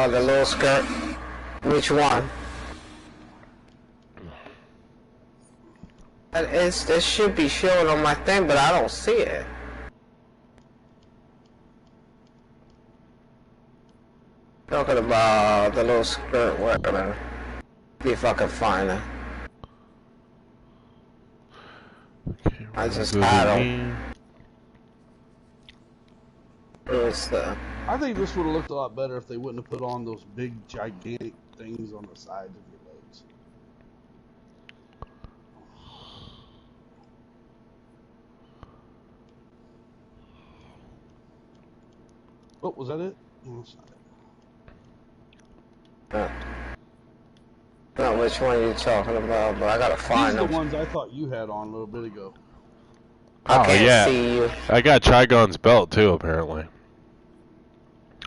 Oh, the little skirt. Which one? It should be showing on my thing, but I don't see it. Talking about the little skirt, whatever. See if I can find it. Okay, I just had them. I think this would have looked a lot better if they wouldn't have put on those big, gigantic things on the sides of your legs. Oh, was that it? No, that's not it. Not which one you're talking about, but I gotta find them. These are the ones I thought you had on a little bit ago. I can't see you. I got Trigon's belt too, apparently.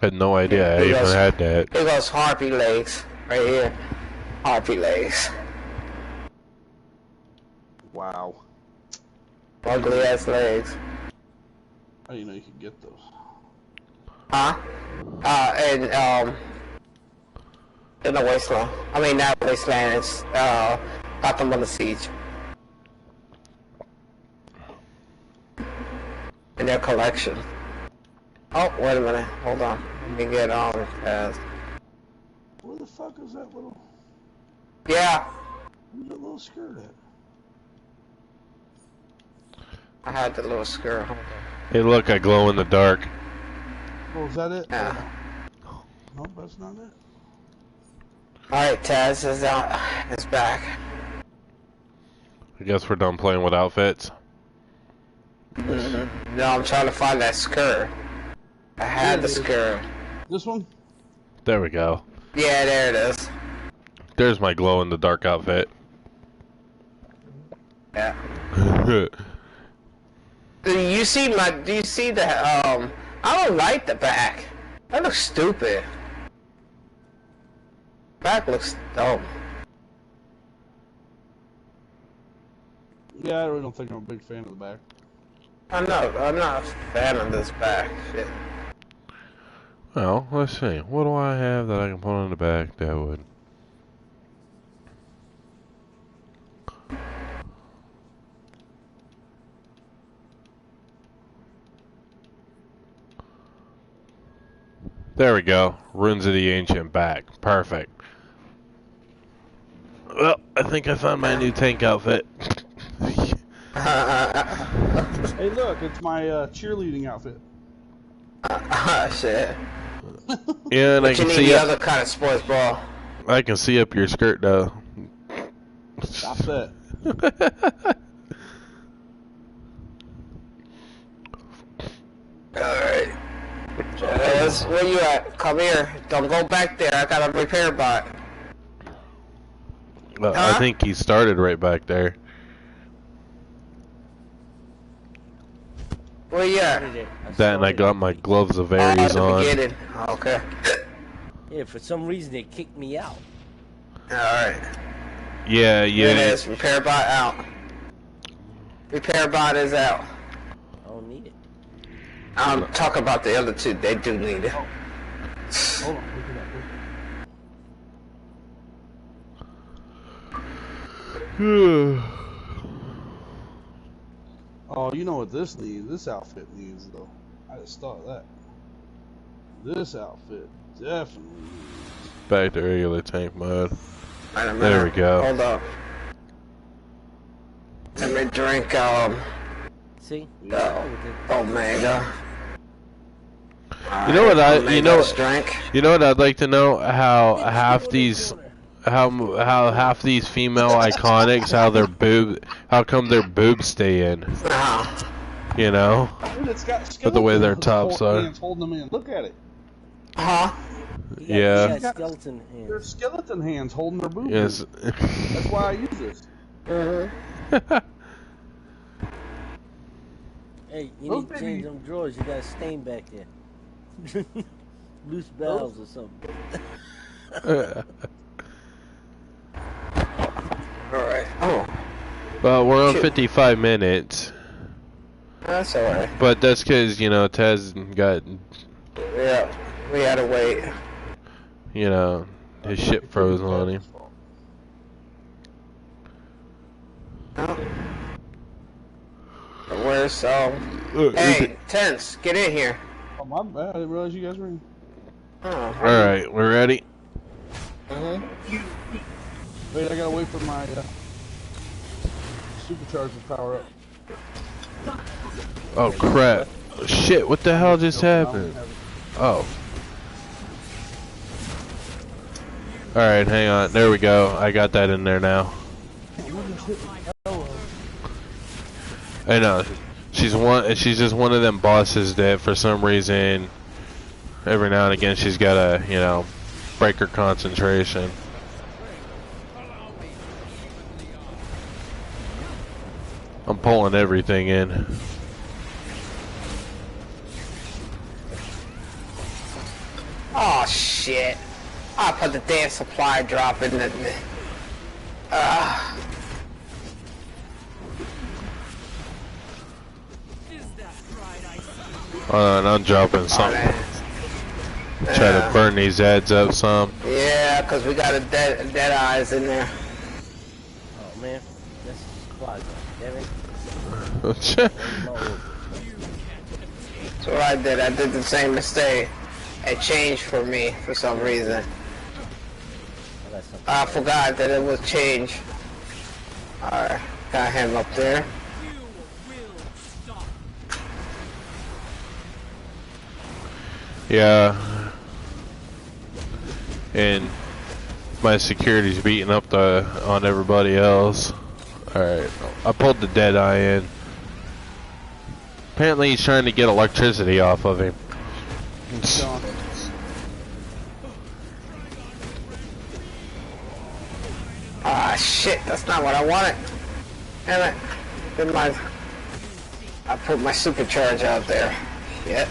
Had no idea I even had that. Here goes harpy legs. Right here. Harpy legs. Wow. Ugly ass legs. I didn't know you could get those. Huh? In the wasteland. I mean, not wasteland, it's, Gotham on the Siege. In their collection. Oh, wait a minute. Hold on. Let me get on fast. Where the fuck is that little... Yeah. Where's that little skirt at? I had the little skirt. Hold on. Hey, look, I glow in the dark. Oh, is that it? Yeah. Nope, that's not it. Alright, Taz is out. It's back. I guess we're done playing with outfits. Mm-hmm. No, I'm trying to find that skirt. I had the skirt. This one? There we go. Yeah, there it is. There's my glow in the dark outfit. Yeah. Do you see the, I don't like the back. That looks stupid. Back looks dumb. Yeah, I really don't think I'm a big fan of the back. I'm not a fan of this back shit. Well, let's see. What do I have that I can put on the back that would... There we go. Runes of the Ancient back. Perfect. Well, I think I found my new tank outfit. Hey, look, it's my cheerleading outfit. Shit. Yeah, and But I can you see need the up, other kind of sports bra. I can see up your skirt though. Stop that. Alright. Where you at? Come here. Don't go back there. I got a repair bot. Huh? I think he started right back there. Where you at? That and I got my gloves of Ares on. Okay. Yeah, for some reason they kicked me out. Alright. Yeah, yeah. There it is. Repair bot out. Repair bot is out. I don't need it. I'm talking about the other two. They do need it. Hold on, look at that. Oh, you know what this needs? This outfit needs, though. I just thought of that. This outfit definitely needs. Back to regular tank mode. Wait a minute. There we go. Hold up. Let me drink, See? Omega. You know what Drink. you know what I'd like to know? How half these half these female iconics, how come their boobs stay in? You know? Dude, it's got But the way their tops are. hands holding them in. Look at it. Huh? Yeah. He got skeleton hands. They're skeleton hands holding their boobs. Yes. That's why I use this. Hey, you need to change them drawers. You got a stain back there. Loose valves or something. Alright. Oh. Well, we're on 55 minutes. That's alright. But that's because, you know, Tez got... Yeah. We had to wait. you know, his shit froze on him. Where's hey, Tense, get in here. Oh my bad, I didn't realize you guys were in. Oh, alright, we're ready? Wait, I gotta wait for my supercharger to power up. Oh crap. Shit, what the hell just happened? Oh. Alright, hang on. There we go. I got that in there now. I know. She's just one of them bosses that for some reason every now and again she's gotta, you know, break her concentration. I'm pulling everything in. Oh shit. I put the damn supply drop in the Hold on, I'm dropping something. Try to burn these ads up some. Yeah, cause we got a dead eyes in there. Oh man, that's squad. Damn it. That's what I did. I did the same mistake. It changed for me for some reason. I forgot that it was changed. Alright, got him up there. Yeah. And my security's beating up on everybody else. Alright, I pulled the dead eye in. Apparently he's trying to get electricity off of him. Ah shit, that's not what I wanted. Damn it. Good mind. I put my supercharge out there. Shit.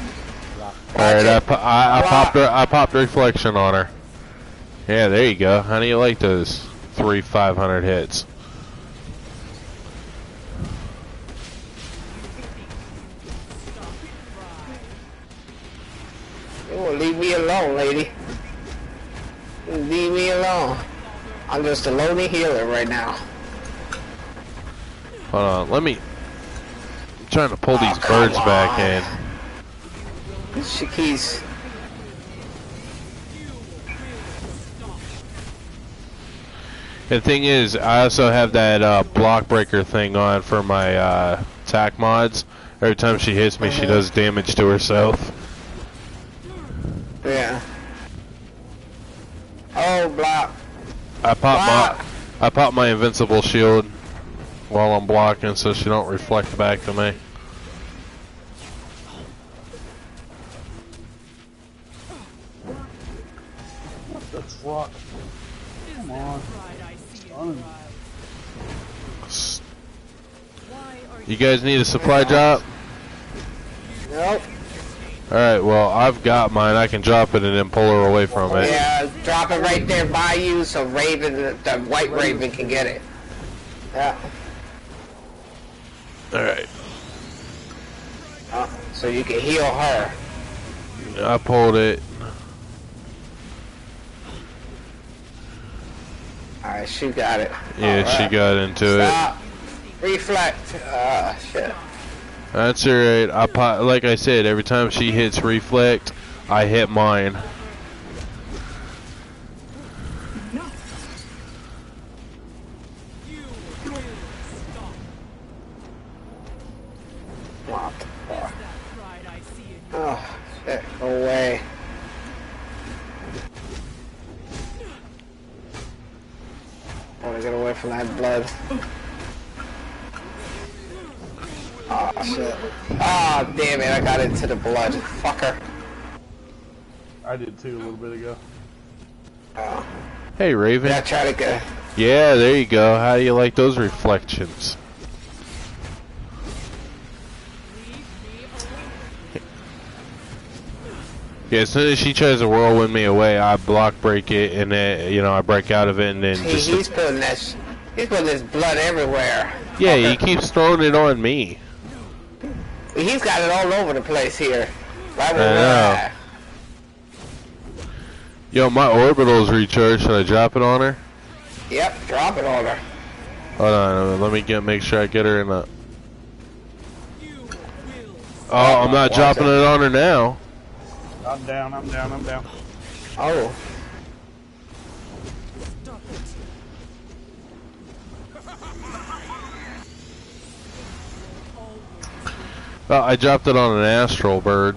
Alright, I popped reflection on her. Yeah, there you go. How do you like those 3 500 hits? You will leave me alone, lady. Leave me alone. I'm just a lonely healer right now. Hold on, let me... I'm trying to pull these birds back in. Shakis. The thing is, I also have that block breaker thing on for my attack mods. Every time she hits me, she does damage to herself. Yeah. Oh, block. I pop my invincible shield while I'm blocking, so she don't reflect back to me. The truck. Come on. You guys need a supply drop? Nope. Alright, well, I've got mine. I can drop it and then pull her away from it. Yeah, drop it right there by you so Raven, the white Raven, can get it. Yeah. Alright. So you can heal her. I pulled it. Alright, she got it. Yeah, right. she got into Stop. Reflect. Shit. That's alright. Like I said, every time she hits reflect, I hit mine. What the fuck? Oh, shit. Go away. I want to get away from that blood. Oh shit. Oh damn it, I got into the blood. Fucker. I did too a little bit ago. Oh. Hey, Raven. Yeah, try to go. Yeah, there you go. How do you like those reflections? Yeah, as soon as she tries to whirlwind me away, I block break it, and then, you know, I break out of it, and then just... He's putting this blood everywhere. Yeah, Fucker. he keeps throwing it on me. He's got it all over the place here. Right I know. Yo, my orbital's recharged. Should I drop it on her? Yep, drop it on her. Hold on, let me make sure I get her in the... Oh, I'm not dropping it on her now. I'm down. Oh. Oh, I dropped it on an astral bird.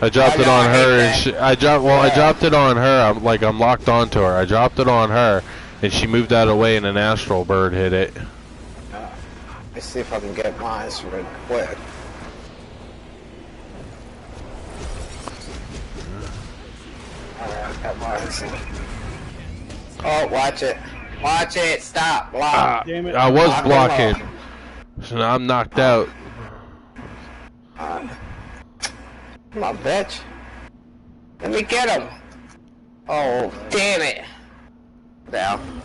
I dropped it on her, and I dropped it on her. I'm locked onto her. I dropped it on her, and she moved out of the way, and an astral bird hit it. Let's see if I can get mine real quick. Alright, got mine. Oh, watch it. Watch it. Stop. Block. Damn it. I was blocking. So now I'm knocked out. Come on, bitch. Let me get him. Oh, damn it. Down.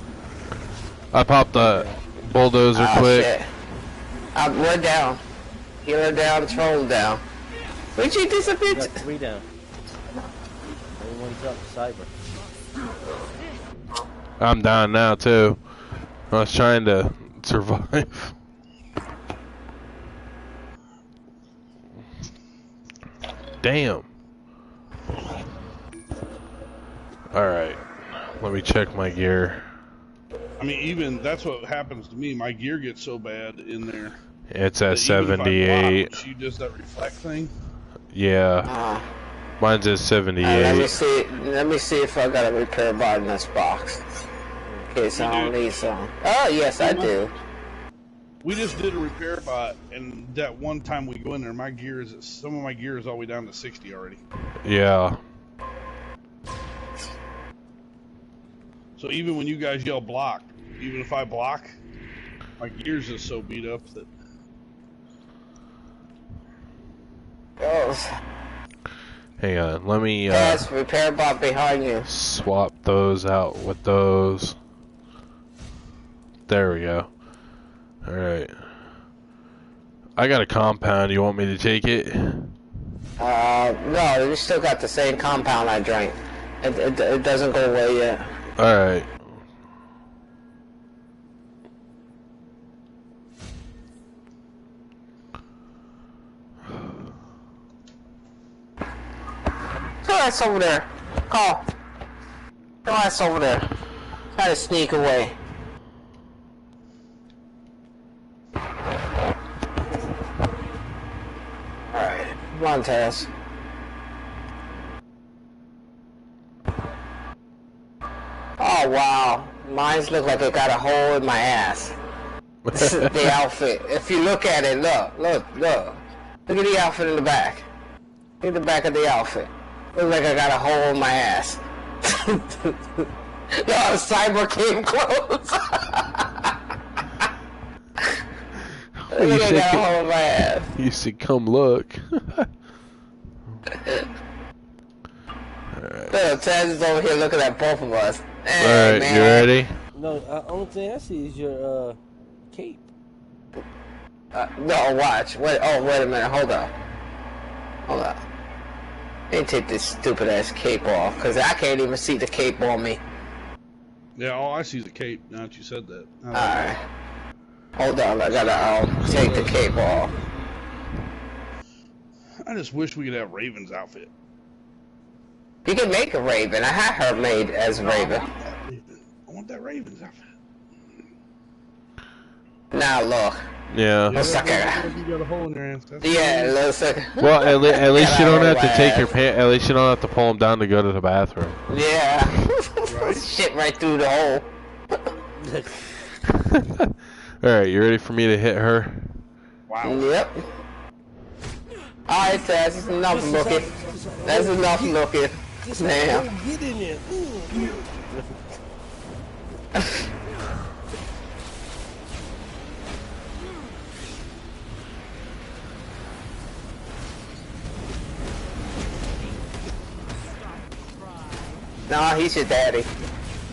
I popped the bulldozer quick. Shit. We're down. Healer down, troll down. Where'd you disappear? You got 3 down. Everyone's up, cyber. I'm down now too. I was trying to survive. Damn. Alright. Let me check my gear. I mean, even that's what happens to me. My gear gets so bad in there. It's at that even if I 78. block, she does that reflect thing. Yeah. Mine's at 78. Let me see if I got a repair bot in this box. In case I don't need some. Oh, yes, I do. We just did a repair bot, and that one time we go in there, some of my gear is all the way down to 60 already. Yeah. So even when you guys yell block, even if I block, my gear's just so beat up that... Goes. Hang on, let me Yes, repair bot behind you. swap those out with those. There we go. Alright. I got a compound, you want me to take it? No, you still got the same compound I drank. It doesn't go away yet. Alright. Go ass over there. Call. Go ass over there. Try to sneak away. Alright. Come on, Taz. Oh, wow. Mine's look like it got a hole in my ass. The outfit. If you look at it, look. Look at the outfit in the back. Look at the back of the outfit. Looks like I got a hole in my ass. No, cyber came close. Look like I got a hole in my ass. You said come look. Alright. Taz is over here looking at both of us. Hey, Alright, man. you ready? No, only thing I see is your cape. No, watch. Wait. Oh, wait a minute. Hold up. Let me take this stupid ass cape off, cause I can't even see the cape on me. Yeah, all I see is the cape, now that you said that. Alright. Hold on, I gotta take the cape off. I just wish we could have Raven's outfit. You can make a Raven. I had her made as a Raven. I want that Raven's outfit. Now look. Yeah. Looks like You got a hole in your ass. yeah, it looks like. Well, at least you don't have to take your pants. At least you don't have to pull them down to go to the bathroom. Yeah. Right? Shit right through the hole. Alright, you ready for me to hit her? Wow. Yep. Alright, Taz, that's enough looking. That's enough looking. Damn. Get in there. Nah, he's your daddy.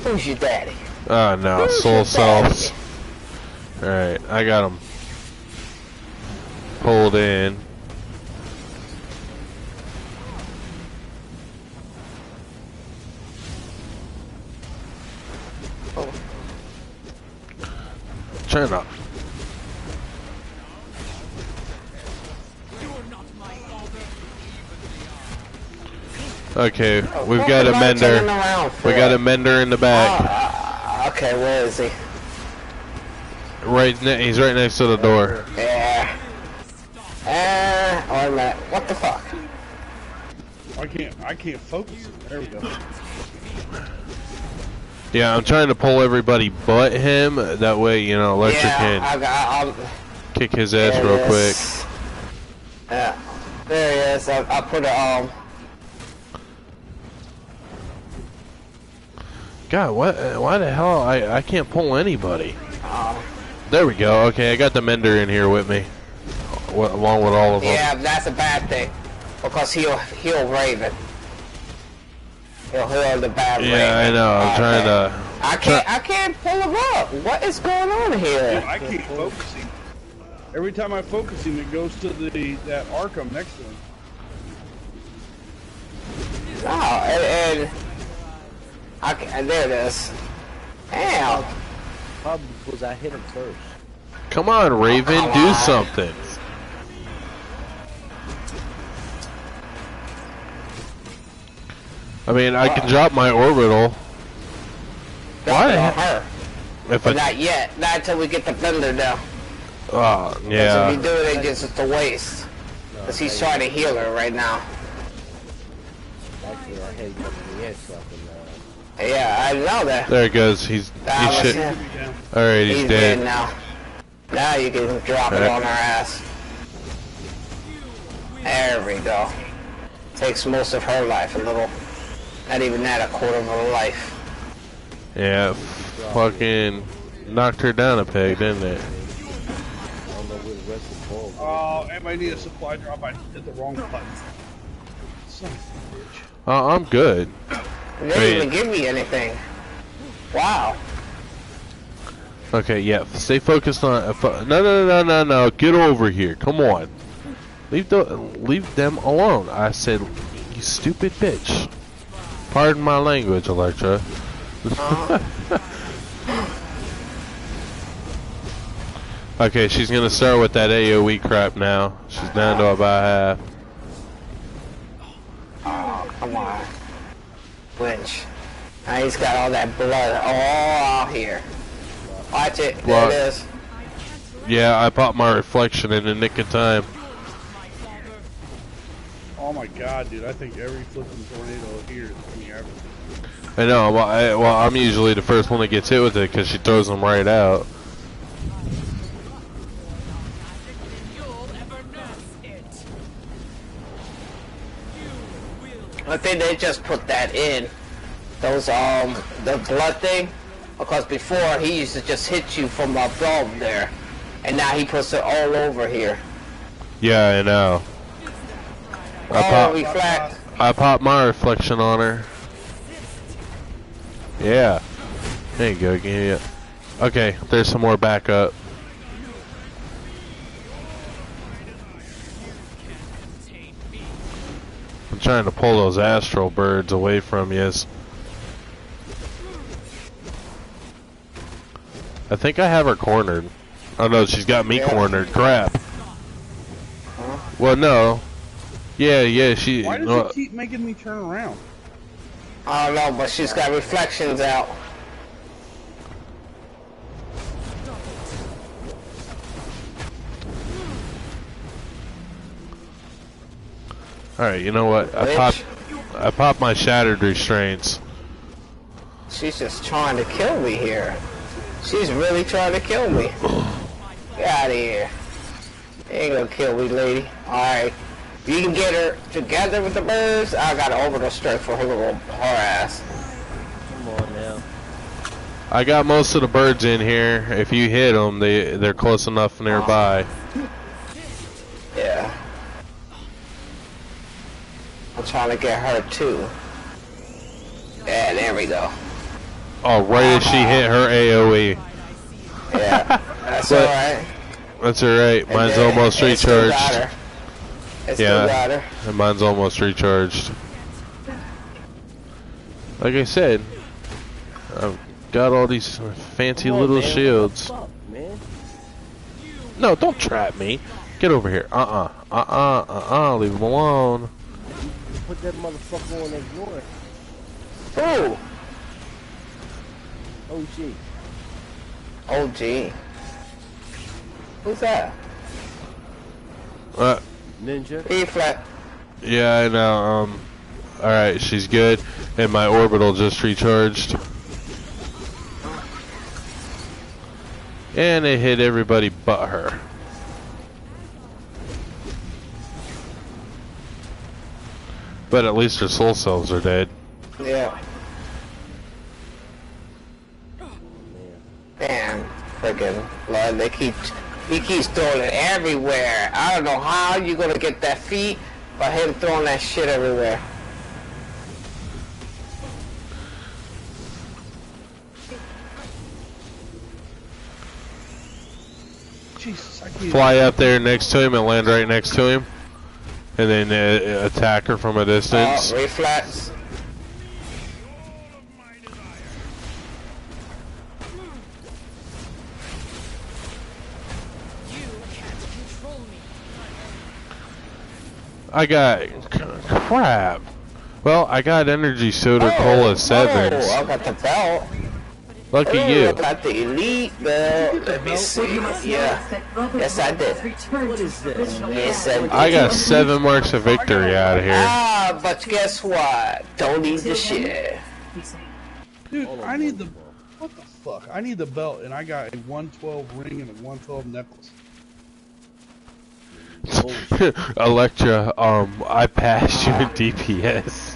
Who's your daddy? Oh no, soul selves. Alright, I got him pulled in. Oh. Trying to. Okay, we've got a mender. We got a mender in the back. Okay, where is he? He's right next to the door. Yeah. Wait a minute. What the fuck? I can't focus. There we go. Yeah, I'm trying to pull everybody but him. That way, you know, Electric can kick his ass real quick. Yeah, there he is. I put a God, why the hell? I can't pull anybody. There we go. Okay, I got the mender in here with me, along with all of them. Yeah, that's a bad thing, because he'll Raven. He'll heal the bad Raven. Yeah, I know. I'm trying to. I can't pull him up. What is going on here? Dude, I keep focusing. Every time I focus him, it goes to that Arkham next to him. Oh, and there it is. Damn. Probably because I hit him first. Come on, Raven, do something. I mean, I can drop my orbital. Why? Not yet. Not until we get the thunder down. Oh, yeah. If we do it, it's just a waste. Because he's trying to heal her right now. Actually, I hit him in the head so I can, yeah, I know that. There it goes. He's shit. Alright, he's dead. Now. Now you can drop it on her ass. There we go. Takes most of her life, a little. Not even that, a quarter of her life. Yeah, fucking knocked her down a peg, didn't it? Oh, everybody need a supply drop. I hit the wrong button. Son of a bitch. Oh, I'm good. They didn't even give me anything. Wow. Okay, yeah. Stay focused on. No. Get over here. Come on. Leave them alone. I said, you stupid bitch. Pardon my language, Electra. Okay, she's gonna start with that AoE crap now. She's down to about half. Oh, come on. Winch. Now he's got all that blood all out here. Watch it. There it is. Yeah, I popped my reflection in the nick of time. Oh my god, dude. I think every flipping tornado here is coming after me. I know. Well, I'm usually the first one that gets hit with it because she throws them right out. I think they just put that in. Those, the blood thing. Because before, he used to just hit you from above there. And now he puts it all over here. Yeah, I know. I popped my reflection on her. Yeah. There you go. Yeah. Okay, there's some more backup. I'm trying to pull those astral birds away from you. I think I have her cornered. Oh no, she's got me cornered. Crap. Well, no. Yeah, she... Why does he keep making me turn around? I don't know, but she's got reflections out. Alright, you know what? I popped my shattered restraints. She's just trying to kill me here. She's really trying to kill me. Get out of here. You ain't gonna kill me, lady. Alright. If you can get her together with the birds, I got an orbital strike for her ass. Come on now. I got most of the birds in here. If you hit them, they're close enough nearby. Yeah. I'm trying to get her too. Yeah, there we go. Oh, right as she hit her AoE. Yeah, that's alright. That's alright. Mine's almost recharged. Yeah, and mine's almost recharged. Like I said, got all these fancy Come on, little man. shields. What the fuck, man? No, don't trap me. Get over here. Leave him alone. Put that motherfucker on ignore. Ooh. OG. OG. Who's that? Ninja. E flat. Yeah, I know. Alright, she's good. And my orbital just recharged. And it hit everybody but her. But at least her soul cells are dead. Yeah. Damn, freaking blood. He keeps throwing it everywhere. I don't know how you're gonna get that feat by him throwing that shit everywhere. Jesus, I can't. Fly up there next to him and land right next to him. And then attack her from a distance. Reflex. I got crap. Well, I got energy soda cola 7s. Oh, I got the belt. Lucky Ooh, you. I got the elite belt. Let me see. Yeah. Yes, I did. What is this? Yes, I did. I got 7 marks of victory out of here. Ah, but guess what? Don't need the shit. Dude, I need the. What the fuck? I need the belt, and I got a 112 ring and a 112 necklace. Electra, I passed you in DPS.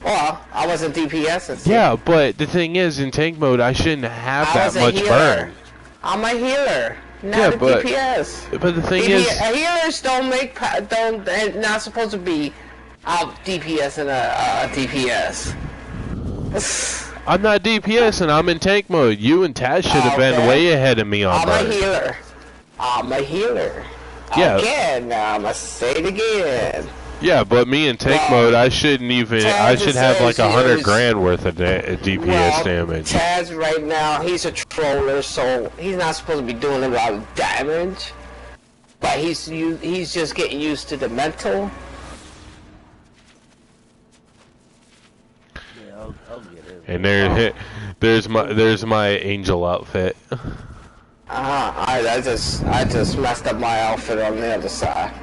Well, I wasn't DPS. Yeah, but the thing is, in tank mode, I shouldn't have that much burn. I'm a healer, not a DPS. But the thing is, healers they're not supposed to be out DPS and a DPS. I'm not DPS and I'm in tank mode. You and Taz should have been way ahead of me on burn. I'm a healer. Yeah. Again, I'm gonna say it again. Yeah, but me in tank mode, I shouldn't even. I should have like 100 grand worth of DPS damage. Taz right now, he's a troller, so he's not supposed to be doing a lot of damage. But he's just getting used to the mental. Yeah, I'll get it. And there's my angel outfit. I just messed up my outfit on the other side.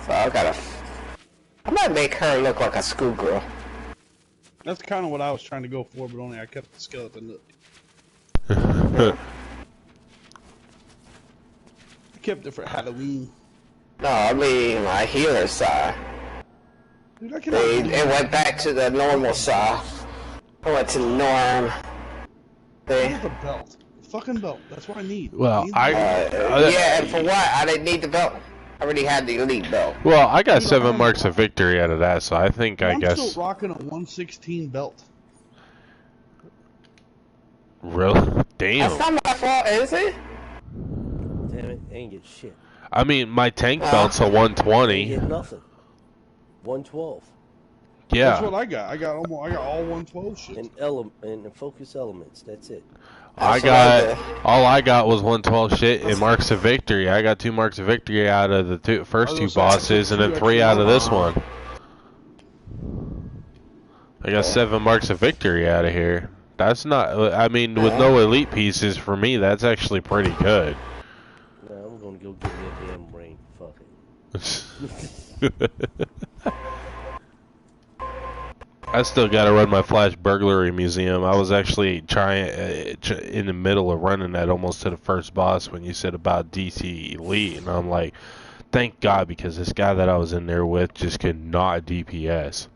So I might make her look like a schoolgirl. That's kind of what I was trying to go for, but only I kept the skeleton look. I kept it for Halloween. No, I mean my healer side. Dude, it went back to the normal side. I went to the norm. The belt. The fucking belt. That's what I need. Well, yeah, and for what? I didn't need the belt. I already had the elite belt. Well, I got 7 marks of victory out of that, so I think I'm guess. still rocking a 116 belt. Really? Damn. That's not my fault, is it? Damn it, I ain't get shit. I mean, my tank belt's a 120. I ain't get nothing. 112. Yeah. That's what I got. I got all 112 shit. And the focus elements. That's it. All I got was 112 shit and marks of victory. I got 2 marks of victory out of the first 2 bosses, and then 3 out of this one. I got 7 marks of victory out of here. That's not. I mean, with no elite pieces for me, that's actually pretty good. Nah, I'm gonna go get me a damn ring. Fuck it. I still gotta run my Flash Burglary Museum. I was actually trying in the middle of running that almost to the first boss when you said about DC Elite, and I'm like, thank God, because this guy that I was in there with just could not DPS.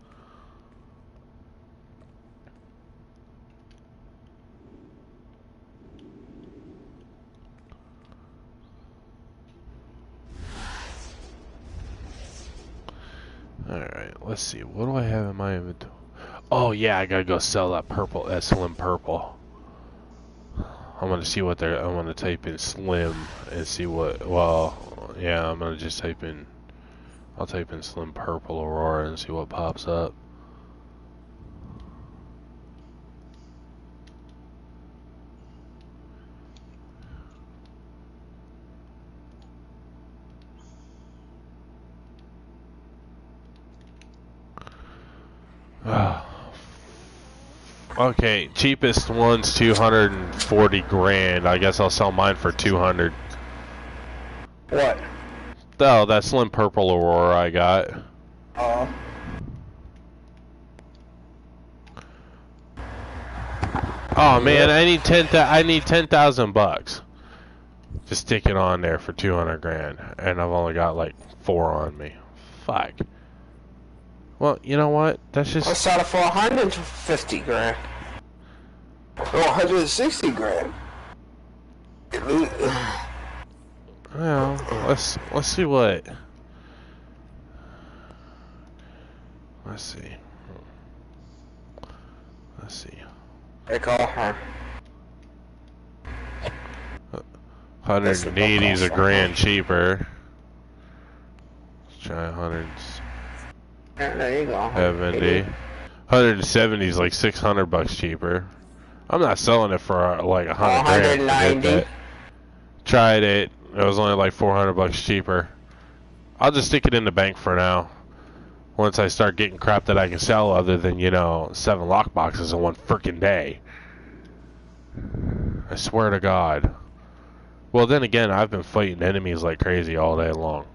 Alright, let's see. What do I have in my inventory? Oh, yeah, I gotta go sell that slim purple. I'm gonna see what they're. I'm gonna type in slim and see what. Well, yeah, I'm gonna just type in. I'll type in slim purple aurora and see what pops up. Okay, cheapest one's 240 grand. I guess I'll sell mine for 200. What? Oh, that slim purple Aurora I got. Oh man, I need 10,000 bucks. Just stick it on there for 200 grand, and I've only got like 4 on me. Fuck. Well, you know what? That's just. I sold it for 150 grand. Or 160 grand. Well, let's see what. Let's see. Let's see. They call her. 180 is a grand cheaper. Let's try 100. Yeah, there you go. 70. 170 is like 600 bucks cheaper. I'm not selling it for like 100 grand. 190. Tried it. It was only like 400 bucks cheaper. I'll just stick it in the bank for now. Once I start getting crap that I can sell other than, 7 lock boxes in one freaking day. I swear to God. Well, then again, I've been fighting enemies like crazy all day long.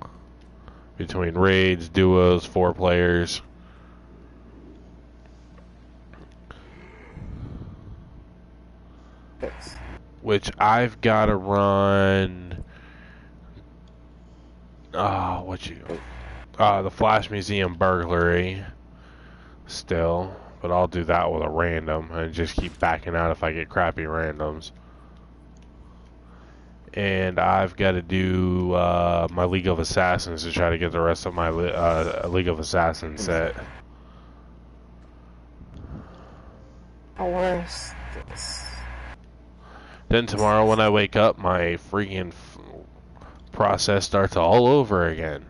Between raids, duos, 4 players. Which I've got to run. The Flash Museum burglary. Still. But I'll do that with a random and just keep backing out if I get crappy randoms. And I've got to do my League of Assassins to try to get the rest of my League of Assassins set. Oh, where's this? Then tomorrow when I wake up, my freaking process starts all over again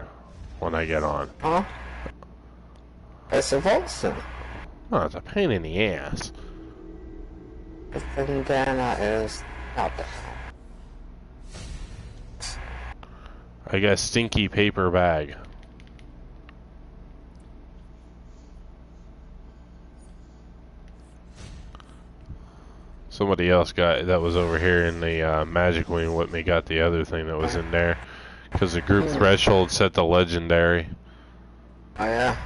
when I get on. Huh? It's a Volson. Oh, it's a pain in the ass. The bandana is not the. I got stinky paper bag. Somebody else that was over here in the magic wing with me got the other thing that was in there. Because the group threshold set to legendary. Oh yeah?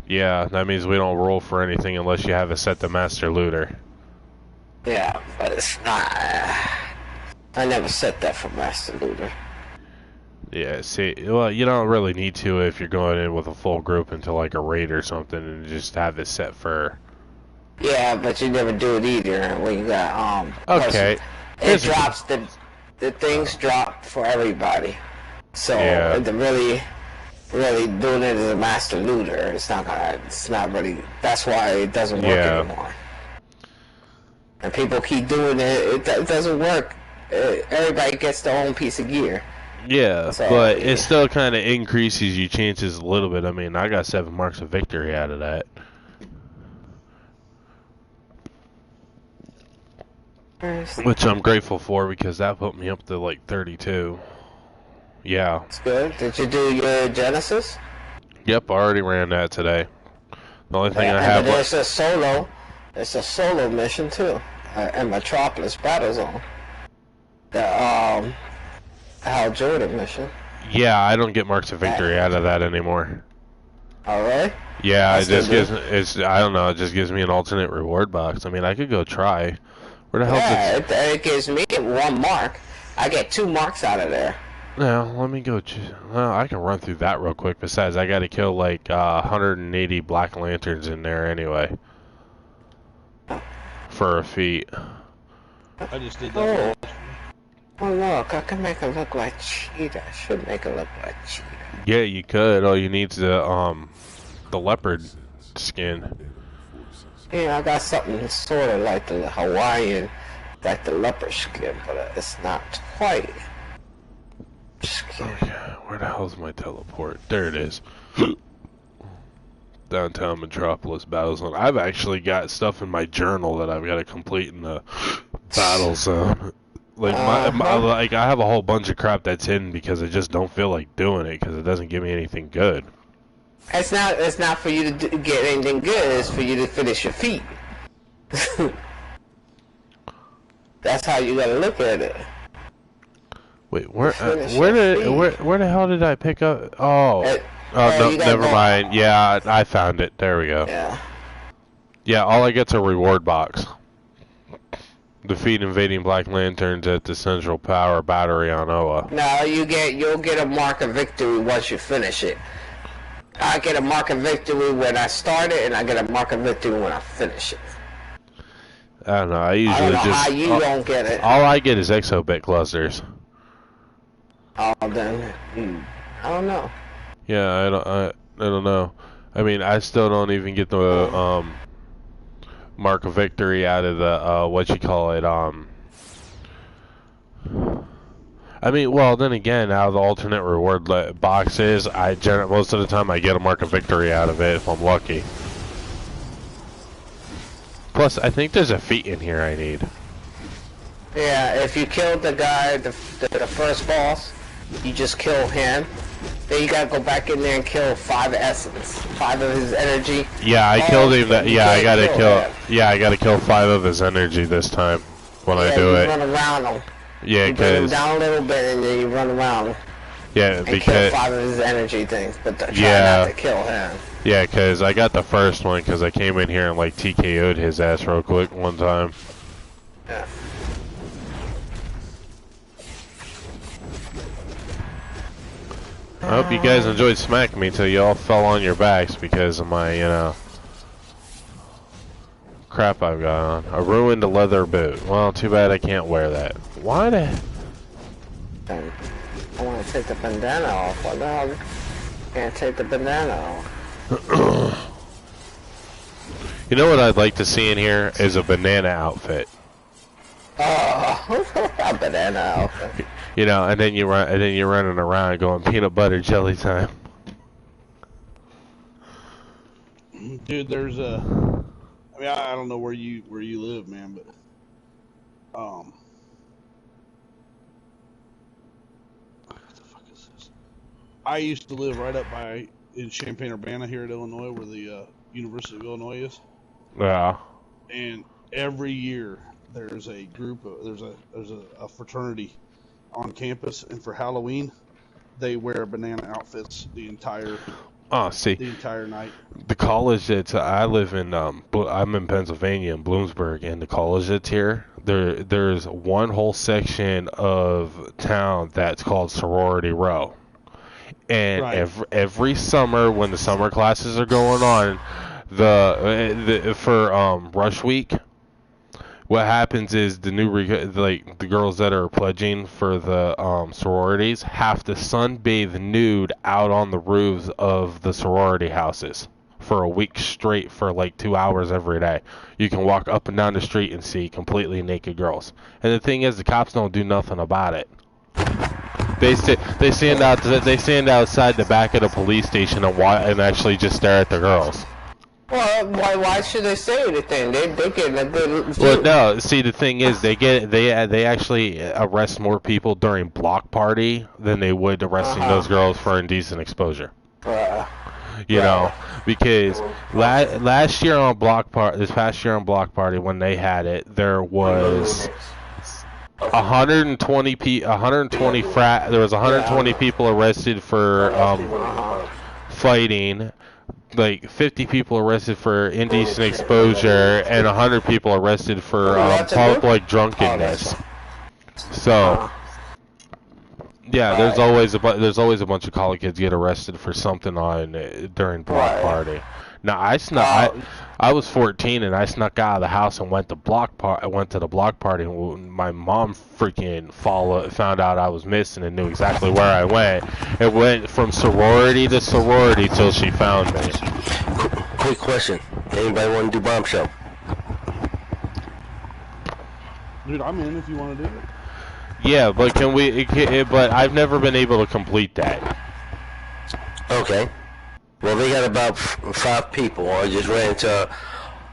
Yeah, that means we don't roll for anything unless you have it set to master looter. Yeah, but it's not. I never set that for master looter. Yeah, see, well, you don't really need to if you're going in with a full group into like a raid or something and just have it set for. Yeah, but you never do it either when you got Okay. It drops the things drop for everybody. So Yeah. the really doing it as a master looter, it's not really. That's why it doesn't work anymore. And people keep doing it. It doesn't work. Everybody gets their own piece of gear. Yeah, So, but it still kind of increases your chances a little bit. I mean, I got 7 marks of victory out of that. Which I'm grateful for because that put me up to like 32. Yeah. That's good. Did you do your Genesis? Yep, I already ran that today. The only thing I and have there's a solo. It's a solo mission too. In Metropolis Battlezone. The Hal Jordan mission. Yeah, I don't get marks of victory out of that anymore. Oh really? Yeah, That's it just good, gives I don't know, it just gives me an alternate reward box. I mean, I could go try. Where the hell it gives me 1 mark. I get 2 marks out of there. Now, let me go. Well, I can run through that real quick. Besides, I got to kill like 180 Black Lanterns in there anyway. For a feat. I just did that. Oh look, I can make it look like Cheetah. I should make it look like Cheetah. Yeah, you could. All you need is the leopard skin. Yeah, I got something sort of like the Hawaiian, like the leopard skin, but it's not quite. Okay, where the hell's my teleport? There it is. Downtown Metropolis Battlezone. I've actually got stuff in my journal that I've got to complete in the Battlezone. Like I have a whole bunch of crap that's hidden because I just don't feel like doing it because it doesn't give me anything good. It's not for you to get anything good. It's for you to finish your feat. That's how you gotta look at it. Wait, where the hell did I pick up? Oh, no, never mind. Yeah, I found it. There we go. Yeah. Yeah, all I get's a reward box. Defeat invading Black Lanterns at the Central Power Battery on Oa. No, you'll get a mark of victory once you finish it. I get a mark of victory when I start it, and I get a mark of victory when I finish it. I don't know. I usually I don't know just. how you don't get it. All I get is exobit clusters. Oh, then I don't know. Yeah, I don't know. I mean, I still don't even get the mark of victory out of the what you call it. I mean, well, then again, out of the alternate reward boxes, most of the time I get a mark of victory out of it if I'm lucky. Plus, I think there's a feat in here I need. Yeah, if you killed the guy, the first boss, you just kill him. Then you gotta go back in there and kill 5 essence, 5 of his energy. Yeah, I killed him. I gotta kill. Yeah, I gotta kill 5 of his energy this time when I do it. Run around him. Yeah, you bring him because down a little bit and then you run around. Yeah, and because kill 5 of his energy things, but try not to kill him. Yeah, because I got the first one because I came in here and like TKO'd his ass real quick one time. Yeah. I hope you guys enjoyed smacking me till you all fell on your backs because of my, crap I've got on. A ruined leather boot. Well, too bad I can't wear that. Why the... I want to take the bandana off. What the hell? Can't take the bandana off. You know what I'd like to see in here is a banana outfit. Oh, a banana outfit. You know, and then you're running around going peanut butter jelly time. Dude, there's a. I mean, I don't know where you live, man, but what the fuck is this? I used to live right up in Champaign-Urbana here at Illinois, where the University of Illinois is. Yeah. And every year there's a group of there's a fraternity on campus, and for Halloween they wear banana outfits the entire night. The college that I live in, I'm in Pennsylvania in Bloomsburg, and the college that's here, there's one whole section of town that's called Sorority Row, and right. every summer when the summer classes are going on, for rush week, what happens is the girls that are pledging for the sororities have to sunbathe nude out on the roofs of the sorority houses for a week straight for like 2 hours every day. You can walk up and down the street and see completely naked girls. And the thing is, the cops don't do nothing about it. They stand outside the back of the police station and actually just stare at the girls. Well, why should they say anything? They get a good. Well, no. See, the thing is, they actually arrest more people during block party than they would arresting those girls for indecent exposure. You know, because this past year on block party when they had it, there was 120 people arrested for fighting. Like 50 people arrested for indecent exposure and 100 people arrested for public drunkenness. So yeah, there's always a bunch of college kids get arrested for something during block party. Now I was 14 and I snuck out of the house and went to the block party. And my mom freaking found out I was missing and knew exactly where I went. It went from sorority to sorority till she found me. Quick question: anybody want to do bomb show? Dude, I'm in if you want to do it. Yeah, but but I've never been able to complete that. Okay. Well, they got about 5 people. I just ran into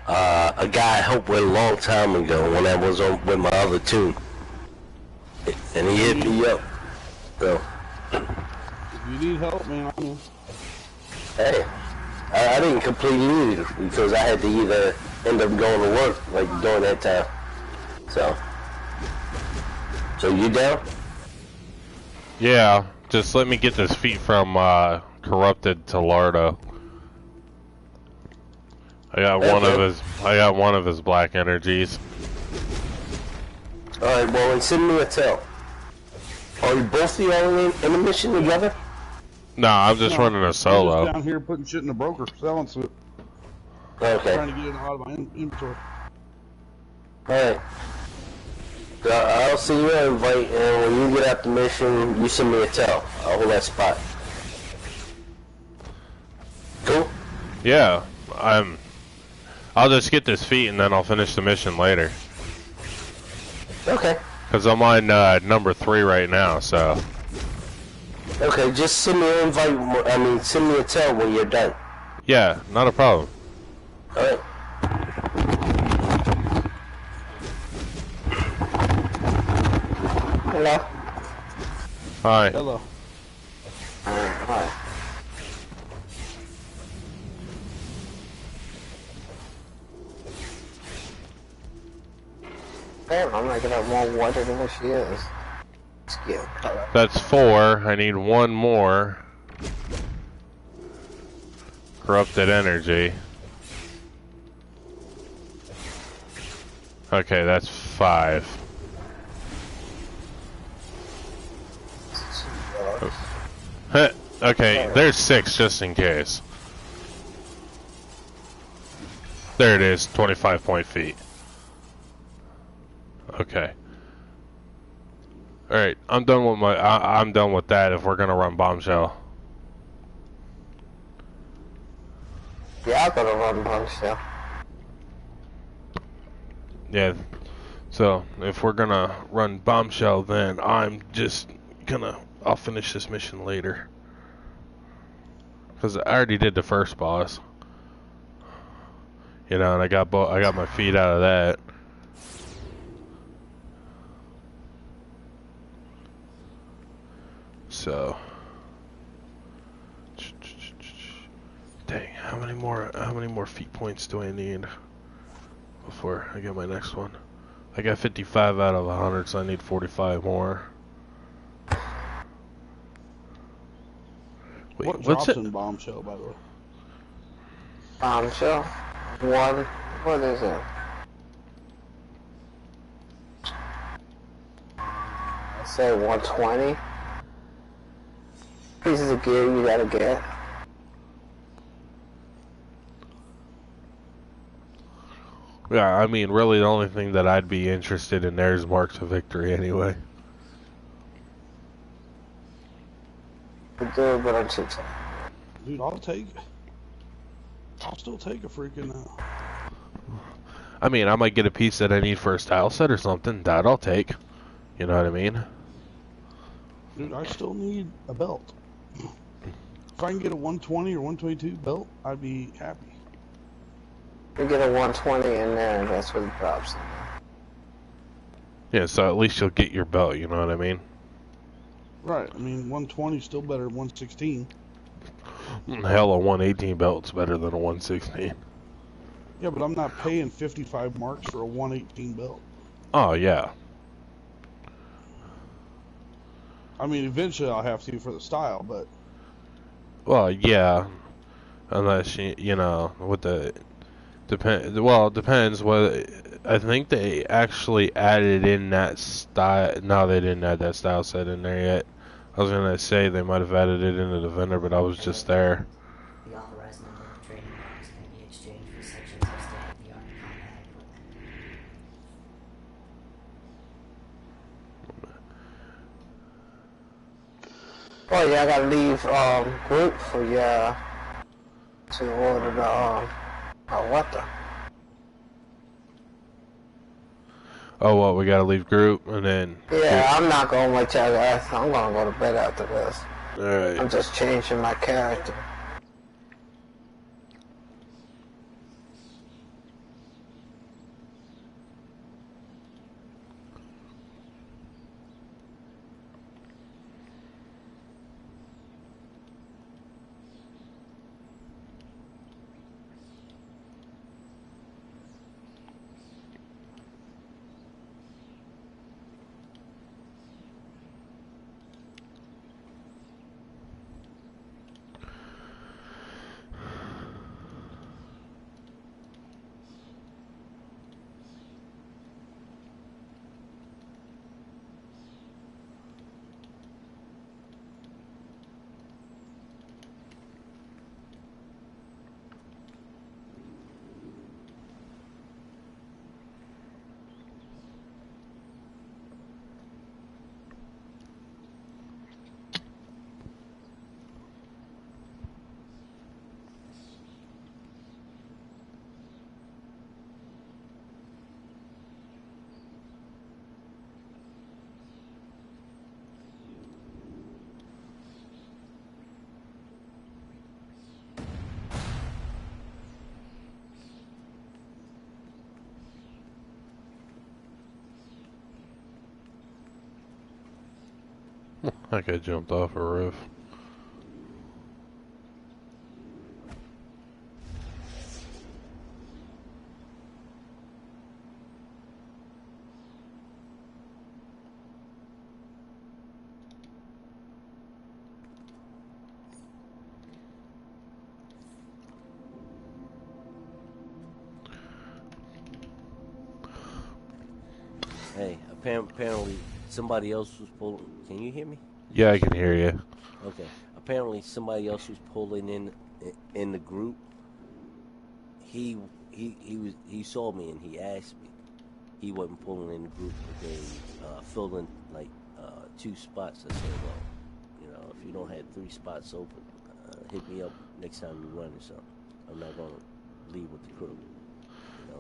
a guy I helped with a long time ago when I was on with my other tune, and he hit me up. So. If you need help, man, I'm in. Hey, I didn't complete it either because I had to either end up going to work like during that time. So you down? Yeah, just let me get this feat from corrupted to Lardo. I got one of his black energies. All right, well, and send me a tell. Are you both of y'all in a mission together? No, I'm just running a solo. I'm just down here putting shit in the broker, selling shit. Okay. Trying to get it out of my inventory. Alright. I'll send you an invite, and when you get out the mission, you send me a tell. I'll hold that spot. Cool? Yeah, I'll just get this feat and then I'll finish the mission later. Okay. Because I'm on number 3 right now, so... Okay, just send me an invite, send me a tell when you're done. Yeah, not a problem. Alright. Hello? Hi. Hello. Hi. Damn, I'm making her more whiter than what she is. Skin color. That's 4. I need one more. Corrupted energy. Okay, that's 5. Okay, there's 6 just in case. There it is, 25 point feet. Okay. Alright, I'm done with I'm done with that if we're gonna run bombshell. Yeah, I'm gonna run bombshell. Yeah. So if we're gonna run bombshell, then I'm just I'll finish this mission later. Because I already did the first boss. You know, and I got my feet out of that. So, dang, how many more feet points do I need before I get my next one? I got 55 out of 100, so I need 45 more. Wait, What what's drops it? in bombshell, by the way? Bombshell? What is it? I say 120. Pieces of gear you gotta get. Yeah, I mean, really the only thing that I'd be interested in there is marks of victory anyway. But I'm too tired. Dude, I'll still take a freaking, I mean, I might get a piece that I need for a style set or something. That I'll take. You know what I mean? Dude, I still need a belt. If I can get a 120 or 122 belt, I'd be happy. You get a 120 in there, and that's what it drops in there. Yeah, so at least you'll get your belt, you know what I mean? Right, I mean, 120 is still better than 116. Hell, a 118 belt's better than a 116. Yeah, but I'm not paying 55 marks for a 118 belt. Oh, yeah. I mean, eventually I'll have to for the style, but... Well, yeah. Unless, you know, with the... Well, it depends. I think they actually added in that style... No, they didn't add that style set in there yet. I was gonna say they might have added it into the vendor, but I was just there. The authorized number of trading marks can be exchanged for sections of state-of-the-art combat equipment. Oh yeah, I gotta leave group for to order the what the? Oh, well, we gotta leave group, and then... Yeah, I'm not gonna wait till I'm gonna go to bed after this. Alright. I'm just changing my character. That guy jumped off a roof. Hey, apparently somebody else was pulling. Can you hear me? Yeah, I can hear you. Okay. Apparently somebody else was pulling in the group. He saw me and he asked me. He wasn't pulling in the group, but they filled in like 2 spots. I said, well, you know, if you don't have 3 spots open, hit me up next time you run or something. I'm not gonna leave with the crew.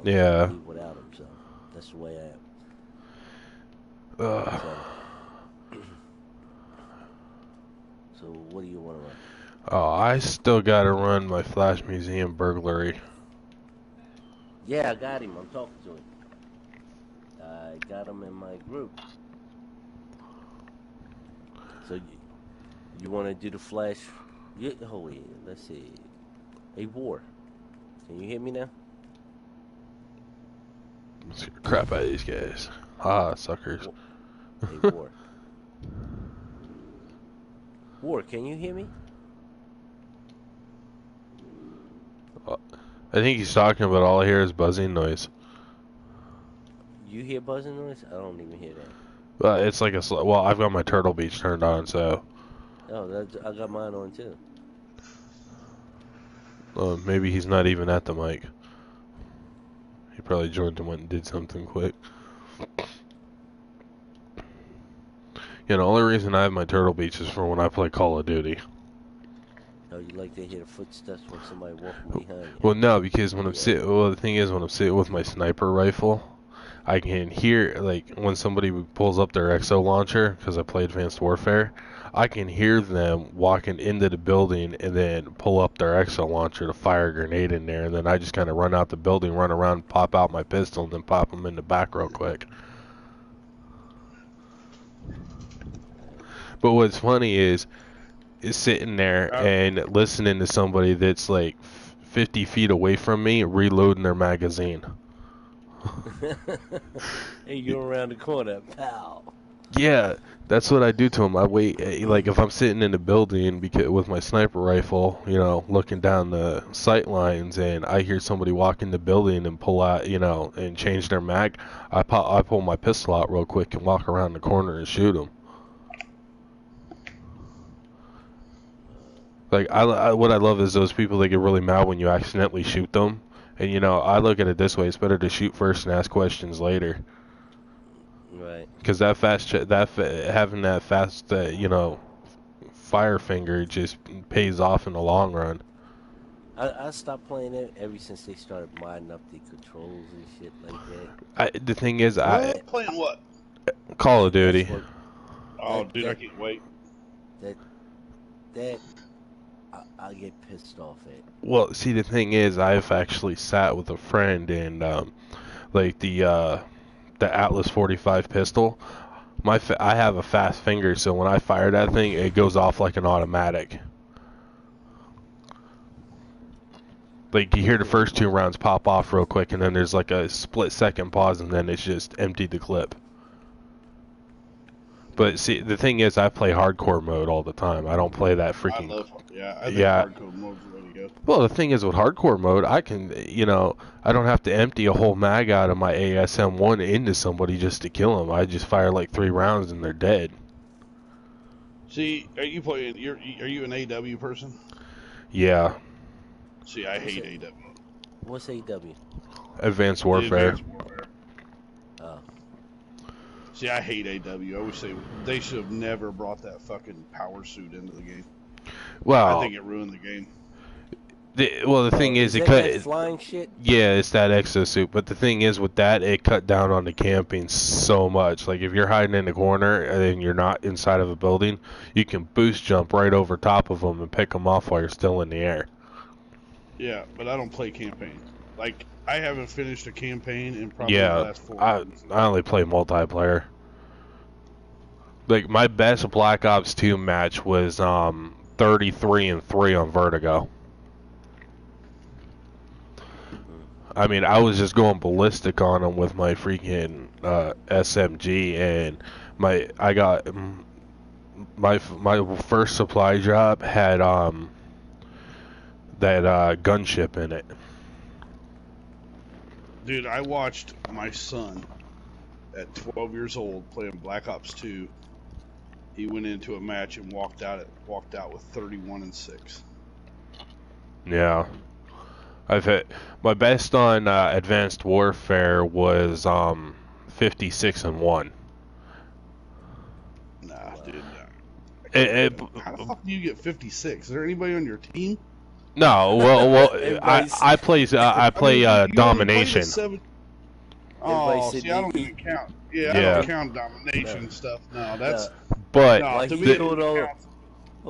You know, Yeah. leave without him. So that's the way I am. So what do you want to run? Oh, I still gotta run my Flash Museum burglary. Yeah, I got him. I'm talking to him. I got him in my group. So you want to do the Flash? Yeah, oh yeah. Let's see. Hey, War. Can you hear me now? Let's get the crap out of these guys. Suckers. Hey, War. War, can you hear me? I think he's talking, but all I hear is buzzing noise. You hear buzzing noise? I don't even hear that. Well, it's like well, I've got my Turtle Beach turned on, so. Oh, I got mine on too. Maybe he's not even at the mic. He probably joined and went and did something quick. Yeah, the only reason I have my Turtle Beach is for when I play Call of Duty. Oh, you like to hear the footsteps when somebody walking behind you? Well, no, because when I'm sitting, well, the thing is, when I'm sitting with my sniper rifle, I can hear, like, when somebody pulls up their exo launcher, because I play Advanced Warfare, I can hear them walking into the building and then pull up their exo launcher to fire a grenade in there, and then I just kind of run out the building, run around, pop out my pistol, and then pop them in the back real quick. But what's funny is sitting there and listening to somebody that's like 50 feet away from me reloading their magazine. Hey, you're around the corner, pal. Yeah, that's what I do to them. I wait, like if I'm sitting in the building with my sniper rifle, you know, looking down the sight lines, and I hear somebody walk in the building and pull out, you know, and change their mag, I pull my pistol out real quick and walk around the corner and shoot them. Like, what I love is those people that get really mad when you accidentally shoot them. And, you know, I look at it this way. It's better to shoot first and ask questions later. Right. Because having that fast, you know, fire finger just pays off in the long run. I stopped playing it ever since they started modding up the controls and shit like that. The thing is, playing what? Call of Duty. Dude, I can't wait. That I get pissed off at. Well, see, the thing is, I've actually sat with a friend and like the Atlas 45 pistol. I have a fast finger, so when I fire that thing, it goes off like an automatic. Like, you hear the first 2 rounds pop off real quick, and then there's like a split-second pause, and then it's just emptied the clip. But see, the thing is, I play hardcore mode all the time. I don't play that freaking. I think hardcore mode's the way to go. Well, the thing is, with hardcore mode, I can, you know, I don't have to empty a whole mag out of my ASM-1 into somebody just to kill them. I just fire like 3 rounds and they're dead. See, are you an AW person? Yeah. See, I hate AW. What's AW? Advanced Warfare. Oh. See, I hate AW. I wish they should have never brought that fucking power suit into the game. Well, I think it ruined the game. The thing is, it cut flying shit. Yeah, it's that exosuit. But the thing is, with that, it cut down on the camping so much. Like, if you're hiding in the corner and you're not inside of a building, you can boost jump right over top of them and pick them off while you're still in the air. Yeah, but I don't play campaign. Like, I haven't finished a campaign in probably the last 4 months. I only play multiplayer. Like, my best Black Ops 2 match was 33-3 on Vertigo. I mean, I was just going ballistic on them with my freaking SMG, and my first supply drop had that gunship in it. Dude, I watched my son at 12 years old playing Black Ops 2. He went into a match and walked out with 31-6. Yeah. I've hit my best on Advanced Warfare was 56-1. Nah, dude. How the fuck do you get 56? Is there anybody on your team? No, well, I play domination. Oh, see, I don't even count. Yeah, I don't count domination stuff. No, that's. But while to he's me, doing all,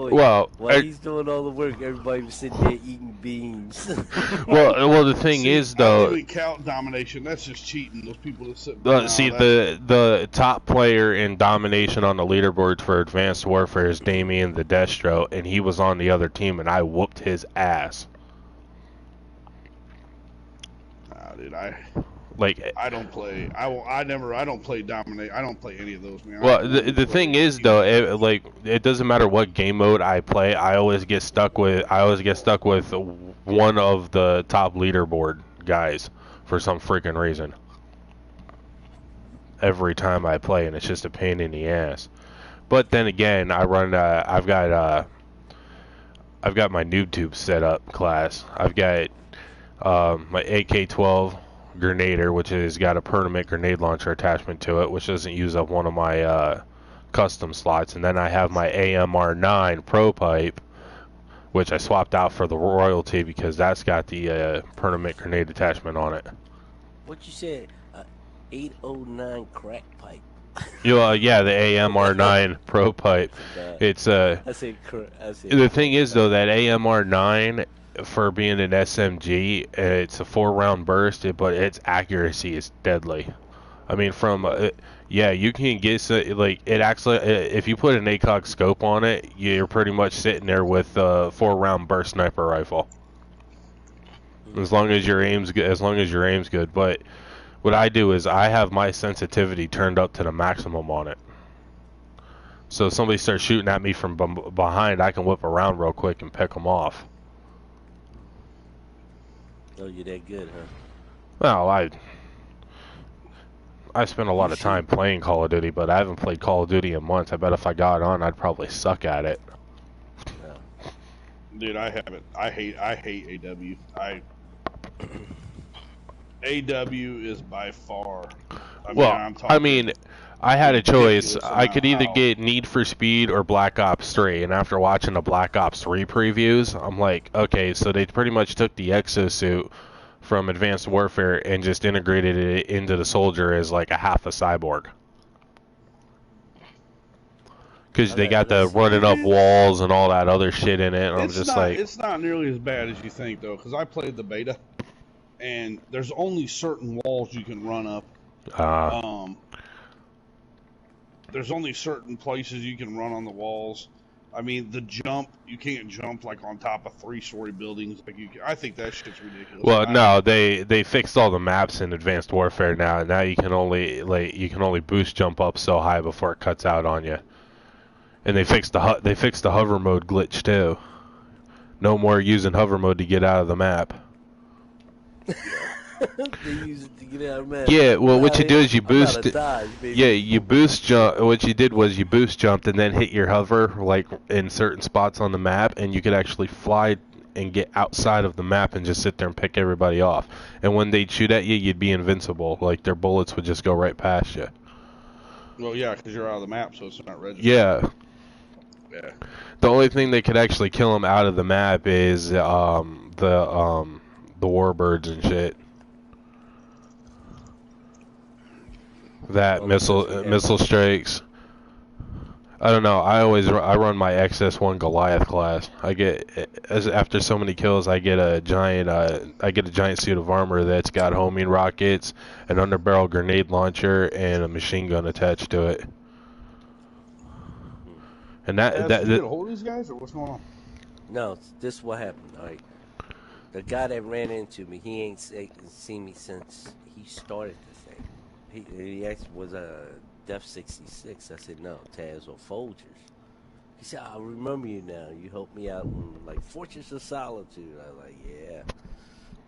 well, while he's doing all the work, everybody was sitting there eating beans. well, the thing is, though, I don't even count domination. That's just cheating. Those people that sit. The top player in domination on the leaderboard for Advanced Warfare is Damien the Destro, and he was on the other team, and I whooped his ass. Nah, dude, I don't play. I don't play dominate. I don't play any of those, man. Well, the thing is, though, it doesn't matter what game mode I play. I always get stuck with one of the top leaderboard guys for some freaking reason. Every time I play, and it's just a pain in the ass. But then again, I've got my NoobTube set up class. I've got my AK-12 Grenader, which has got a permanent grenade launcher attachment to it, which doesn't use up one of my custom slots. And then I have my AMR9 Pro Pipe, which I swapped out for the Royalty because that's got the permanent grenade attachment on it. What you said? 809 crack pipe. Yeah, the AMR9 Pro Pipe. It's I said the thing is, though, that AMR9, for being an SMG, it's a 4-round burst, but its accuracy is deadly. I mean, you can get it actually. If you put an ACOG scope on it, you're pretty much sitting there with a 4-round burst sniper rifle. As long as your aim's good. But what I do is I have my sensitivity turned up to the maximum on it. So if somebody starts shooting at me from behind, I can whip around real quick and pick them off. Oh, you're that good, huh? Well, I spent a lot of time playing Call of Duty, but I haven't played Call of Duty in months. I bet if I got on, I'd probably suck at it. Yeah. Dude, I haven't. I hate AW. AW is by far. I had a choice. I could either get Need for Speed or Black Ops 3, and after watching the Black Ops 3 previews, I'm like, okay, so they pretty much took the exosuit from Advanced Warfare and just integrated it into the soldier as like a half a cyborg. Because they got the running up walls and all that other shit in it, and I'm just like... It's not nearly as bad as you think, though, because I played the beta, and there's only certain walls you can run up. There's only certain places you can run on the walls. I mean, the jump, you can't jump like on top of 3-story buildings. I think that shit's ridiculous. Well, no, they fixed all the maps in Advanced Warfare now. Now you can only boost jump up so high before it cuts out on you. And they fixed the hover mode glitch too. No more using hover mode to get out of the map. They use it to get out of map. Yeah, well, what you do is you boost. You boost jump. What you did was you boost jumped and then hit your hover like in certain spots on the map, and you could actually fly and get outside of the map and just sit there and pick everybody off. And when they'd shoot at you, you'd be invincible. Like their bullets would just go right past you. Well, yeah, because you're out of the map, so it's not registered. Yeah. Yeah. The only thing that could actually kill them out of the map is the warbirds and shit. That missile strikes. I don't know. I run my XS1 Goliath class. After so many kills, I get a giant suit of armor that's got homing rockets, an underbarrel grenade launcher, and a machine gun attached to it. And that Did you get a hold of these guys, or what's going on? No, this is what happened. All right, the guy that ran into me, he ain't seen me since he started the thing. He asked, was a Def 66. I said no, Taz or Folgers. He said, I remember you now. You helped me out in like Fortress of Solitude. I was like, yeah.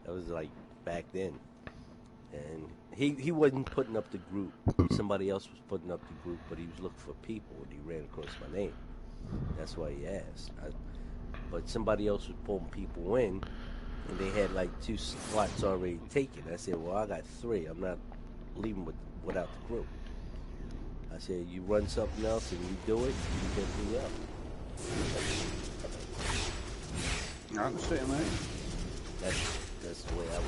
That was like back then. And he wasn't putting up the group. Somebody else was putting up the group, but he was looking for people, and he ran across my name. That's why he asked. But somebody else was pulling people in, and they had like 2 slots already taken. I said, well, I got 3. I'm not leaving without the group. I said, you run something else and you do it, you hit me up. I understand that. That's the way I would.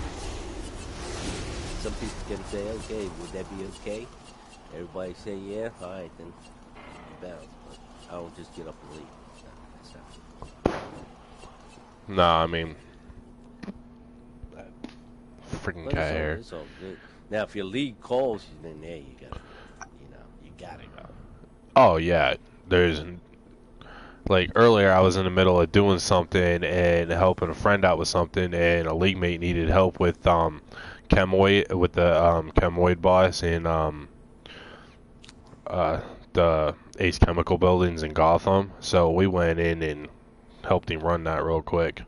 Some people can say, okay, would that be okay? Everybody say, yeah, all right, then bounce. But I don't just get up and leave. No, I mean, freaking guy here. It's all good. Now, if your league calls you, then there you go. You gotta go. Oh yeah, there's like earlier I was in the middle of doing something and helping a friend out with something, and a league mate needed help with chemoid with the chemoid boss in the Ace Chemical buildings in Gotham. So we went in and helped him run that real quick.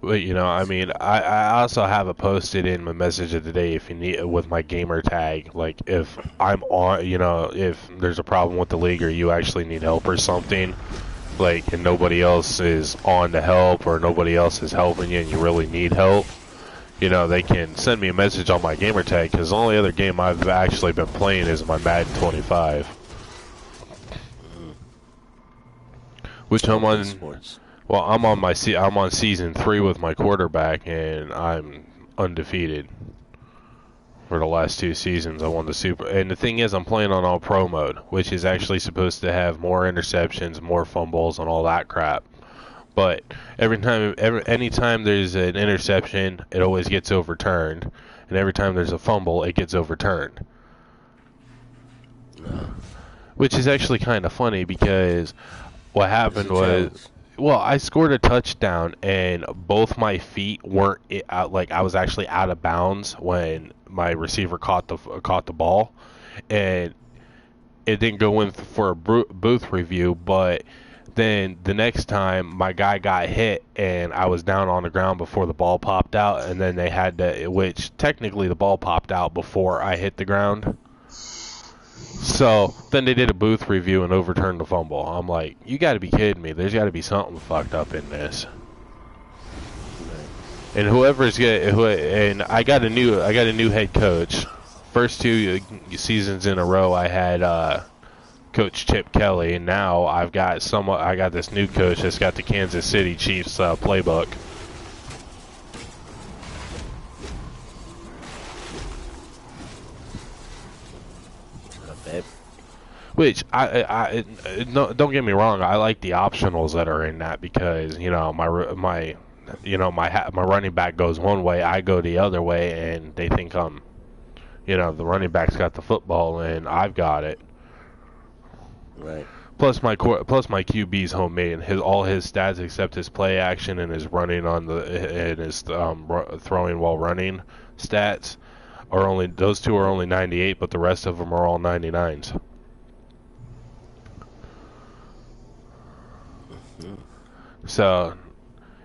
But, you know, I mean, I also have it posted in my message of the day if you need, with my gamer tag, like if I'm on, you know, if there's a problem with the league or you actually need help or something, like, and nobody else is on to help or nobody else is helping you and you really need help, you know, they can send me a message on my gamer tag, because the only other game I've actually been playing is my Madden 25. Which I'm on. Sports. Well, I'm on season 3 with my quarterback, and I'm undefeated. For the last 2 seasons, I won the Super. And the thing is, I'm playing on all pro mode, which is actually supposed to have more interceptions, more fumbles, and all that crap. But anytime there's an interception, it always gets overturned, and every time there's a fumble, it gets overturned. Which is actually kind of funny because what happened was. Well, I scored a touchdown, and both my feet weren't out. Like, I was actually out of bounds when my receiver caught the ball, and it didn't go in for a booth review. But then the next time, my guy got hit, and I was down on the ground before the ball popped out, and then they had to, which technically the ball popped out before I hit the ground. So then they did a booth review and overturned the fumble. I'm like, you got to be kidding me. There's got to be something fucked up in this. And and I got a new head coach. First 2 seasons in a row, I had Coach Chip Kelly, and now I got this new coach that's got the Kansas City Chiefs playbook. Which no, don't get me wrong, I like the optionals that are in that, because you know my running back goes one way, I go the other way, and they think the running back's got the football and I've got it. Right. Plus my QB's homemade, and all his stats except his play action and his running and his throwing while running stats are those 2 are only 98, but the rest of them are all 99s. So,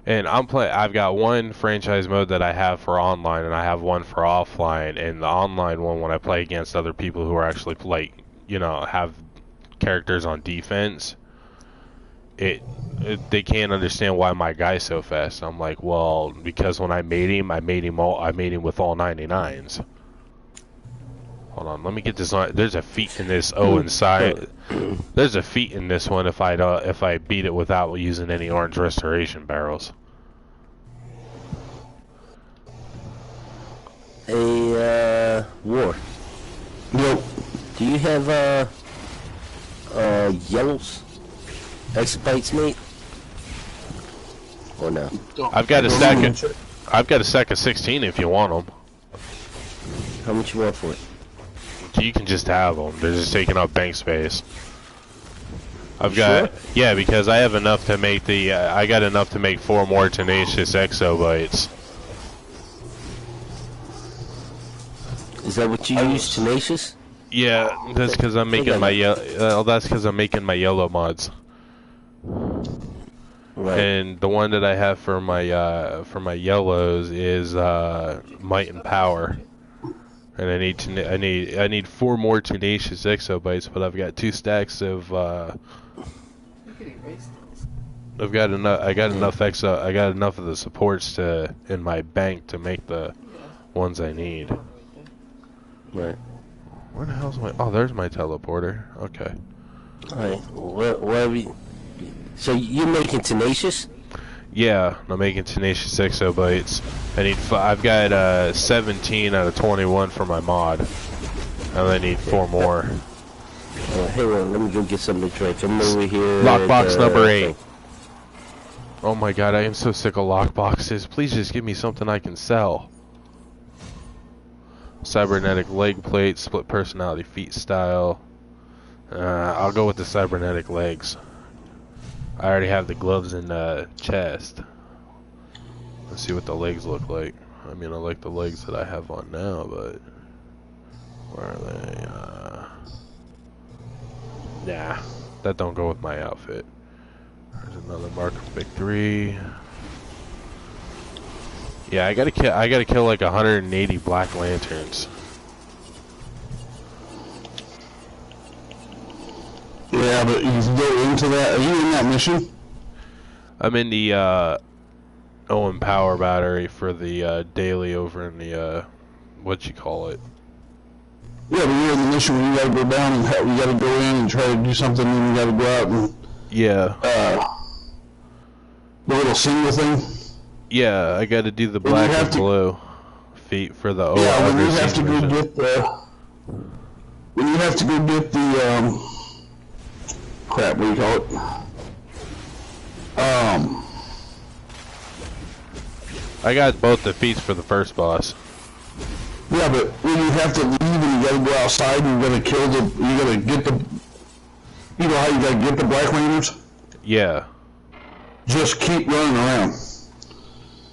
and I've got one franchise mode that I have for online, and I have one for offline. And the online one, when I play against other people who are actually have characters on defense, they can't understand why my guy's so fast. I'm like, well, because when I made him with all 99s. Hold on, let me get this on. There's a feat in this inside. There's a feat in this one if I beat it without using any orange restoration barrels. War. Yo, do you have yellows? Exabytes, mate? Or no? I've got a stack of 16 if you want them. How much you want for it? You can just have them. They're just taking up bank space. I've got yeah, because I have enough to make the. I got enough to make 4 more tenacious exobytes. Is that what you use, tenacious? Yeah, that's because I'm making my yellow. That's because I'm making my yellow mods. Right. And the one that I have for my yellows is might and power. And I need 4 more tenacious exobytes, but I've got 2 stacks of I've got enough. I got enough I got enough of the supports in my bank to make the ones I need. Right. Where the hell's my? Oh, there's my teleporter. Okay. All right. Where are we? So you're making tenacious? Yeah, I'm making tenacious exobytes. I've got 17 out of 21 for my mod. And I need 4 more. Hang on, let me go get something to drink. I'm over here. Lockbox number 8. Oh my god, I am so sick of lockboxes. Please just give me something I can sell. Cybernetic leg plate, split personality feet style. I'll go with the cybernetic legs. I already have the gloves and chest. Let's see what the legs look like. I mean, I like the legs that I have on now, but where are they? Nah, that don't go with my outfit. There's another mark of Big 3. Yeah, I gotta kill like 180 Black Lanterns. Yeah, but you can go into that. Are you in that mission? I'm in the Owen Power Battery for the daily over in the what you call it. Yeah, but you're in the mission where you gotta go down and you gotta go in and try to do something, and you gotta go out and the little single thing. Yeah, I gotta do the black and blue feet for the when you have to go get the crap, what do you call it? I got both the feats for the first boss. Yeah, but when you have to leave and you gotta go outside and you gotta get the, you know how you gotta get the Black Lanterns? Yeah. Just keep running around.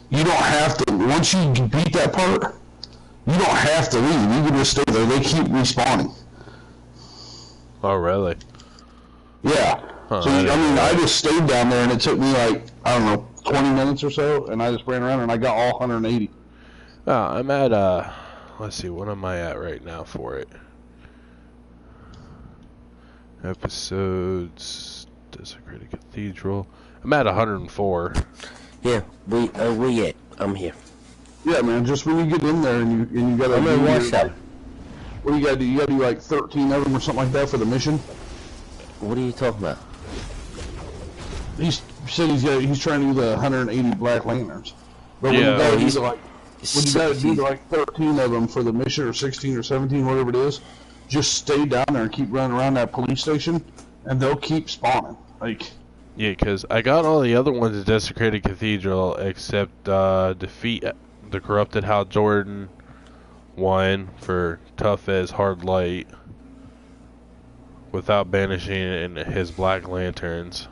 You don't have to, once you beat that part, you don't have to leave. You can just stay there. They keep respawning. Oh, really? Yeah. Huh, So, I just stayed down there and it took me like, I don't know, 20 minutes or so, and I just ran around and I got all 180. I'm at, let's see, what am I at right now for it? Episodes, Desecrated Cathedral. I'm at 104. Yeah, where you at? I'm here. Yeah, man, just when you get in there and you gotta I'm in Warsaw. What do you gotta do? You gotta do like 13 of them or something like that for the mission? What are you talking about? He said he's trying to do the 180 Black Lanterns. But yeah, when you gotta do like 13 of them for the mission, or 16 or 17, whatever it is, just stay down there and keep running around that police station, and they'll keep spawning. Like, yeah, because I got all the other ones at Desecrated Cathedral except defeat the corrupted Hal Jordan one for tough as hard light without banishing his Black Lanterns.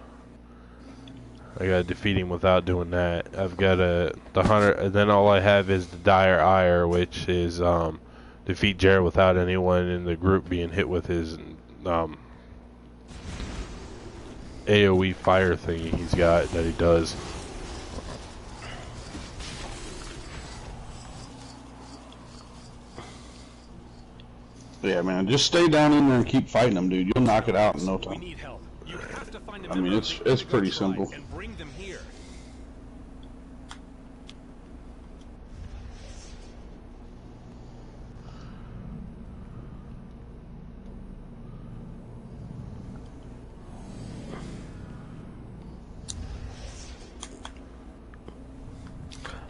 I gotta defeat him without doing that. I've got the hunter, and then all I have is the Dire Ire, which is defeat Jared without anyone in the group being hit with his AoE fire thingy he's got that he does. yeah, man, just stay down in there and keep fighting them, dude. You'll knock it out in no time. We need help. You have to find I mean, it's pretty simple. And bring them here.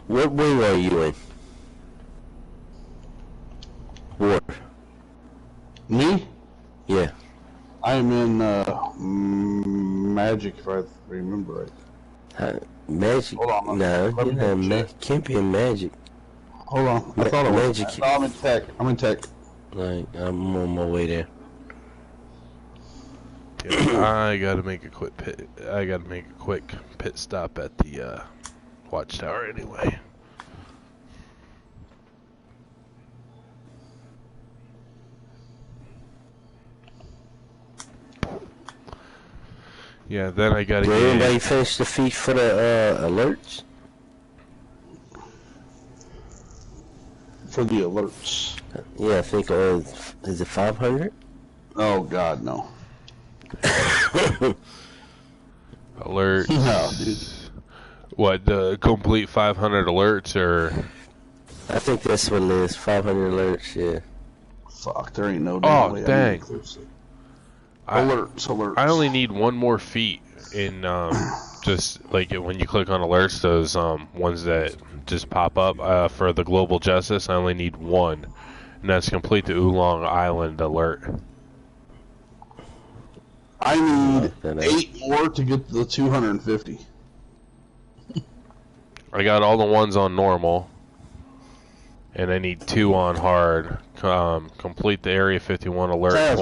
What wing are you in? War. Me? Yeah. I'm in Magic, if I remember right. Magic? Hold on, No, can't be in Magic. Hold on. I thought it was. Magic. No, I'm in Tech. I'm in Tech. Like, I'm on my way there. Yeah, I gotta make a quick pit stop at the watchtower anyway. Yeah, then I gotta Did get... anybody finish the feed for the alerts? For the alerts. Yeah, I think, is it 500? Oh, God, no. Alerts. No, dude. What, the complete 500 alerts, or... I think that's what it is, 500 alerts, yeah. Fuck, there ain't no damn way. Dang. Alerts. I only need one more feat in, just, like, when you click on alerts, those, ones that just pop up, for the global justice, I only need one. And that's complete the Oolong Island alert. I need 8 more to get to the 250. I got all the ones on normal. And I need 2 on hard. Complete the Area 51 alert. Taz,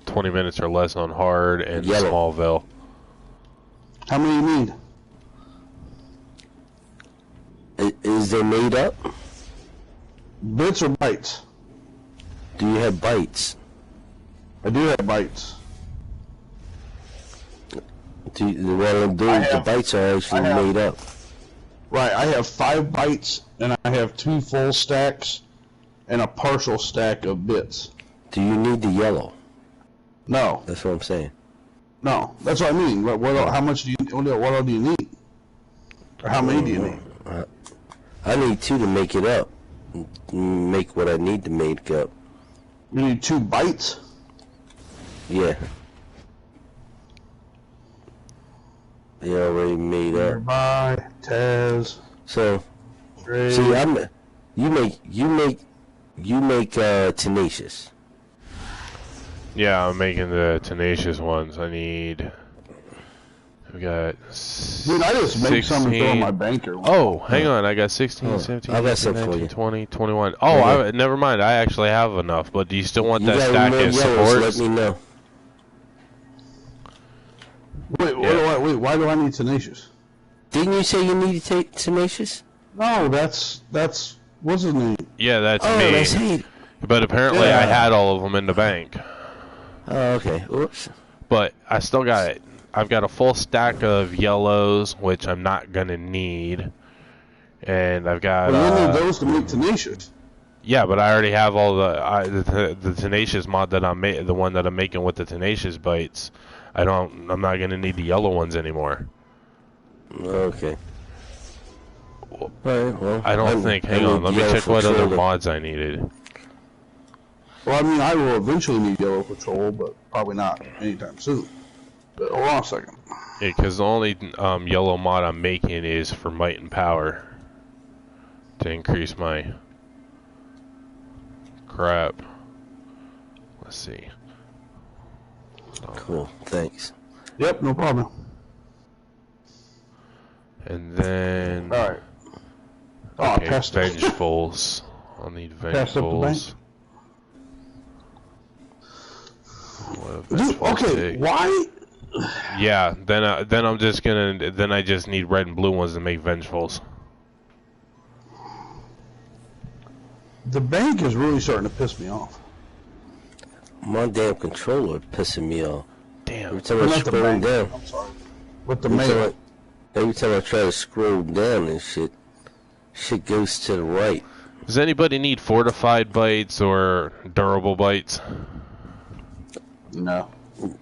20 minutes or less on hard and Smallville. How many you need? Is they made up? Bits or bytes? Do you have bytes? I do have bytes. The bytes are actually made up. Right, I have 5 bytes, and I have 2 full stacks, and a partial stack of bits. Do you need the yellow? No. That's what I'm saying. No, that's what I mean. How much do you? What all do you need? Or how many do you need? I need 2 to make it up. Make what I need to make up. You need 2 bytes? Yeah. They already made up. Nearby, Taz. So, Trade. see, you make Tenacious. Yeah, I'm making the Tenacious ones. I need... We got... Dude, I just make some and throw in 16. my banker. Oh, hang on. I got 16, 17, I got 18, some for 19, you. 20, 21. Oh, never mind. I actually have enough. But do you still want that stack of as supports? Let me know. Wait, why do I need Tenacious? Didn't you say you needed Tenacious? No, that's what's his name? Yeah, that's Oh, me. that's Hades. But apparently Yeah. I had all of them in the bank. Oh, okay. Oops. But I still got it. I've got a full stack of yellows, which I'm not going to need. And I've got... Well, you need those to make Tenacious. Yeah, but I already have all the Tenacious mod that the one that I'm making with the Tenacious bites. I'm not going to need the yellow ones anymore. Okay. All right, well, I don't think. Hang on, let me check what other mods I needed. Well, I mean, I will eventually need Yellow Patrol, but probably not anytime soon. But hold on a second. Yeah, because the only yellow mod I'm making is for might and power to increase my crap. Let's see. Cool, thanks. Yep, no problem. And then... Alright. Okay, passed it. Vengefuls. I'll need Passed up the Vengefuls. Dude, okay, why? Yeah, then I'm just gonna... Then I just need red and blue ones to make Vengefuls. The bank is really starting to piss me off. My damn controller pissing me off. Damn. Every time I scroll down. I'm sorry. With the mail. Every time I try to scroll down and shit goes to the right. Does anybody need fortified bites or durable bites? No. Oh,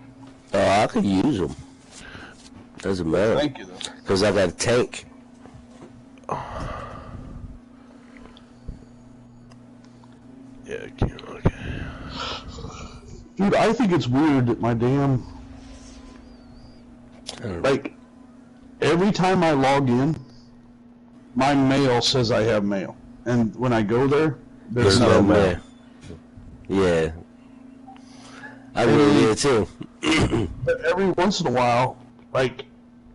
I could use them. Doesn't matter. Thank you, though. Because I got a tank. Yeah, okay. Dude, I think it's weird that my damn... Like, every time I log in, my mail says I have mail. And when I go there, there's no mail. Yeah. I really did too. But every once in a while, like,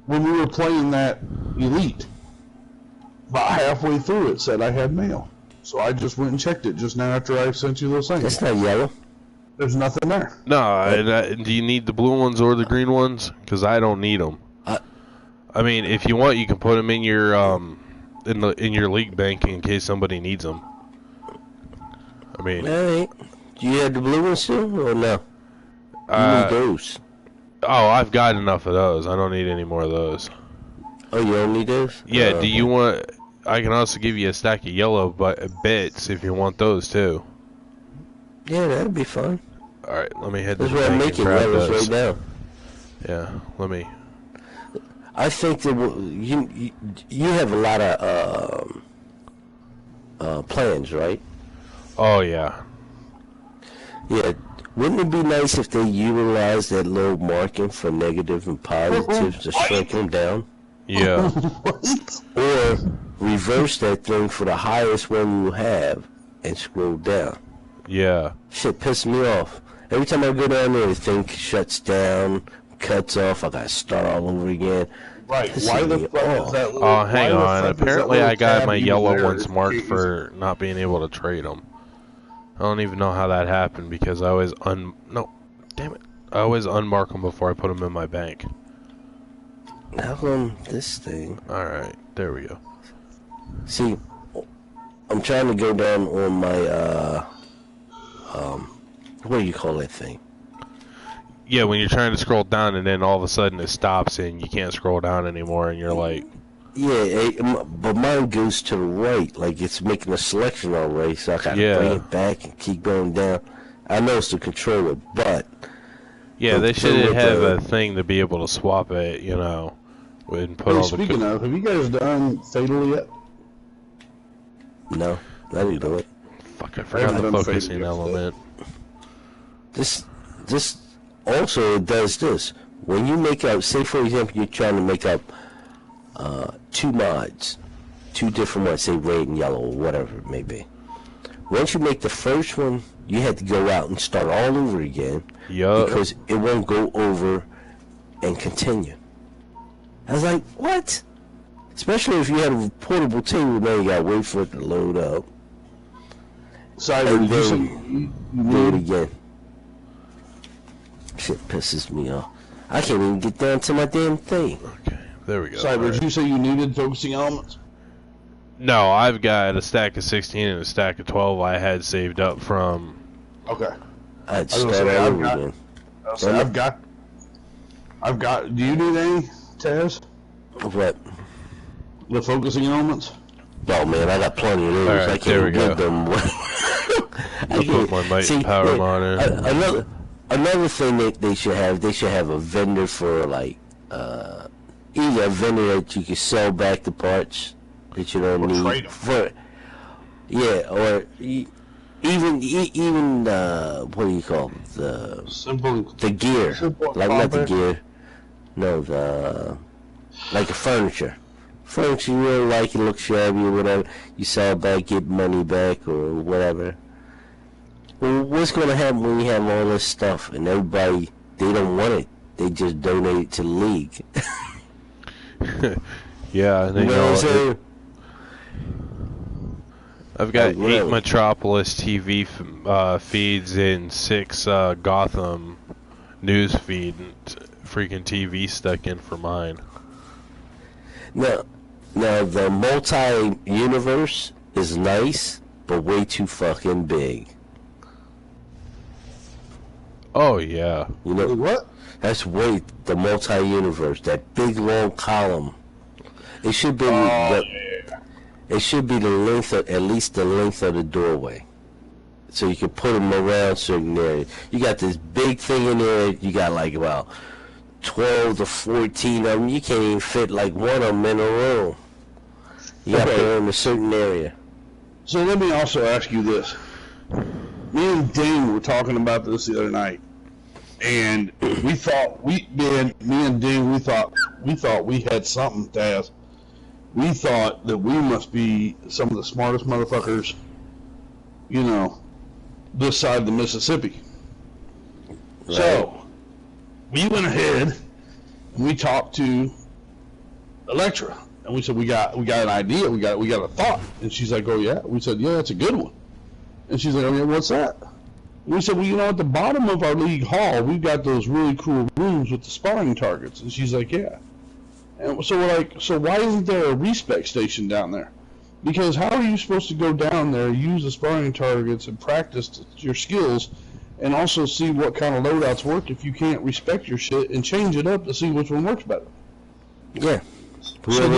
when we were playing that Elite, about halfway through it said I had mail. So I just went and checked it just now after I sent you those things. That's not yellow. There's nothing there. No, do you need the blue ones or the green ones? Because I don't need them. I mean, if you want, you can put them in your in your league bank in case somebody needs them. I mean, Alright. Do you have the blue ones too, or no? You need those. Oh, I've got enough of those. I don't need any more of those. Oh, you don't need those? Yeah, do you want... I can also give you a stack of yellow bits if you want those too. Yeah, that'd be fun. Alright, let me head to That's the what I'm bank and making grab yellows those. right now. Yeah, let me... I think that you have a lot of plans, right? Oh, yeah. Yeah. Wouldn't it be nice if they utilize that little marking for negative and positives to shrink them down? Yeah. Or reverse that thing for the highest one you have and scroll down. Yeah. Shit pisses me off. Every time I go down there, the thing shuts down, cuts off. I gotta start all over again. Right. Why the fuck is that little... Oh, hang on. Apparently I got my yellow there? ones marked for not being able to trade them. I don't even know how that happened because I always No. Damn it. I always unmark them before I put them in my bank. How come this thing... Alright. There we go. See, I'm trying to go down on my, what do you call that thing? Yeah, when you're trying to scroll down and then all of a sudden it stops and you can't scroll down anymore and you're like... Yeah, but mine goes to the right, like it's making a selection already, so I gotta bring it back and keep going down. I know it's the controller, but... Yeah, they should have a thing to be able to swap it, you know, and put all the... Speaking of, have you guys done Fatal yet? No, I didn't do it. Fuck, I forgot the focusing element. This also does this. When you make up, say for example, you're trying to make up 2 mods, 2 different ones, say red and yellow or whatever it may be. Once you make the first one, you have to go out and start all over again. Yup. Because it won't go over and continue. I was like, what? Especially if you had a portable table, now you gotta wait for it to load up. Cyber, And did you say then do it again. Shit pisses me off. I can't even get down to my damn thing. Okay, there we go. Cyber, did you say you needed focusing elements? No, I've got a stack of 16 and a stack of 12 I had saved up from... Okay. I'd start over again. I've got, do you need any, Taz? What? The focusing elements? Oh man, I got plenty of those. Alright, I can't get them. I'll put my might and power mod in. Another thing they should have a vendor for like, either a vendor that you can sell back the parts that you don't need. Yeah, or even what do you call it? The gear, like not the gear. No, like the furniture. Furniture you really like, it looks shabby or whatever. You sell it back, get money back or whatever. Well, what's going to happen when you have all this stuff and everybody, they don't want it? They just donate it to the league. Yeah, they know. I've got 8 Metropolis TV feeds and 6 Gotham news feed freaking TV stuck in for mine. Now the multi-universe is nice, but way too fucking big. Oh yeah. You know what? That's the multi-universe, that big long column. It should be it should be the length of, at least the length of the doorway. So you can put them around certain areas. You got this big thing in there, you got like about 12 to 14 of them. You can't even fit like one of them in a room. You got to put them in a certain area. So let me also ask you this. Me and Dean were talking about this the other night, and we thought me and Dean thought we had something, Taz. We thought that we must be some of the smartest motherfuckers, you know, this side of the Mississippi. Right. So we went ahead and we talked to Electra, And we said, we got an idea, we got a thought. And she's like, oh yeah? We said, yeah, that's a good one. And she's like, oh yeah, what's that? And we said, well, you know, at the bottom of our league hall, we've got those really cool rooms with the sparring targets. And she's like, yeah. And so we're like, so why isn't there a respec station down there? Because how are you supposed to go down there, use the sparring targets, and practice your skills, and also see what kind of loadouts work if you can't respect your shit and change it up to see which one works better? Yeah. So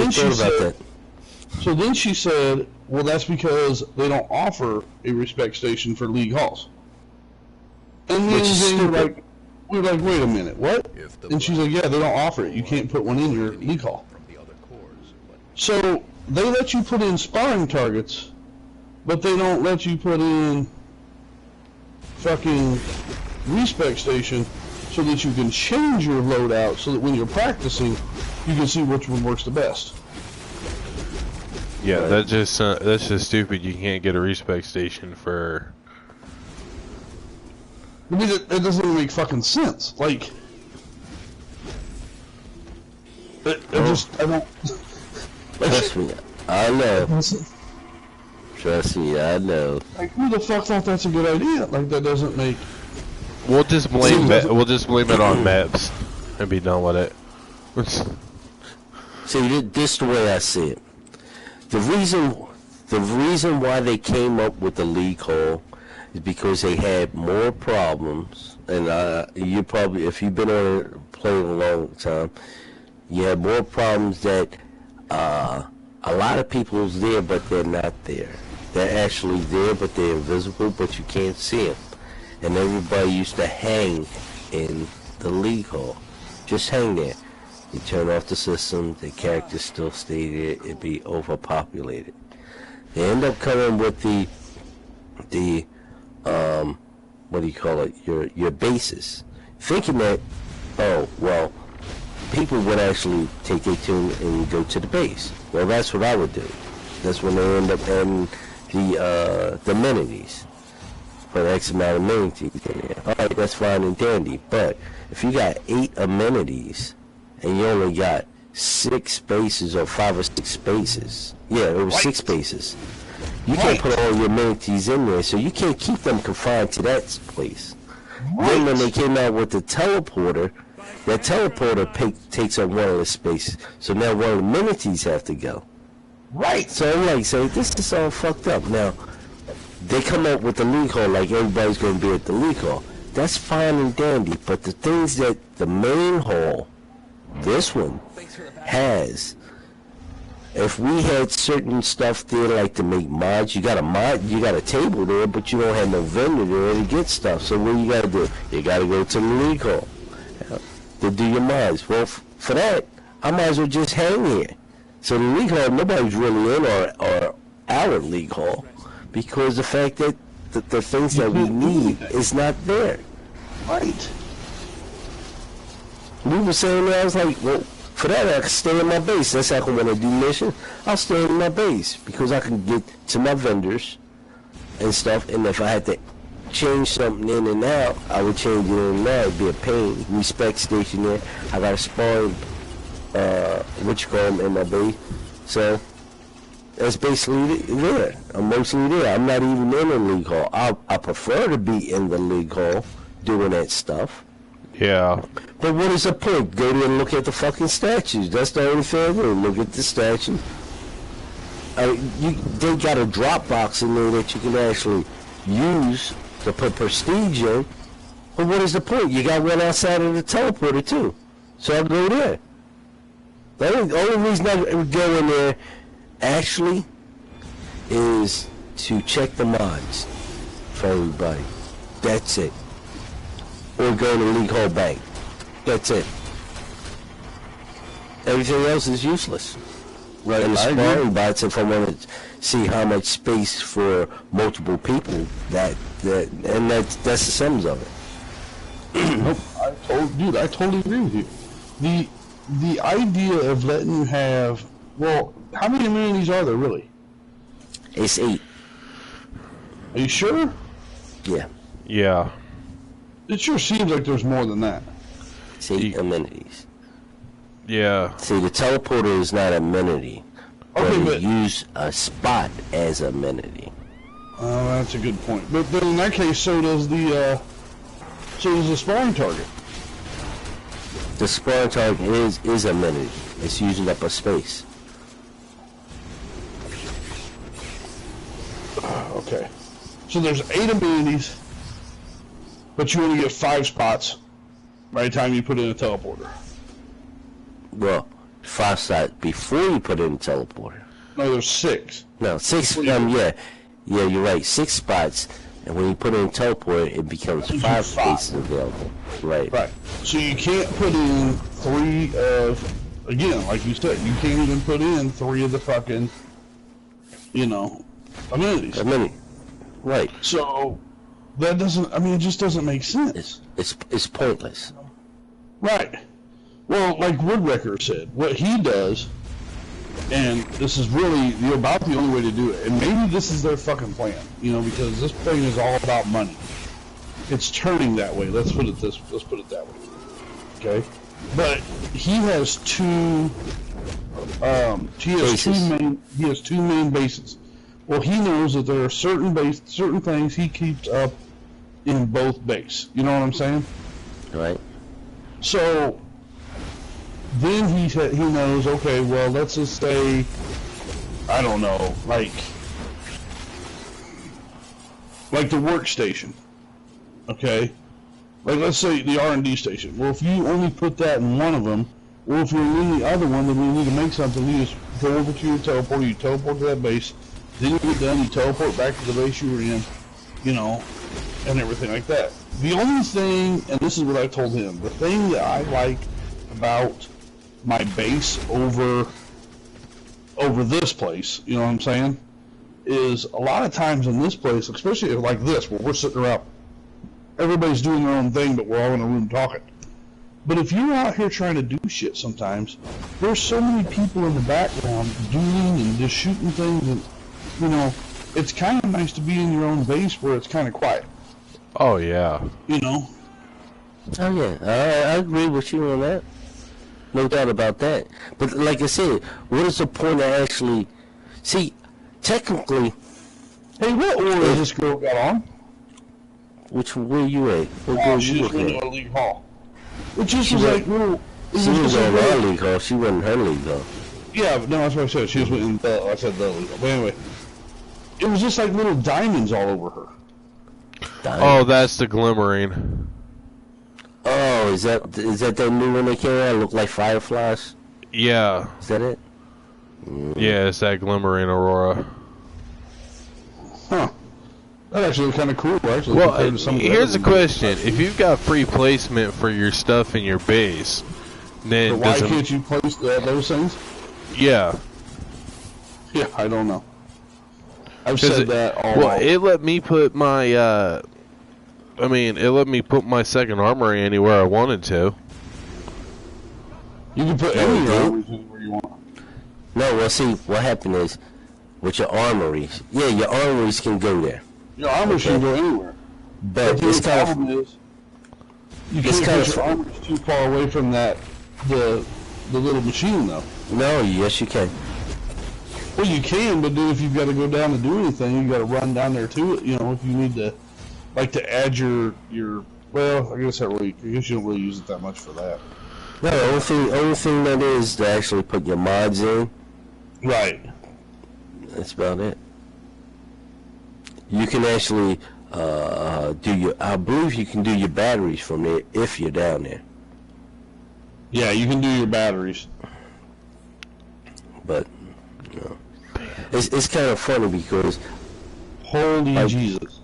then she said, well, that's because they don't offer a respect station for league halls. And then we're like, wait a minute, what? And she's like, yeah, they don't offer it. You can't put one in your league hall. So they let you put in sparring targets, but they don't let you put in fucking respec station so that you can change your loadout so that when you're practicing, you can see which one works the best. Yeah, that's just stupid. You can't get a respec station for. I mean, it doesn't even make fucking sense. Like, I don't. Trust me, I know. Trust me, I know. Like, who the fuck thought that's a good idea? Like, that doesn't make. We'll just blame it on maps and be done with it. See, this is the way I see it. The reason why they came up with the league hall is because they had more problems, and you probably, if you've been on it playing a long time, you have more problems that a lot of people's there, but they're not there. They're actually there, but they're invisible, but you can't see them. And everybody used to hang in the league hall. Just hang there. You turn off the system, the characters still stay there, it'd be overpopulated. They end up coming with the what do you call it, your bases. Thinking that, oh, well, people would actually take their tune and go to the base. Well, that's what I would do. That's when they end up adding the amenities. For X amount of amenities in there. Alright, that's fine and dandy. But if you got 8 amenities and you only got 6 spaces or 5 or 6 spaces, yeah, it was 6 spaces. You can't put all your amenities in there, so you can't keep them confined to that place. Then when they came out with the teleporter, that teleporter takes up one of the spaces. So now one of the amenities have to go. Right. So I'm like, say, this is all fucked up. Now, they come up with the league hall like everybody's going to be at the league hall. That's fine and dandy, but the things that the main hall, this one, has, if we had certain stuff there like to make mods, you got a table there, but you don't have no vendor there to get stuff. So what you got to do? You got to go to the league hall to do your mods. Well, for that, I might as well just hang here. So the league hall, nobody's really in or our league hall, because the fact that the things that we need is not there. Right. We were saying that, I was like, well, for that I can stay in my base. That's how when I do mission, I'll stay in my base because I can get to my vendors and stuff. And if I had to change something in and out, I would change it in and out. It'd be a pain. Respect station there. I got a sparring, in my base. So that's basically there. I'm mostly there. I'm not even in the league hall. I prefer to be in the league hall doing that stuff. Yeah. But what is the point? Go there and look at the fucking statues. That's the only thing. Look at the statue. They got a drop box in there that you can actually use to put prestige in. But what is the point? You got one outside of the teleporter too. So I'll go there. The only reason I would go in there actually is to check the mods for everybody. That's it. Or go to League Hall Bank. That's it. Everything else is useless. Right. And the sparring bots, if I want to see how much space for multiple people, that's the sums of it. Nope. I totally agree with you. The idea of letting you have, well, how many amenities are there really? It's 8. Are you sure? Yeah. Yeah. It sure seems like there's more than that. It's 8 amenities. Yeah. See, the teleporter is not amenity. Okay, but use a spot as amenity. Oh, that's a good point. But then in that case, so does the spawning target. The spawning target is amenity. It's using up a space. Okay. So there's 8 amenities, but you only get 5 spots by the time you put in a teleporter. Well, 5 spots before you put in a teleporter. No, there's 6. No, 6. Yeah, you're right. 6 spots, and when you put in a teleporter, it becomes 5 spaces available. Right. Right. So you can't put in 3 of, again, like you said, you can't even put in 3 of the fucking, amenities. Amenity. Right. So that doesn't. I mean, it just doesn't make sense. It's pointless. Right. Well, like Woodwrecker said, what he does, and this is really about the only way to do it, and maybe this is their fucking plan, because this thing is all about money. It's turning that way. Let's put it that way. Okay. But he has two. He has two main bases. Well, he knows that there are certain things he keeps up in both base. You know what I'm saying? Right. So then he knows. Okay, well, let's just say, I don't know, like the workstation. Okay. Like, let's say the R&D station. Well, if you only put that in one of them, or if you're in the other one, then we need to make something. You just go over to your teleporter, you teleport to that base, then you get done, you teleport back to the base you were in, and everything like that. The only thing, and this is what I told him, the thing that I like about my base over this place, you know what I'm saying, is a lot of times in this place, especially like this, where we're sitting around, everybody's doing their own thing, but we're all in a room talking. But if you're out here trying to do shit sometimes, there's so many people in the background doing and just shooting things, and, it's kind of nice to be in your own base where it's kind of quiet. Oh, yeah. Oh, yeah. I agree with you on that. No doubt about that. But like I said, what is the point of actually... See, technically... Hey, what order has this girl got on? Where you at? What she just went to a league hall. It just she was went, like little... She was on our league hall. She wasn't her league hall. Yeah, but no, that's what I said. She just went in I said the league hall. But anyway, it was just like little diamonds all over her. Diamonds. Oh, that's the glimmering. Oh, is that new one they came out? Look like fireflies? Yeah. Is that it? Yeah, it's that glimmering aurora. Huh. That actually looked kind of cool, actually. Well, here's a question. If you've got free placement for your stuff in your base, then... But why can't you place those things? Yeah. Yeah, I don't know. I've said that all Well, it let me put my, it let me put my second armory anywhere I wanted to. You can put any armories anywhere you want. No, well, see, what happened is, with your armories, yeah, your armories can go there. Your armories can go anywhere. But it's kind of... You can't put your armories too far away from the little machine, though. No, yes, you can. Well, you can, but then if you've got to go down to do anything, you've got to run down there to it. If you need to, to add your. Well, I guess you don't really use it that much for that. No, the only thing that is to actually put your mods in. Right. That's about it. You can actually I believe you can do your batteries from there if you're down there. Yeah, you can do your batteries. But, it's kind of funny because... Holy Jesus.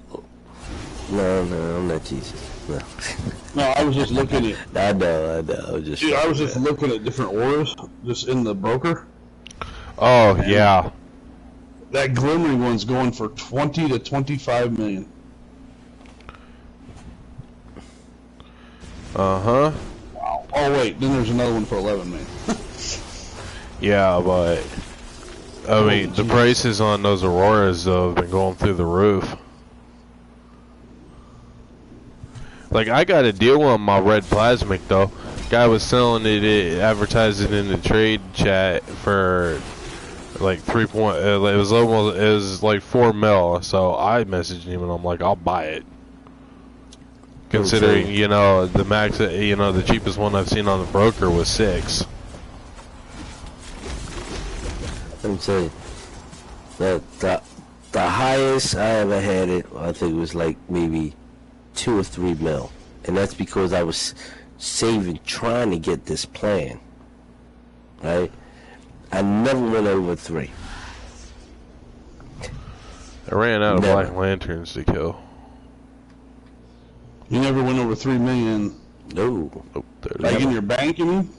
No, I'm not Jesus. No. No, I was just looking at... I know. Dude, I was just looking at different auras, just in the broker. Oh, yeah. That glimmering one's going for 20 to 25 million. Uh-huh. Wow. Oh, wait, then there's another one for 11 million. Yeah, but... the prices on those auroras, though, have been going through the roof. Like, I got a deal on my red plasmic, though. Guy was selling it, advertised it in the trade chat for like it was like 4 mil. So I messaged him and I'm like, I'll buy it. Considering, you know, the max, you know, the cheapest one I've seen on the broker was 6. Let me tell you, the highest I ever had it, I think it was like maybe 2 or 3 mil, and that's because I was saving, trying to get this plan. Right? I never went over 3. I ran out of Black Lanterns to kill. You never went over 3 million. No. Like in your bank, you mean?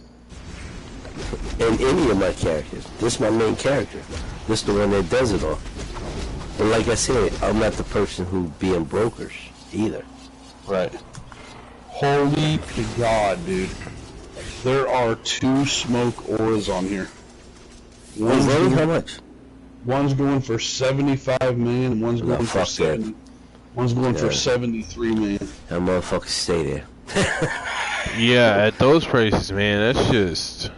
In any of my characters. This is my main character. This is the one that does it all. But like I said, I'm not the person who be in brokers either. Right. Holy to God, dude. There are 2 smoke auras on here. How much? One's going for 75 million, and one's going for 70. One's going for 73 million. That motherfucker stay there. Yeah, at those prices, man, that's just.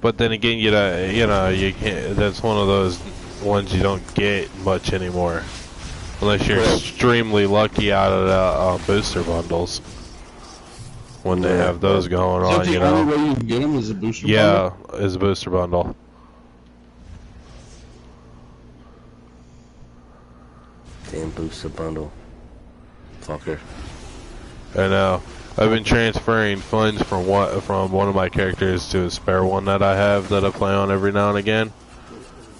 But then again, you know, you can't. That's one of those ones you don't get much anymore, unless you're extremely lucky out of the booster bundles. When they have those going on, you know. The only way you can get them is a booster bundle? Yeah, is a booster bundle. Damn booster bundle. Fucker. I know. I've been transferring funds from one of my characters to a spare one that I have that I play on every now and again.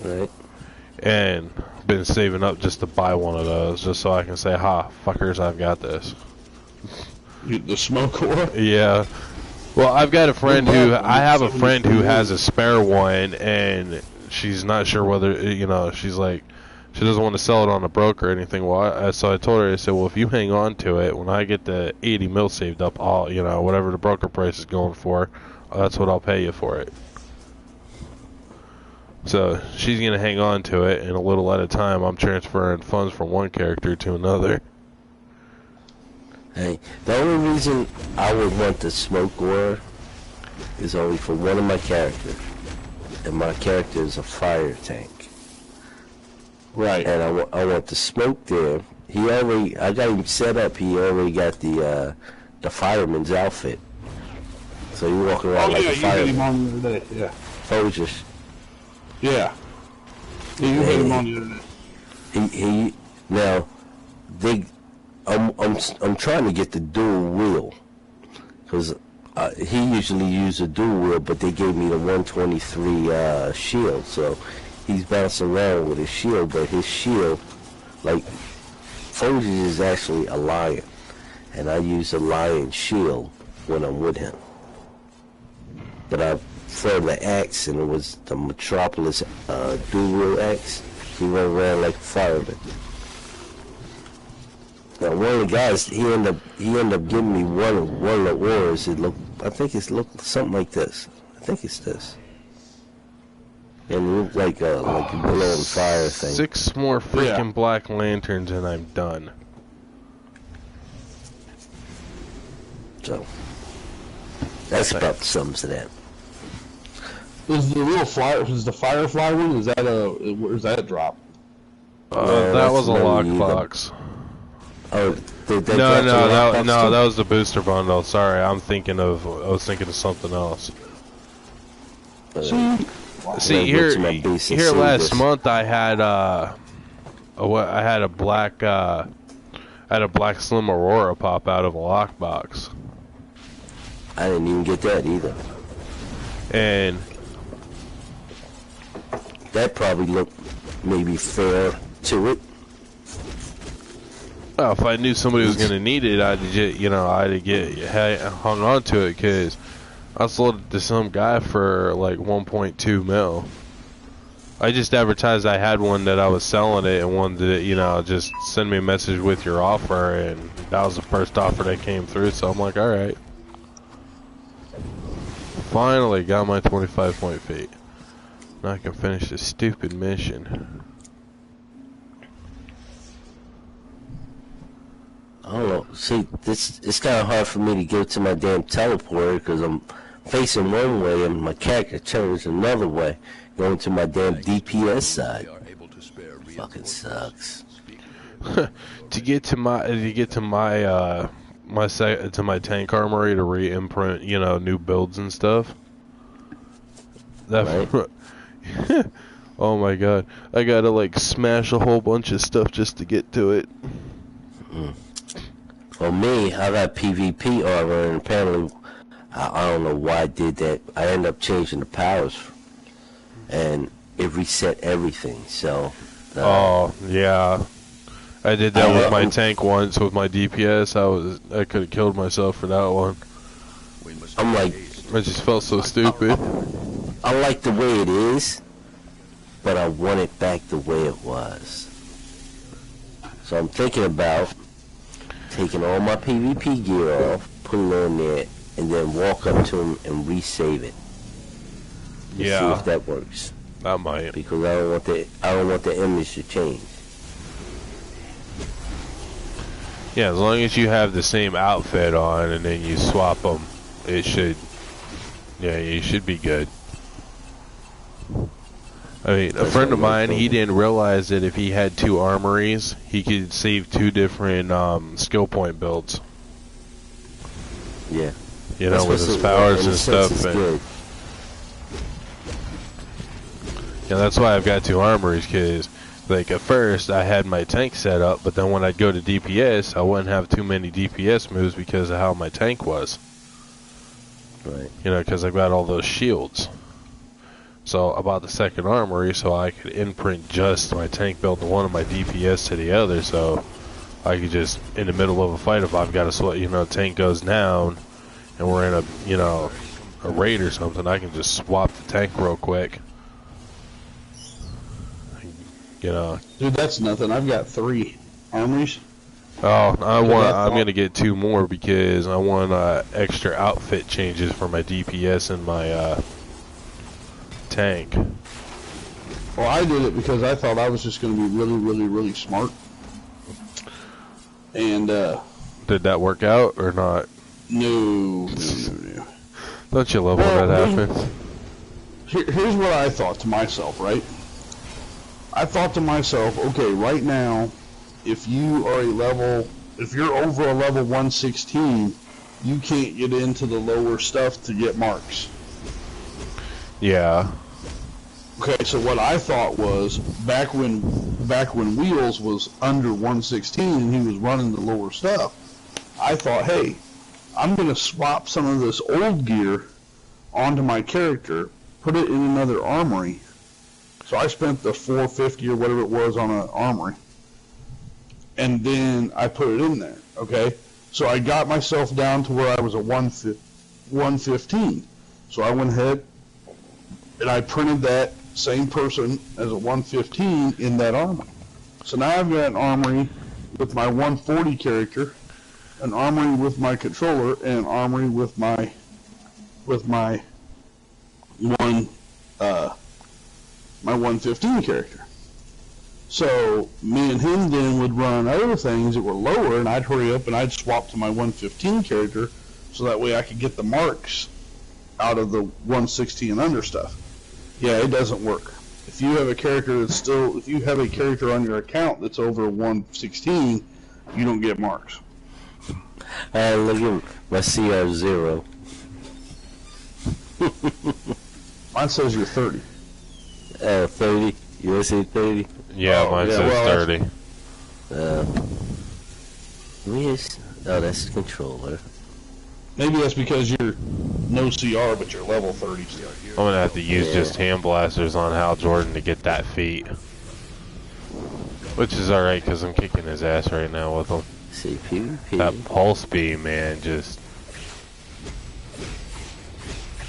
Right. And been saving up just to buy one of those, just so I can say, "Ha, fuckers, I've got this." The smoke aura? Yeah. Well, I have a friend who has a spare one, and she's not sure whether, you know, she's like, she doesn't want to sell it on a broker or anything. Well, so I told her, I said, well, if you hang on to it, when I get the 80 mil saved up, I'll, you know, whatever the broker price is going for, that's what I'll pay you for it. So she's going to hang on to it, and a little at a time, I'm transferring funds from one character to another. Hey, the only reason I would want the smoke aura is only for one of my characters. And my character is a fire tank. Right. And I want the smoke there. I got him set up. He already got the fireman's outfit. So you walk around like a fireman. You hit him on the other day, yeah. Folgers. Yeah. You hit him on the other day. Now, I'm trying to get the dual wheel, because he usually used a dual wheel, but they gave me the 123 shield, so he's bouncing around with his shield, but his shield, like, Folgers is actually a lion, and I use a lion shield when I'm with him. But I throw the axe, and it was the Metropolis dual wheel axe. He ran around like a fireman. Now, one of the guys, he ended up giving me one of the auras. I think it looked something like this. I think it's this. And it looked like a below on fire thing. 6 more freaking Black Lanterns and I'm done. So that's about the sums of that. Is the little the Firefly one? Is that a drop? That was a lockbox. Oh, no, that was the booster bundle. Sorry, I was thinking of something else. See here last month I had a black Slim Aurora pop out of a lockbox. I didn't even get that either. And that probably looked maybe fair to it. Well, if I knew somebody was going to need it, I'd get hung on to it, because I sold it to some guy for like 1.2 mil. I just advertised I had one that I was selling it and wanted to, just send me a message with your offer, and that was the first offer that came through, so I'm like, alright. Finally got my 25 point feet. Now I can finish this stupid mission. I don't know. see, it's kind of hard for me to get to my damn teleporter because I'm facing one way and my character turns another way, going to my damn DPS side. Fucking sucks. To get to my tank armory to re-imprint, new builds and stuff. That right. Oh my god, I gotta like smash a whole bunch of stuff just to get to it. Well, me, I got PvP armor, and apparently, I don't know why I did that. I ended up changing the powers, and it reset everything. So. Oh yeah, I did that with my tank once with my DPS. I could have killed myself for that one. I'm like, I just felt so stupid. I like the way it is, but I want it back the way it was. So I'm thinking about taking all my PvP gear off, putting it in there, and then walk up to him and resave it. Yeah. See if that works. That might. Because I don't want the image to change. Yeah, as long as you have the same outfit on and then you swap them, it should. Yeah, you should be good. I mean, a friend of mine, he didn't realize that if he had 2 armories, he could save 2 different skill point builds. Yeah. With his powers and stuff. And, yeah, that's why I've got 2 armories, because, like, at first I had my tank set up, but then when I'd go to DPS, I wouldn't have too many DPS moves because of how my tank was. Right. Because I've got all those shields. So I bought the second armory so I could imprint just my tank build to one of my DPS to the other, so I could just, in the middle of a fight, if I've got a tank goes down and we're in a raid or something, I can just swap the tank real quick. Dude, that's nothing. I've got 3 armories. Oh, I'm gonna get 2 more because I want extra outfit changes for my DPS and my tank. Well, I did it because I thought I was just going to be really, really, really smart. And did that work out or not? No. Don't you love when that happens? Here's what I thought to myself, right? I thought to myself, okay, right now, if you're over a level 116, you can't get into the lower stuff to get marks. Yeah. Okay, so what I thought was, back when Wheels was under 116 and he was running the lower stuff, I thought, hey, I'm going to swap some of this old gear onto my character, put it in another armory. So I spent the $450 or whatever it was on an armory. And then I put it in there, okay? So I got myself down to where I was a 115. So I went ahead and I printed that same person as a 115 in that armor. So now I've got an armory with my 140 character, an armory with my controller, and an armory with my my 115 character. So me and him then would run other things that were lower, and I'd hurry up and I'd swap to my 115 character, so that way I could get the marks out of the 116 and under stuff. Yeah, it doesn't work. If you have a character if you have a character on your account that's over 116, you don't get marks. Look at my CR0. Mine says you're 30. 30? You say 30? Yeah, mine says 30. That's the controller. Maybe that's because you're no CR, but you're level 30. I'm going to have to use just hand blasters on Hal Jordan to get that feat. Which is alright, because I'm kicking his ass right now with him. PvP. That pulse beam, man, just...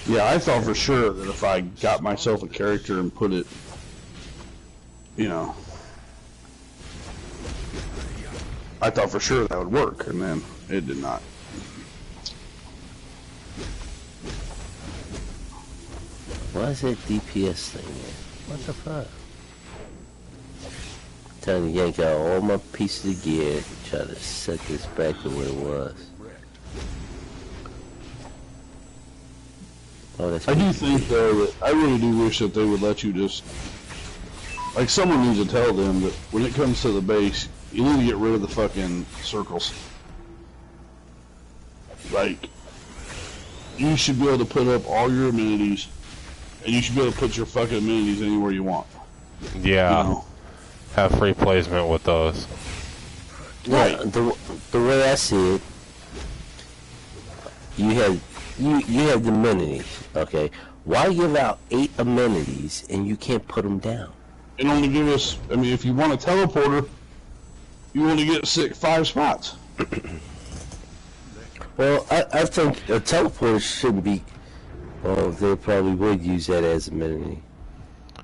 Yeah, I thought for sure that if I got myself a character and put it, I thought for sure that would work, and then it did not. Why is that DPS thing there? What the fuck? Trying to yank out all my pieces of gear to try to set this back to where it was. Oh, that's I do think though that I really do wish that they would let you just, like, someone needs to tell them that when it comes to the base, you need to get rid of the fucking circles. Like, you should be able to put up all your amenities, and you should be able to put your fucking amenities anywhere you want. Yeah. You know? Have free placement with those. Right. The way I see it, you have the amenities. Okay. Why give out 8 amenities and you can't put them down? And only give us. I mean, if you want a teleporter, you only get 5 spots. Well, I think a teleporter shouldn't be. Well, they probably would use that as an amenity.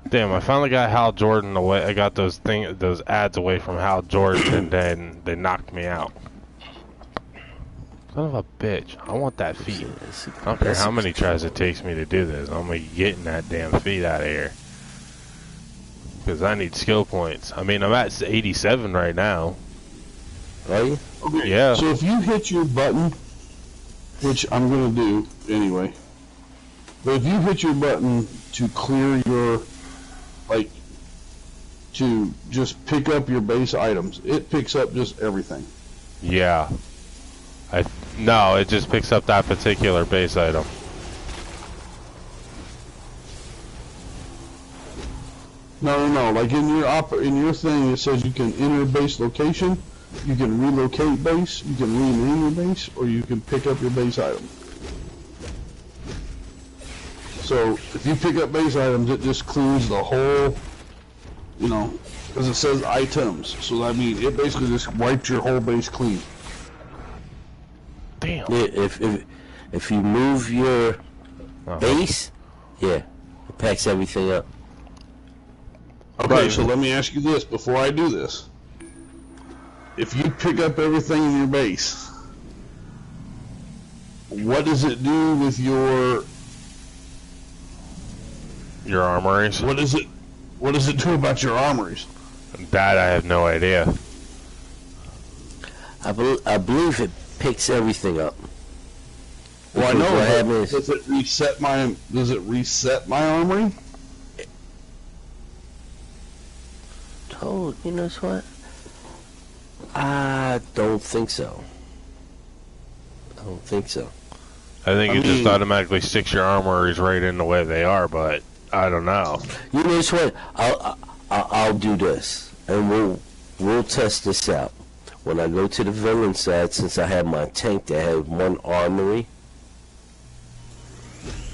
Damn, I finally got Hal Jordan away. I got those ads away from Hal Jordan, and then they knocked me out. Son of a bitch! I want that feed. I don't care how many tries it takes me to do this. I'm gonna be getting that damn feed out of here because I need skill points. I mean, I'm at 87 right now. Are you? Okay. Yeah. So if you hit your button, which I'm gonna do anyway, but if you hit your button to clear your, like, to just pick up your base items, it picks up just everything. Yeah. No, it just picks up that particular base item. No. Like in your thing, it says you can enter base location, you can relocate base, you can rename your base, or you can pick up your base item. So if you pick up base items, it just cleans the whole, you know, because it says items. So I mean, it basically just wipes your whole base clean. Damn. Yeah, if you move your base, yeah, it packs everything up. Okay, so let me ask you this before I do this. If you pick up everything in your base, what does it do with your armories? What does it do about your armories? That I have no idea. I believe it picks everything up. Well, I know. What happens? Does it reset my armory? Oh, you know what? I don't think so. I think it just automatically sticks your armories right in the way they are, but I don't know. You know what? I'll do this, and we'll test this out. When I go to the villain side, since I have my tank that had 1 armory,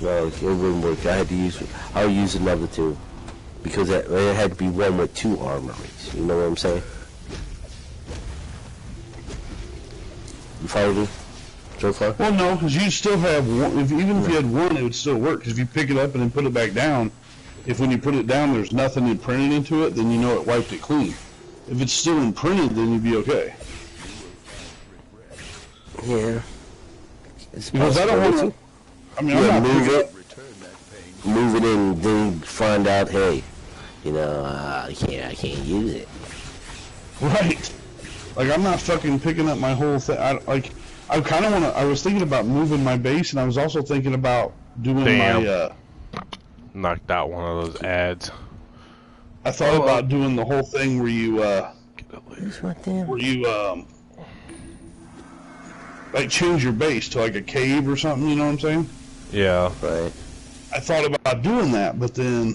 no, it wouldn't work. I'll use another 2. Because it had to be 1 with 2 armories. You know what I'm saying? You follow me so far? Well, no, because you still have 1. Even if you had 1, it would still work. Because if you pick it up and then put it back down, if when you put it down there's nothing imprinted into it, then you know it wiped it clean. If it's still imprinted, then you'd be okay. Yeah. Because I don't want to. I mean, I'm not move it in, then find out, hey, you know, I can't use it. Right. Like, I'm not fucking picking up my whole thing. I kind of want to. I was thinking about moving my base, and I was also thinking about doing my. Knocked out one of those ads. I thought about doing the whole thing where you. Where you like change your base to like a cave or something. You know what I'm saying? Yeah. Right. I thought about doing that, but then,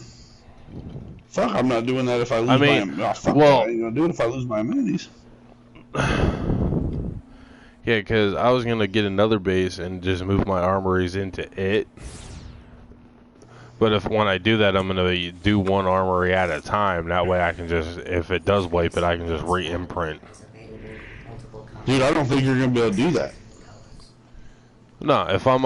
fuck, I'm not doing that if I lose I ain't gonna do it if I lose my amenities. Yeah, because I was gonna get another base and just move my armories into it. But when I do that, I'm gonna do 1 armory at a time. That way, I can just, if it does wipe it, I can just re-imprint. Dude, I don't think you're gonna be able to do that. No, if I've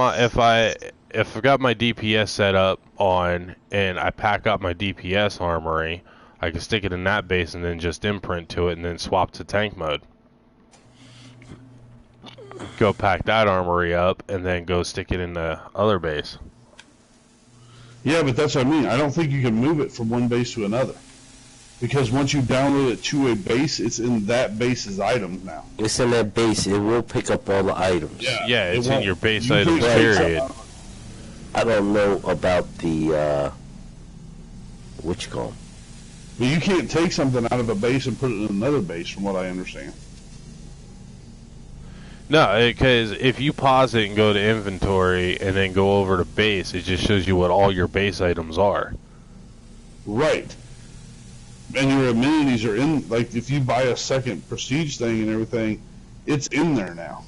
got my DPS set up on and I pack up my DPS armory, I can stick it in that base and then just imprint to it and then swap to tank mode. Go pack that armory up and then go stick it in the other base. Yeah, but that's what I mean. I don't think you can move it from one base to another. Because once you download it to a base, it's in that base's items now. It's in that base. It will pick up all the items. Yeah, it's in your base You items, can't take period. something- I don't know about the, what you call 'em? But you can't take something out of a base and put it in another base, from what I understand. No, because if you pause it and go to inventory and then go over to base, it just shows you what all your base items are. Right. And your amenities are in, like, if you buy a second prestige thing and everything, it's in there now.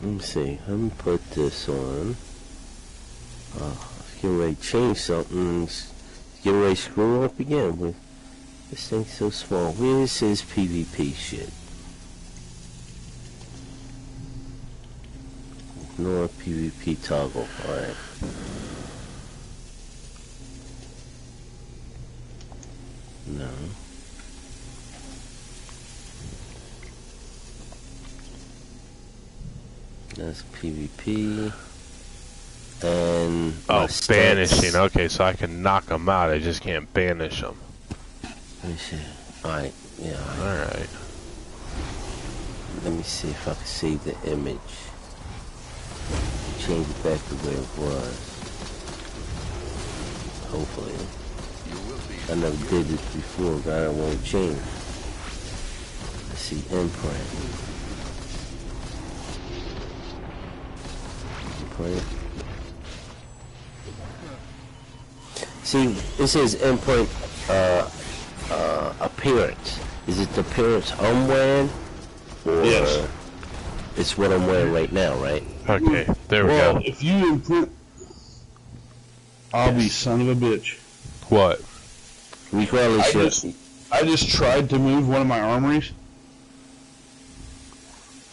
Let me see. Let me put this on. It's getting ready to change something. It's getting ready to screw up again. This thing's so small. Where is his PvP shit? Ignore PvP toggle. Alright. No. That's PvP. And banishing. Okay, so I can knock them out. I just can't banish them. Let me see. Alright, yeah. Alright. Let me see if I can save the image. Change it back to where it was. Hopefully. I never did this before, but I won't change. Let's see, imprint. Imprint. See, it says imprint, appearance. Is it the appearance I'm wearing? Or Yes. It's what I'm wearing right now, right? Okay, there we Well, go. if you imprint... I'll be son of a bitch. What? We probably should. I just tried to move one of my armories.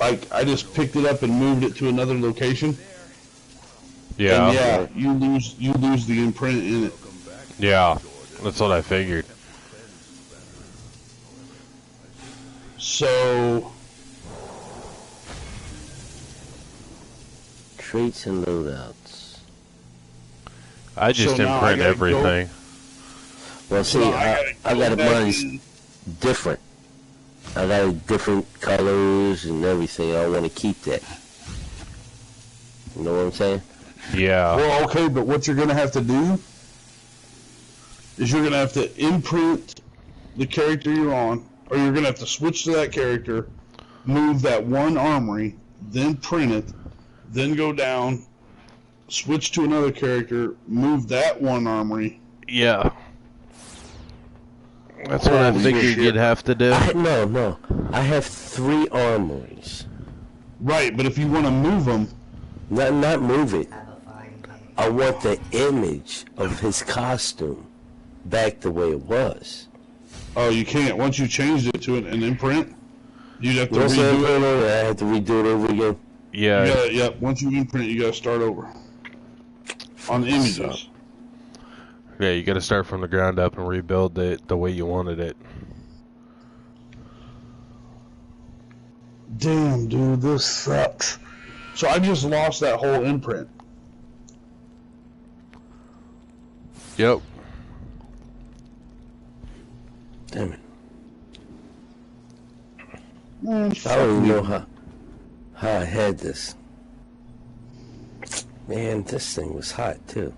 Like, I just picked it up and moved it to another location. Yeah. And yeah, you lose the imprint in it. Yeah. That's what I figured. So... Traits and loadouts. I just So now imprint I gotta everything. Well, see, So I got it back mine's in. different. I got it different colors and everything. I want to keep that. You know what I'm saying? Yeah. Well, okay, but what you're going to have to do is you're going to have to imprint the character you're on, or you're going to have to switch to that character, move that one armory, then print it, then go down, switch to another character, move that one armory. Yeah. That's what I Holy figured shit. you'd have to do. No. I have 3 armories. Right, but if you want to move them, Not move it. Have a fine day. I want the image of his costume back the way it was. oh, you can't. Once you changed it to an imprint, you'd have to What's that? redo it. I have to redo it over again. Yeah. You gotta, yep, once you imprint it, you got to start over on the images. Yeah, you gotta start from the ground up and rebuild it the way you wanted it. Damn, dude, this sucks. So I just lost that whole imprint. Yep. Damn it. Man, I fuck don't even you. know how I had this. Man, this thing was hot too.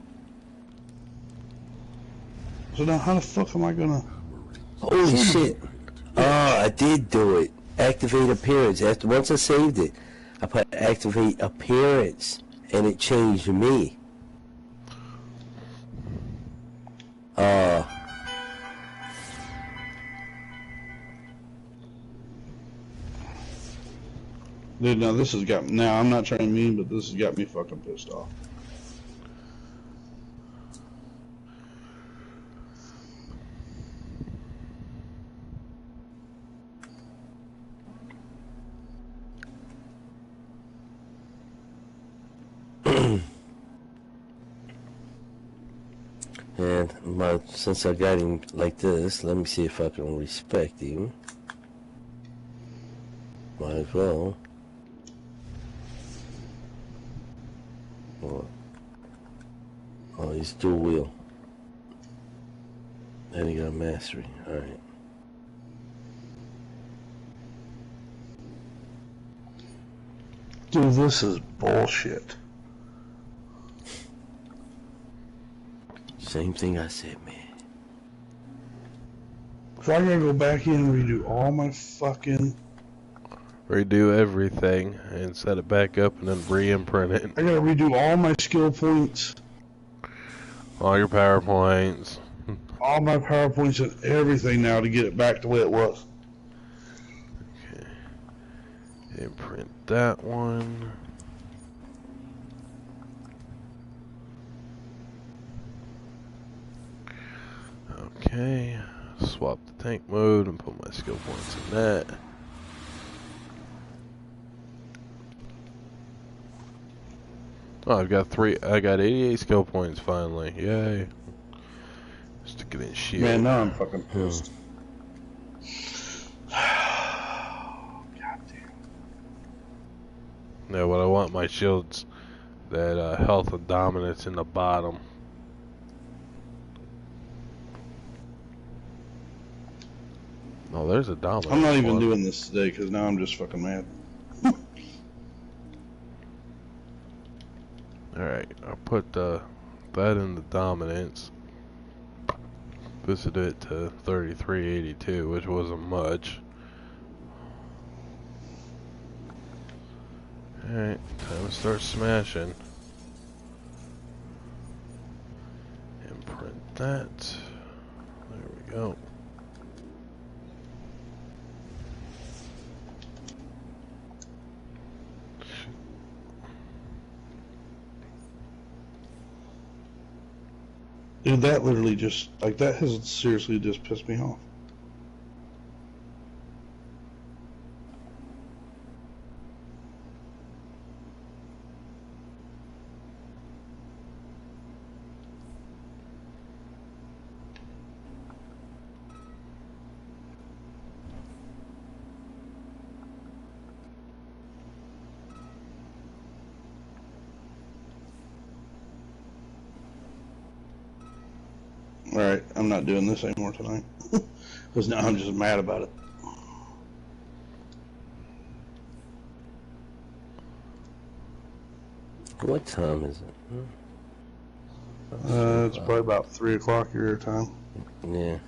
So now how the fuck am I gonna... Holy shit. Oh, I did do it. Activate appearance. Once I saved it, I put activate appearance, and it changed me. Dude, now this has got... Now, I'm not trying to be mean, but this has got me fucking pissed off. And since I got him like this, let me see if I can respect him. Might as well. Oh, he's dual wheel. And he got mastery. Alright. Dude, this is bullshit. Same thing I said, man. So I gotta go back in and redo all my fucking... Redo everything and set it back up and then re-imprint it. I gotta redo all my skill points. All your PowerPoints. All my PowerPoints and everything now to get it back the way it was. Okay. Imprint that one. Okay. Swap the tank mode and put my skill points in that. Oh, I got 88 skill points finally. Yay. Stick it in shield. Man, now I'm fucking pissed. No, what I want my shields, that health and dominance in the bottom. Oh, there's a dominance. I'm not even one. doing this today because now I'm just fucking mad. Alright, I'll put that in the dominance. Boosted it to 3382, which wasn't much. Alright, time to start smashing. Imprint that. There we go. Dude, that literally just, like, that has seriously just pissed me off. Alright, I'm not doing this anymore tonight. Because now I'm just mad about it. What time is it? It's probably about 3 o'clock your time. Yeah.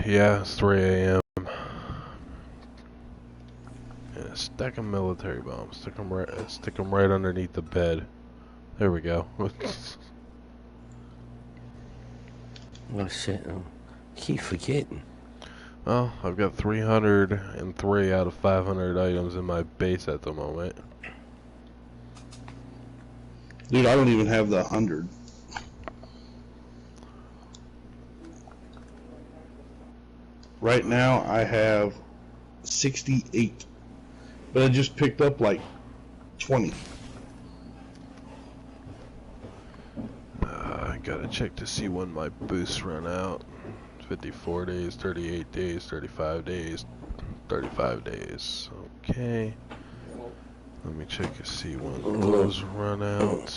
Yeah, it's 3 a.m. Yeah, stack of military bombs. Stick them right underneath the bed. There we go. Oh shit, I keep forgetting. Well, I've got 303 out of 500 items in my base at the moment. Dude, I don't even have the 100. Right now, I have 68. But I just picked up like 20. I gotta check to see when my boosts run out. 54 days, 38 days, 35 days, 35 days. Okay. Let me check to see when those run out.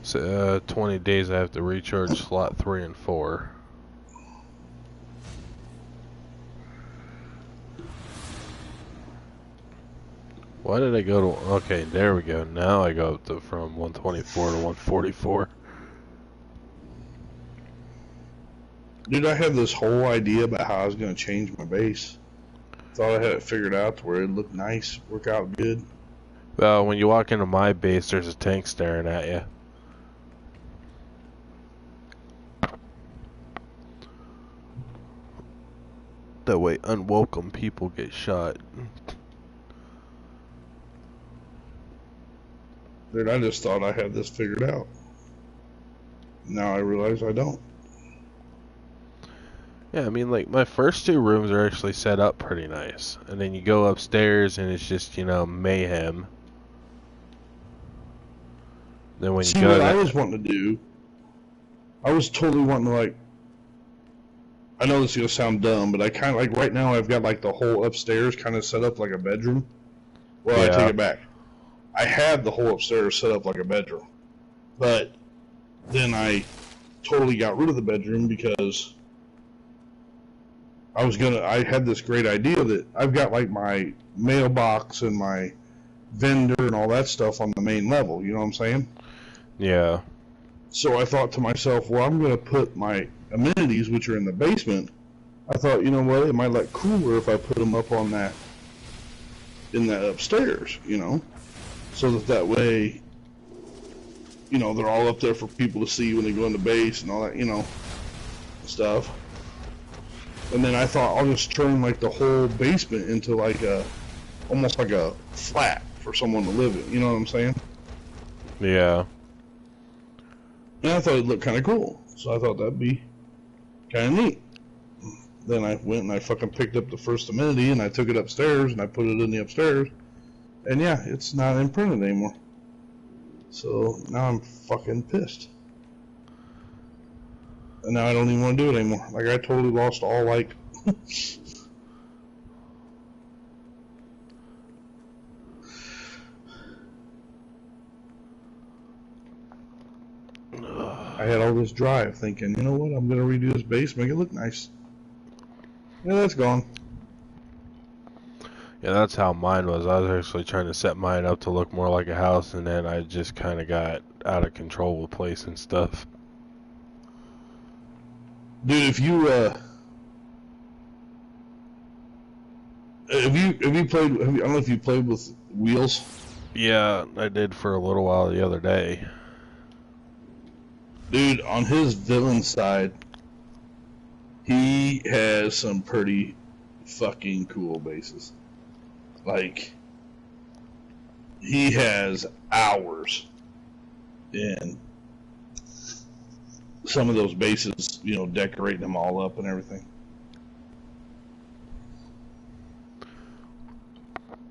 So, 20 days I have to recharge slot 3 and 4. Why did I go to... Okay, there we go. Now I go up to from 124 to 144. Dude, I had this whole idea about how I was going to change my base. Thought I had it figured out to where it'd look nice, work out good. Well, when you walk into my base, there's a tank staring at you. That way unwelcome people get shot. Dude, I just thought I had this figured out. Now I realize I don't. Yeah, I mean, like, my first 2 rooms are actually set up pretty nice. And then you go upstairs and it's just, you know, mayhem. Then when See, you go what I was wanting to do, I was totally wanting to, like, I know this is going to sound dumb, but I kind of, like, right now I've got, like, the whole upstairs kind of set up like a bedroom. Well, Yeah. I take it back. I had the whole upstairs set up like a bedroom. But then I totally got rid of the bedroom because I had this great idea that I've got, like, my mailbox and my vendor and all that stuff on the main level, you know what I'm saying? Yeah. So I thought to myself, well, I'm going to put my amenities, which are in the basement. I thought, you know what, it might look cooler if I put them up on that, in that upstairs, you know? So that way, you know, they're all up there for people to see when they go in the base and all that, you know, stuff. And then I thought I'll just turn, like, the whole basement into, like, almost like a flat for someone to live in, you know what I'm saying? Yeah. And I thought it'd look kind of cool, so I thought that'd be kind of neat. Then I went and I fucking picked up the first amenity and I took it upstairs and I put it in the upstairs. And yeah, it's not imprinted anymore. So now I'm fucking pissed. And now I don't even want to do it anymore. Like, I totally lost all, like... I had all this drive thinking, you know what, I'm going to redo this base, make it look nice. Yeah, that's gone. Yeah, that's how mine was. I was actually trying to set mine up to look more like a house, and then I just kind of got out of control with place and stuff. Dude, if you, have you played, I don't know if you played with wheels? Yeah, I did for a little while the other day. Dude, on his villain side, he has some pretty fucking cool bases. Like, he has hours in some of those bases, you know, decorating them all up and everything.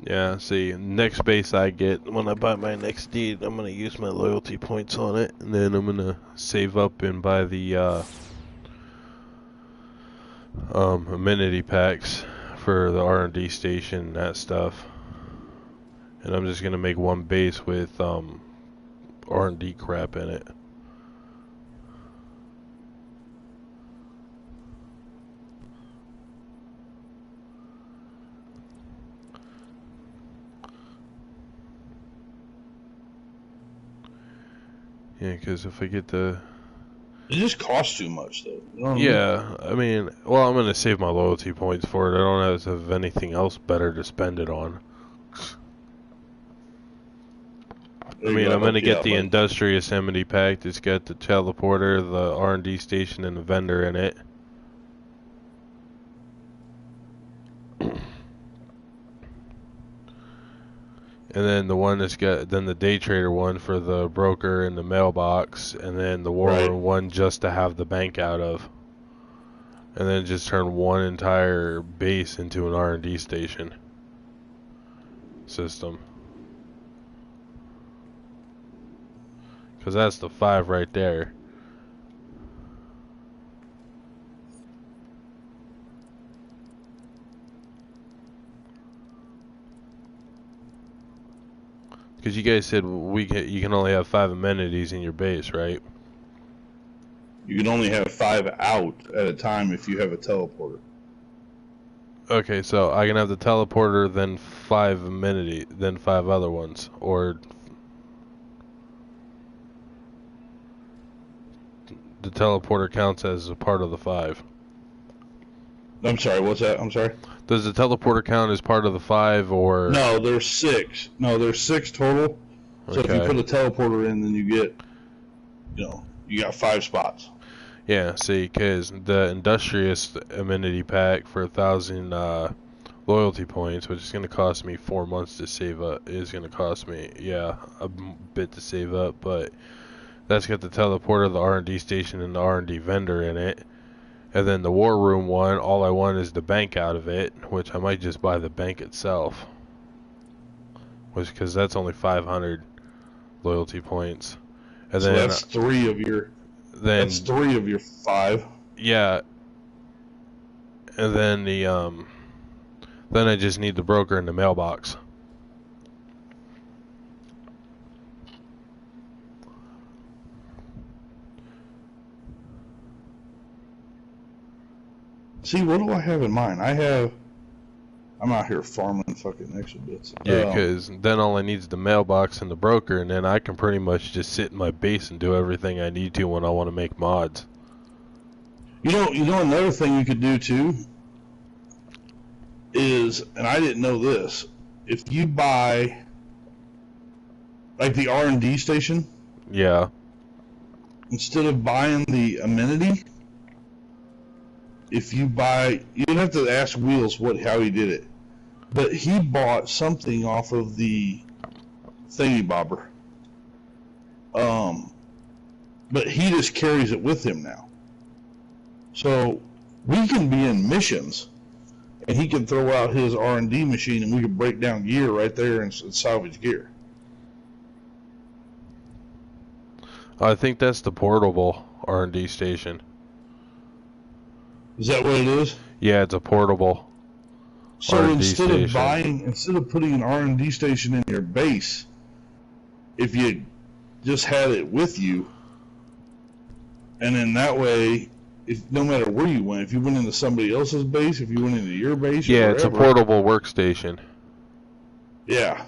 Yeah, see, next base I get, when I buy my next deed, I'm going to use my loyalty points on it, and then I'm going to save up and buy the amenity packs for the R&D station and that stuff. And I'm just going to make one base with R&D crap in it. Yeah, because if I get the... It just costs too much, though. You know what yeah, I mean, well, I'm going to save my loyalty points for it. I don't have anything else better to spend it on. I mean, I'm going to get the Industrious Amenity Pack. It's got the teleporter, the R&D station, and the vendor in it. And then the one that's got, then the day trader one for the broker and the mailbox, and then the war room one just to have the bank out of. And then just turn one entire base into an R&D station system. Because that's the 5 right there. Because you guys said you can only have 5 amenities in your base, right? You can only have 5 out at a time if you have a teleporter. Okay, so I can have the teleporter, then 5 amenity, then 5 other ones, or the teleporter counts as a part of the 5. I'm sorry, what's that? I'm sorry? Does the teleporter count as part of the 5, or... No, there's 6. No, there's 6 total. So if you put a teleporter in, then you get, you know, you got 5 spots. Yeah, see, because the Industrious Amenity Pack for 1,000 loyalty points, which is going to cost me 4 months to save up, is going to cost me, yeah, a bit to save up, but that's got the teleporter, the R&D station, and the R&D vendor in it. And then the War Room one, all I want is the bank out of it, which I might just buy the bank itself. Because that's only 500 loyalty points. And so then that's 3 of your. That's 3 of your 5. Yeah. And then then I just need the broker in the mailbox. See, what do I have in mind? I'm out here farming fucking exhibits. Yeah, because then all I need is the mailbox and the broker, and then I can pretty much just sit in my base and do everything I need to when I want to make mods. You know, another thing you could do too is, and I didn't know this, if you buy like the R&D station, yeah, instead of buying the amenity, if you buy, you don't have to ask Wheels how he did it, but he bought something off of the thingy bobber. But he just carries it with him now. So we can be in missions, and he can throw out his R&D machine, and we can break down gear right there and salvage gear. I think that's the portable R&D station. Is that what it is? Yeah, it's a portable So R&D instead station. instead of putting an R&D station in your base, if you just had it with you, and then that way, if no matter where you went, if you went into somebody else's base, if you went into your base, Yeah, or it's a wherever, portable workstation. Yeah.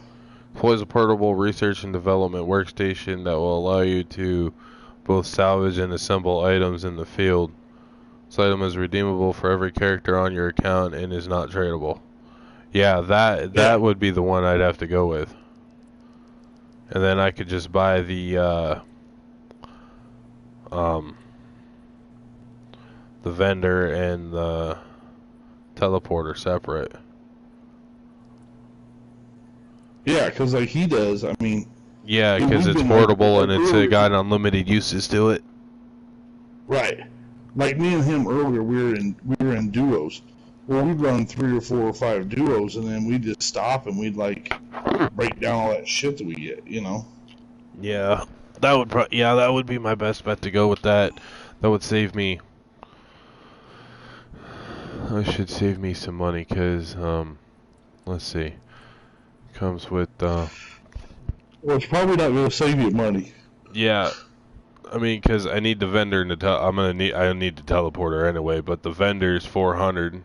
Deploys a portable research and development workstation that will allow you to both salvage and assemble items in the field. This item is redeemable for every character on your account and is not tradable. Yeah, that would be the one I'd have to go with. And then I could just buy the vendor and the teleporter separate. Yeah, because like he does, I mean... Yeah, because it's portable and it's got unlimited uses to it. Right. Like me and him earlier, we were in duos. Well, we'd run 3 or 4 or 5 duos, and then we'd just stop and we'd like break down all that shit that we get, you know? Yeah, that would be my best bet to go with that. That would save me. That should save me some money, cause let's see, comes with Well, it's probably not going to save you money. Yeah, I mean, cause I need the vendor and I need the teleporter anyway, but the vendor's 400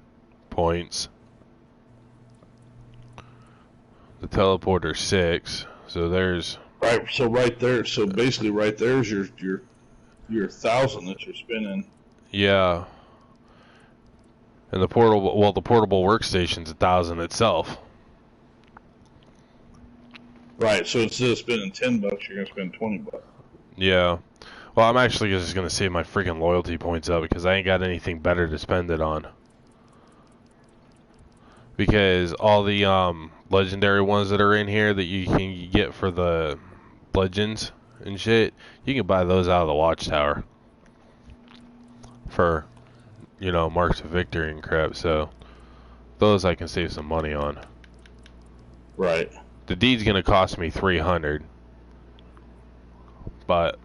points. The teleporter's 6, so there's. Right, so right there, so basically right there's your 1,000 that you're spending. Yeah. And the portable workstation's 1,000 itself. Right, so instead of spending $10, you're gonna spend $20. Yeah. Well, I'm actually just gonna save my freaking loyalty points up because I ain't got anything better to spend it on. Because all the legendary ones that are in here that you can get for the legends and shit, you can buy those out of the watchtower for, you know, marks of victory and crap. So those I can save some money on. Right. The deed's gonna cost me 300, but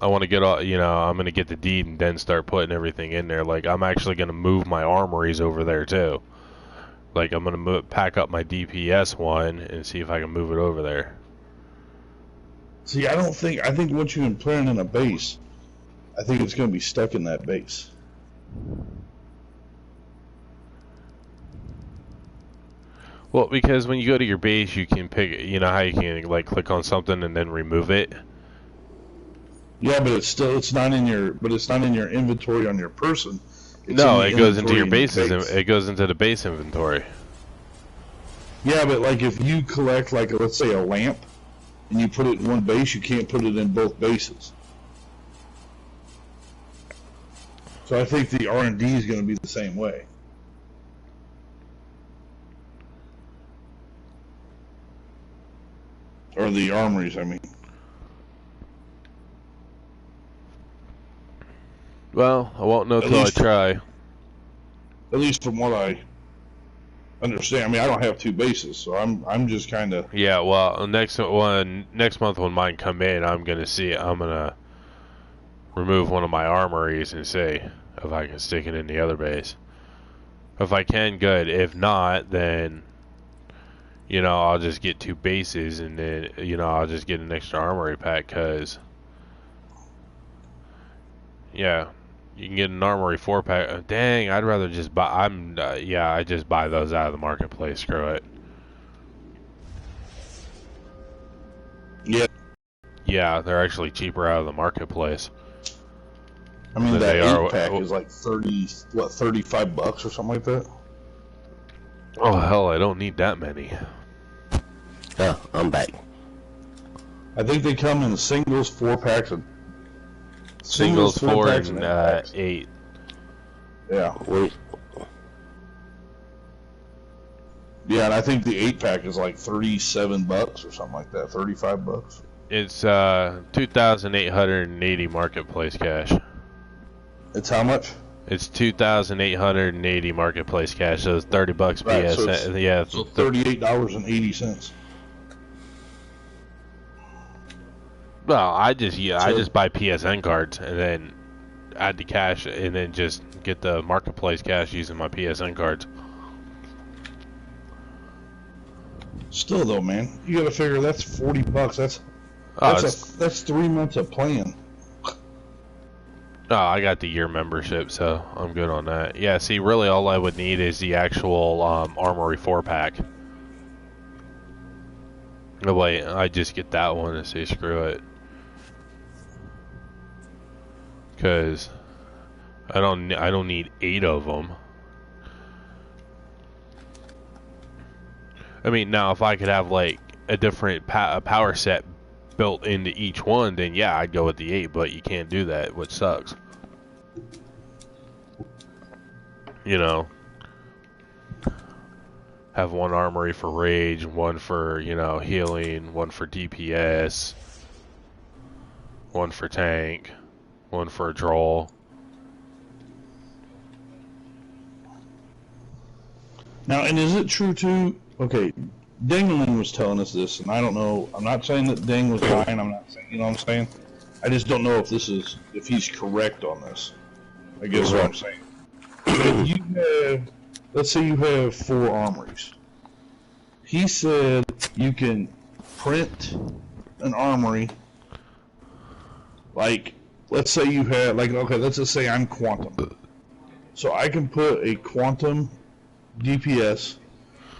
I want to get all, you know, I'm gonna get the deed and then start putting everything in there. Like I'm actually gonna move my armories over there too. Like I'm gonna pack up my DPS one and see if I can move it over there. See, I think once you can plant in a base, I think it's gonna be stuck in that base. Well, because when you go to your base, you can pick, you know how you can like click on something and then remove it. Yeah, but it's not in your inventory on your person. No, it goes into your bases. It goes into the base inventory. Yeah, but like if you collect like let's say a lamp, and you put it in one base, you can't put it in both bases. So I think the R&D is going to be the same way. Or the armories, I mean. Well, I won't know till I try. At least from what I understand. I mean, I don't have 2 bases, so I'm just kind of. Yeah, well, next month when mine come in, I'm gonna remove one of my armories and see if I can stick it in the other base. If I can, good. If not, then I'll just get 2 bases and then I'll just get an extra armory pack, cause yeah, you can get an armory 4-pack. Dang, I'd rather just buy. I just buy those out of the marketplace. Screw it. Yeah. Yeah, they're actually cheaper out of the marketplace. I mean, that 8-pack is like $35 or something like that. Oh hell, I don't need that many. Oh, I'm back. I think they come in singles, 4-packs, and singles 4 packs, and 8. Yeah. Wait. Yeah, and I think the 8-pack is like $37 or something like that. $35. It's 2,880 marketplace cash. It's how much? It's 2,880 marketplace cash. So it's $30 Right, PS. so it's, yeah, so $38.80. Well, I just buy PSN cards and then add the cash and then just get the marketplace cash using my PSN cards. Still though, man, you gotta figure that's $40. That's 3 months of playing. Oh, I got the year membership, so I'm good on that. Yeah, see, really all I would need is the actual Armory 4-pack. No, wait, I just get that one and say screw it. Because I don't need 8 of them. I mean, now if I could have like a different power set built into each one, then yeah, I'd go with the 8, but you can't do that, which sucks. Have one armory for rage, one for, healing, one for DPS, one for tank, one for a draw. Now, and is it true too? Okay, Dingaling was telling us this, and I don't know. I'm not saying that Ding was lying. I'm not saying, you know what I'm saying? I just don't know if he's correct on this. I guess what I'm saying. Let's say you have 4 armories. He said you can print an armory. Like, let's say you have, let's just say I'm Quantum. So I can put a Quantum DPS,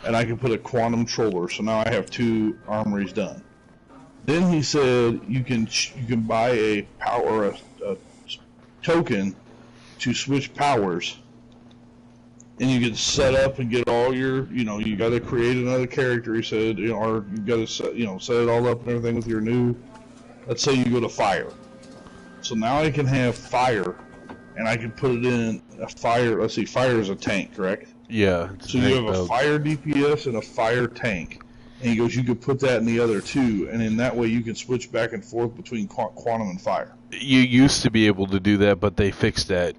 and I can put a Quantum Troller. So now I have 2 armories done. Then he said you can buy a power a token to switch powers, and you can set up and get all your, you got to create another character. He said, or you got to set it all up and everything with your new. Let's say you go to fire. So now I can have fire, and I can put it in a fire. Let's see, fire is a tank, correct? Yeah. So you have a fire DPS and a fire tank. And he goes, you could put that in the other 2, and in that way you can switch back and forth between Quantum and Fire. You used to be able to do that, but they fixed that.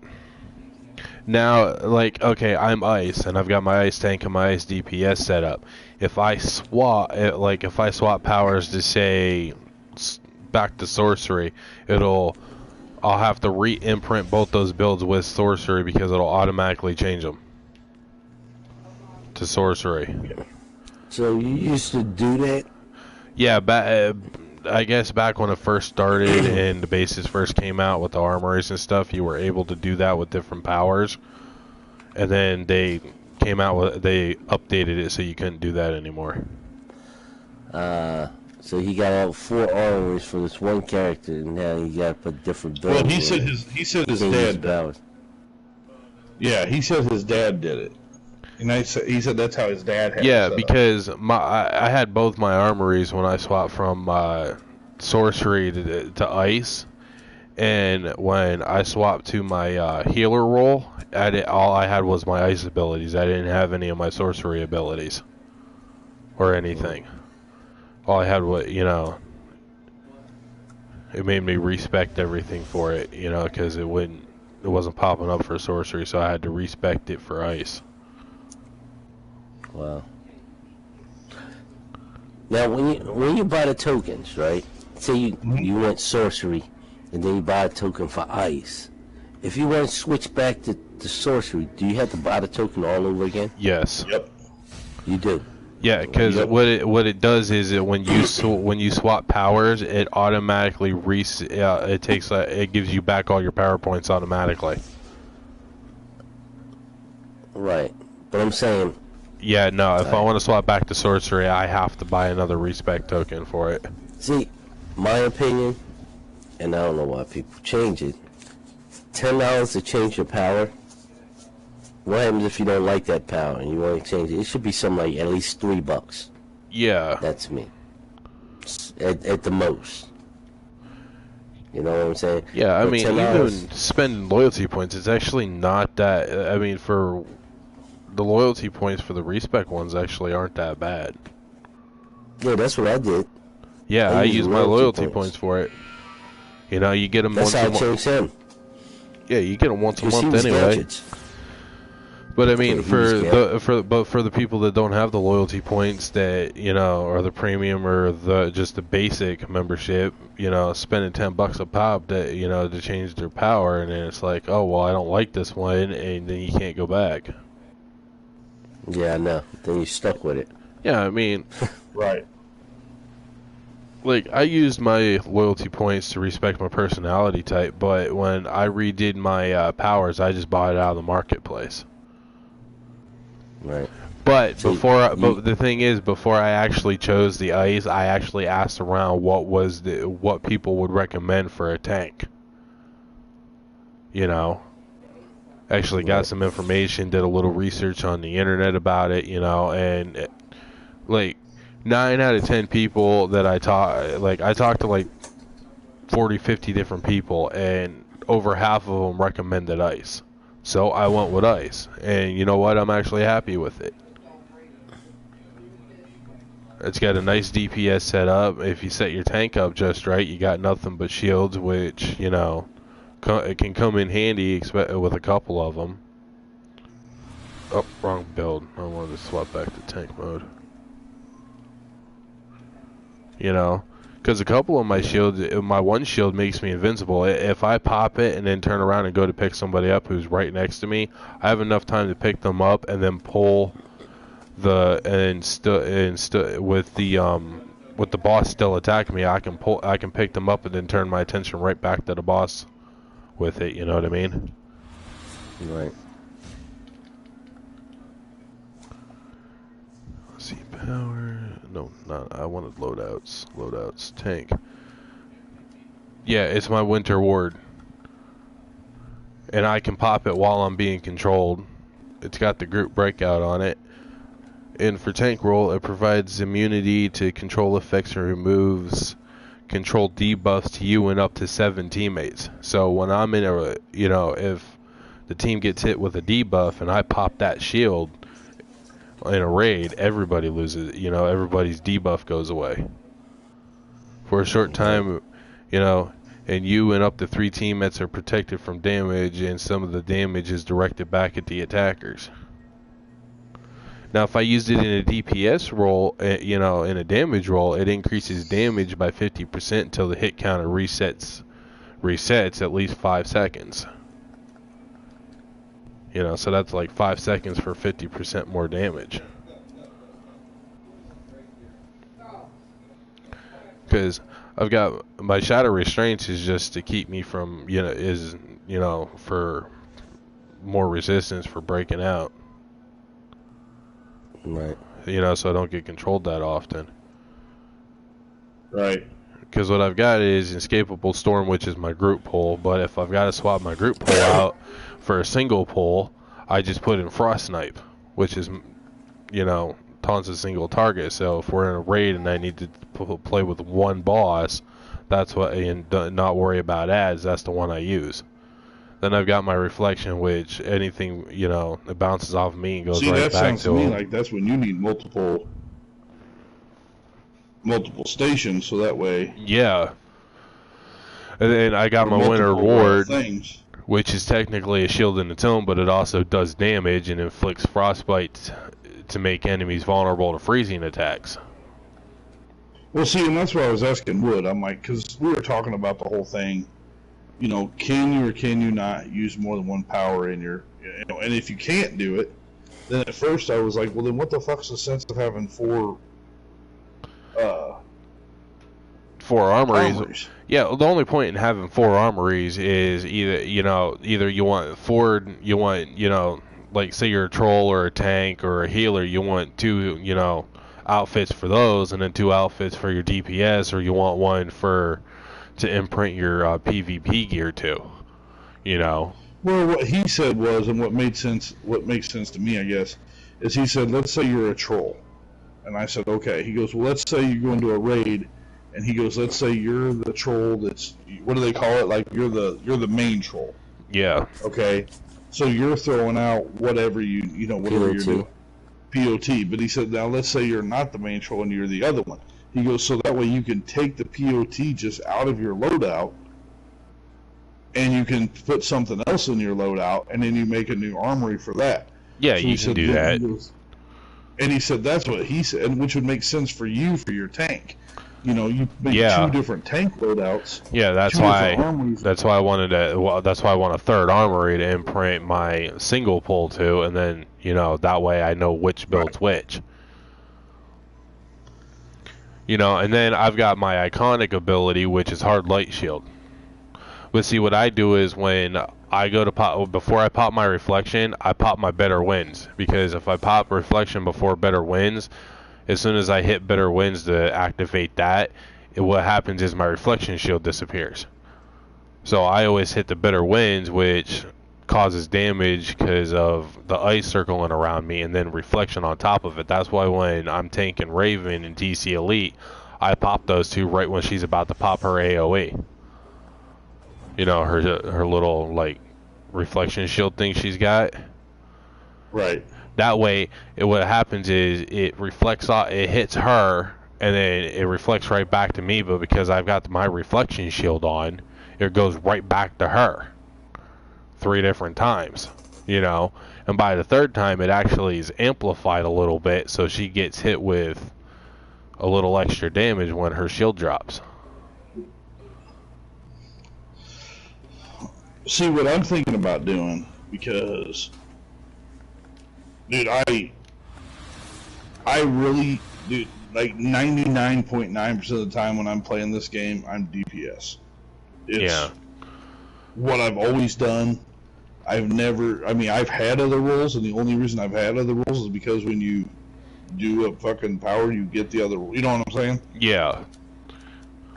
Now, okay, I'm Ice, and I've got my Ice tank and my Ice DPS set up. If I swap powers to, say, back to Sorcery, I'll have to re-imprint both those builds with Sorcery because it'll automatically change them to Sorcery. So you used to do that? Yeah, I guess back when it first started and the bases first came out with the armories and stuff, you were able to do that with different powers. And then they updated it so you couldn't do that anymore. So he got all 4 armories for this one character, and now he got to put different builds. Well, he said his dad. Yeah, he said his dad did it. And he said that's how his dad had it. Yeah, because I had both my armories when I swapped from Sorcery to Ice, and when I swapped to my healer role, all I had was my Ice abilities. I didn't have any of my Sorcery abilities or anything. All I had was, it made me respect everything for it, because it wasn't popping up for Sorcery, so I had to respect it for Ice. Wow. Now, when you buy the tokens, right? Say you went sorcery, and then you buy a token for ice. If you want to switch back to sorcery, do you have to buy the token all over again? Yes. Yep. You do. Yeah, because what it does is that when you swap powers, it automatically it gives you back all your power points automatically. Right, but I'm saying. Yeah, no. If I want to swap back to sorcery, I have to buy another respect token for it. See, my opinion, and I don't know why people change it. $10 to change your power. What happens if you don't like that power and you want to change it? It should be something like at least $3. Yeah. That's me. At the most. You know what I'm saying? Yeah, I But mean, $10, even spending loyalty points, it's actually not that. I mean, for the loyalty points for the respec ones actually aren't that bad. Yeah, that's what I did. Yeah, I use my loyalty points for it. You know, you get them That's once how a I changed him. Yeah, you get them once a Because he month was anyway. gadgets. But I mean, Yeah, for the people that don't have the loyalty points, that or the premium or just the basic membership, spending $10 a pop to change their power, and then it's like, oh well, I don't like this one, and then you can't go back. Yeah, I know. Then you're stuck with it. Yeah, I mean, Right. like I used my loyalty points to respect my personality type, but when I redid my powers, I just bought it out of the marketplace. Right. But So but the thing is, before I actually chose the ice, I actually asked around what people would recommend for a tank. Actually got some information, did a little research on the internet about it, and like 9 out of 10 people that I talked to like 40, 50 different people, and over half of them recommended ice. So I went with ice, and you know what? I'm actually happy with it. It's got a nice DPS setup. If you set your tank up just right, you got nothing but shields, which, it can come in handy with a couple of them. Oh, wrong build. I wanted to swap back to tank mode. Because a couple of my shields, my one shield makes me invincible. If I pop it and then turn around and go to pick somebody up who's right next to me, I have enough time to pick them up and then pull with the boss still attacking me. I can pick them up and then turn my attention right back to the boss with it. You know what I mean? Right. Let's see, power. No, not. I wanted loadouts. Loadouts. Tank. Yeah, it's my winter ward. And I can pop it while I'm being controlled. It's got the group breakout on it. And for tank roll, it provides immunity to control effects and removes control debuffs to you and up to 7 teammates. So when I'm in if the team gets hit with a debuff and I pop that shield in a raid, everybody loses, everybody's debuff goes away. For a short time, and you and up to 3 teammates are protected from damage, and some of the damage is directed back at the attackers. Now, if I used it in a DPS roll, in a damage roll, it increases damage by 50% until the hit counter resets at least 5 seconds. So that's like 5 seconds for 50% more damage. Because I've got my shadow restraints is just to keep me from, for more resistance for breaking out. Right. So I don't get controlled that often. Right. Because what I've got is Inescapable Storm, which is my group pull, but if I've got to swap my group pull out for a single pull, I just put in Frost Snipe, which is, taunts a single target. So if we're in a raid and I need to play with one boss, that's what, and not worry about ads, that's the one I use. Then I've got my Reflection, which anything, it bounces off me and goes right back to him. See, that sounds to me like that's when you need multiple stations, so that way. Yeah. And then I got my Winter Ward, which is technically a shield in its own, but it also does damage and inflicts frostbite to make enemies vulnerable to freezing attacks. Well, see, and that's what I was asking Wood. I'm like, because we were talking about the whole thing. You know, can you or can you not use more than one power in your, you know, and if you can't do it, then at first I was like, well, then what the fuck's the sense of having four armories? Yeah, the only point in having 4 armories is either you want 4, like say you're a troll or a tank or a healer, you want 2, outfits for those, and then 2 outfits for your DPS, or you want one to imprint your PvP gear to, Well, what he said was, and what makes sense to me, I guess, is he said, let's say you're a troll, and I said, okay. He goes, well, let's say you go into a raid, and he goes, let's say you're the troll that's, what do they call it? Like you're the main troll. Yeah. Okay. So you're throwing out whatever whatever you're doing. POT. But he said, now let's say you're not the main troll and you're the other one. He goes, so that way you can take the POT just out of your loadout, and you can put something else in your loadout, and then you make a new armory for that. Yeah, so you can do that. And he said that's what he said, which would make sense for you for your tank. You make 2 different tank loadouts. Yeah, that's why I wanted that's why I want a 3rd armory to imprint my single pull to, and then that way I know which build's which. And then I've got my iconic ability, which is hard light shield. But see, what I do is when I go to before I pop my reflection, I pop my better winds, because if I pop reflection before better winds, as soon as I hit better winds to activate that, what happens is my reflection shield disappears. So I always hit the better winds, which causes damage because of the ice circling around me, and then reflection on top of it. That's why when I'm tanking Raven in DC Elite, I pop those 2 right when she's about to pop her AoE. Her little like reflection shield thing she's got. Right. That way, what happens is it reflects off, it hits her, and then it reflects right back to me. But because I've got my reflection shield on, it goes right back to her 3 different times, And by the 3rd time, it actually is amplified a little bit, so she gets hit with a little extra damage when her shield drops. See, what I'm thinking about doing, because, dude, I really, like 99.9% of the time when I'm playing this game, I'm DPS. It's what I've always done. I've had other roles, and the only reason I've had other roles is because when you do a fucking power, you get the other, you know what I'm saying? Yeah.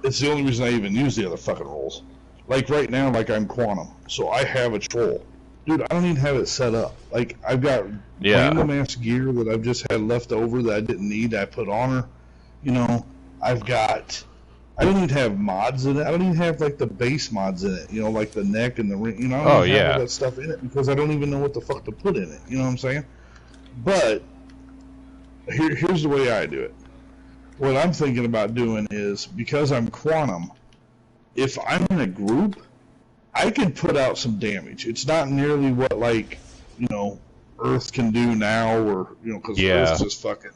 It's the only reason I even use the other fucking roles. Like right now, like I'm Quantum, so I have a troll. Dude, I don't even have it set up. Like, I've got random ass gear that I've just had left over that I didn't need, I put on her. I don't even have mods in it. I don't even have, like, the base mods in it. Like the neck and the ring. I don't even have all that stuff in it because I don't even know what the fuck to put in it. You know what I'm saying? But, here's the way I do it. What I'm thinking about doing is, because I'm Quantum, if I'm in a group, I can put out some damage. It's not nearly what, like, Earth can do now, or, because Earth's just fucking,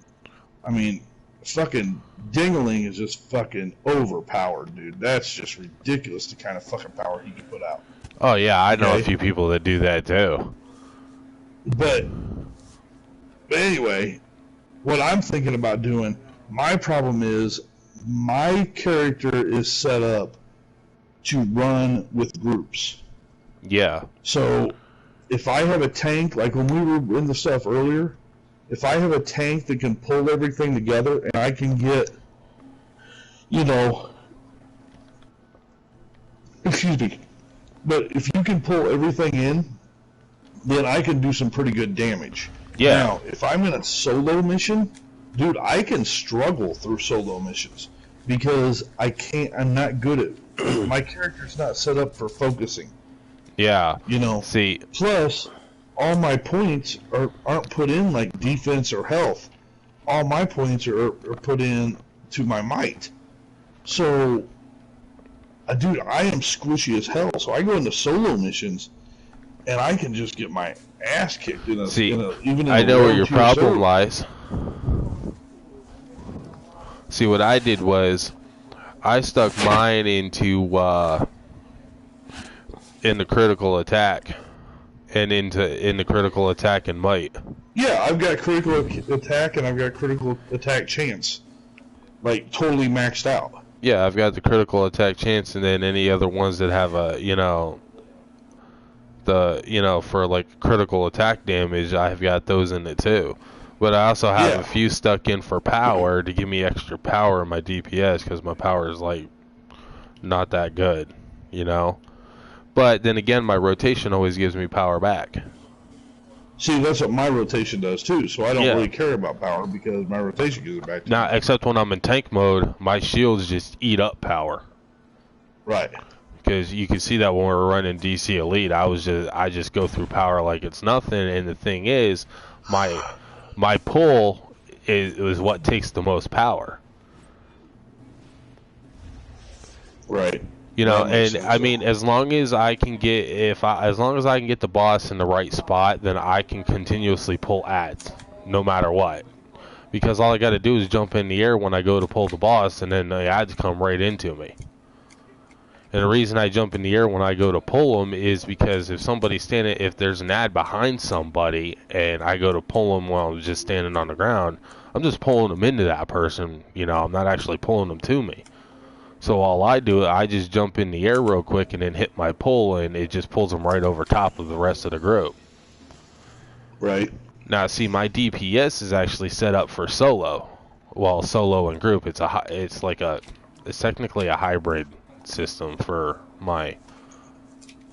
fucking Dingaling is just fucking overpowered, dude. That's just ridiculous, the kind of fucking power he can put out. Oh, yeah, I know a few people that do that, too. But anyway, what I'm thinking about doing, my problem is, my character is set up to run with groups. Yeah. So, if I have a tank, like when we were in the stuff earlier, if I have a tank that can pull everything together, and I can get, excuse me, but if you can pull everything in, then I can do some pretty good damage. Yeah. Now, if I'm in a solo mission, dude, I can struggle through solo missions because I'm not good at my character's not set up for focusing. Yeah. See. Plus, all my points aren't put in like defense or health. All my points are put in to my might. So, dude, I am squishy as hell. So I go into solo missions, and I can just get my ass kicked in a. See, even in I know where your problem server. lies. See, what I did was I stuck mine into in the critical attack and in the critical attack and might. Yeah, I've got critical attack and I've got critical attack chance, like totally maxed out. Yeah, I've got the critical attack chance, and then any other ones that have a for like critical attack damage, I've got those in it too. But I also have a few stuck in for power to give me extra power in my DPS because my power is like not that good, But then again, my rotation always gives me power back. See, that's what my rotation does too, so I don't really care about power because my rotation gives it back to me. Now, except when I'm in tank mode, my shields just eat up power. Right. Because you can see that when we're running DC Elite, I just go through power like it's nothing, and the thing is, my pull is what takes the most power. Right. And I mean, as long as I can get the boss in the right spot, then I can continuously pull ads, no matter what. Because all I got to do is jump in the air when I go to pull the boss, and then the ads come right into me. And the reason I jump in the air when I go to pull them is because if there's an ad behind somebody, and I go to pull them while I'm just standing on the ground, I'm just pulling them into that person. I'm not actually pulling them to me. So all I do, I just jump in the air real quick and then hit my pull, and it just pulls them right over top of the rest of the group. Right. Now, see, my DPS is actually set up for solo. Well, solo and group, it's technically a hybrid system for my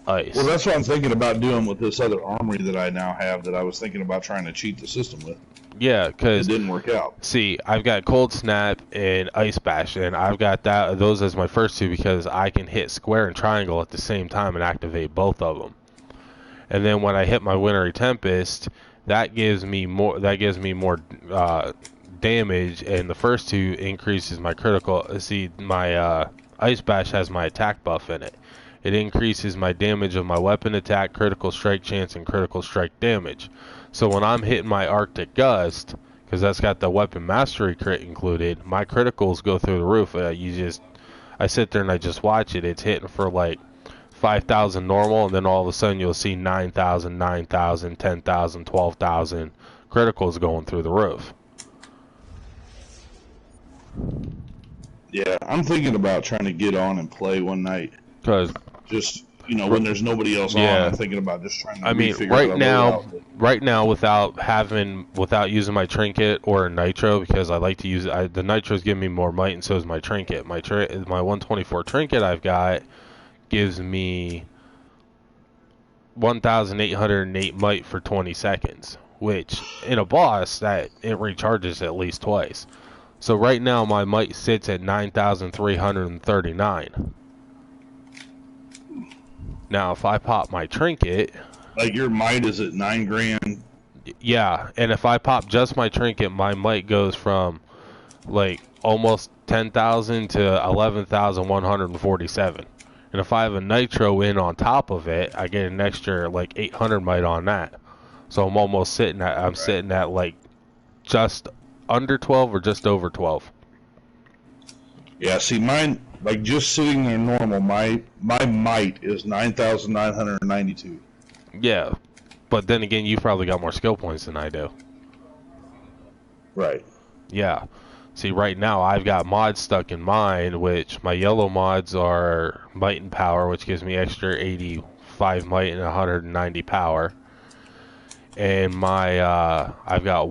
ice. Well, that's what I'm thinking about doing with this other armory that I now have that I was thinking about trying to cheat the system with. Yeah, because it didn't work out. See, I've got Cold Snap and Ice Bash, and I've got those as my first two because I can hit square and triangle at the same time and activate both of them. And then when I hit my Wintry Tempest, that gives me more damage, and the first two increases my critical. See, my Ice Bash has my attack buff in it. It increases my damage of my weapon attack, critical strike chance, and critical strike damage. So when I'm hitting my Arctic Gust, because that's got the weapon mastery crit included, my criticals go through the roof. I sit there and I just watch it. It's hitting for like 5,000 normal, and then all of a sudden you'll see 9,000, 9,000, 10,000, 12,000 criticals going through the roof. Yeah, I'm thinking about trying to get on and play one night. Because just when there's nobody else on, I'm thinking about just trying to. I mean, right now, without using my trinket or a nitro, because I like to use the nitro's giving me more might, and so is my trinket. My 124 trinket I've got gives me 1,808 might for 20 seconds, which in a boss that it recharges at least twice. So right now my might sits at 9,339. Now, if I pop my trinket... Like, your might is at 9 grand? Yeah, and if I pop just my trinket, my might goes from, like, almost 10,000 to 11,147. And if I have a nitro in on top of it, I get an extra, like, 800 might on that. So I'm almost sitting at, like, just under 12 or just over 12. Yeah, see, mine... Like, just sitting there normal, my might is 9,992. Yeah, but then again, you probably got more skill points than I do. Right. Yeah. See, right now, I've got mods stuck in mine, which my yellow mods are might and power, which gives me extra 85 might and 190 power. And my, I've got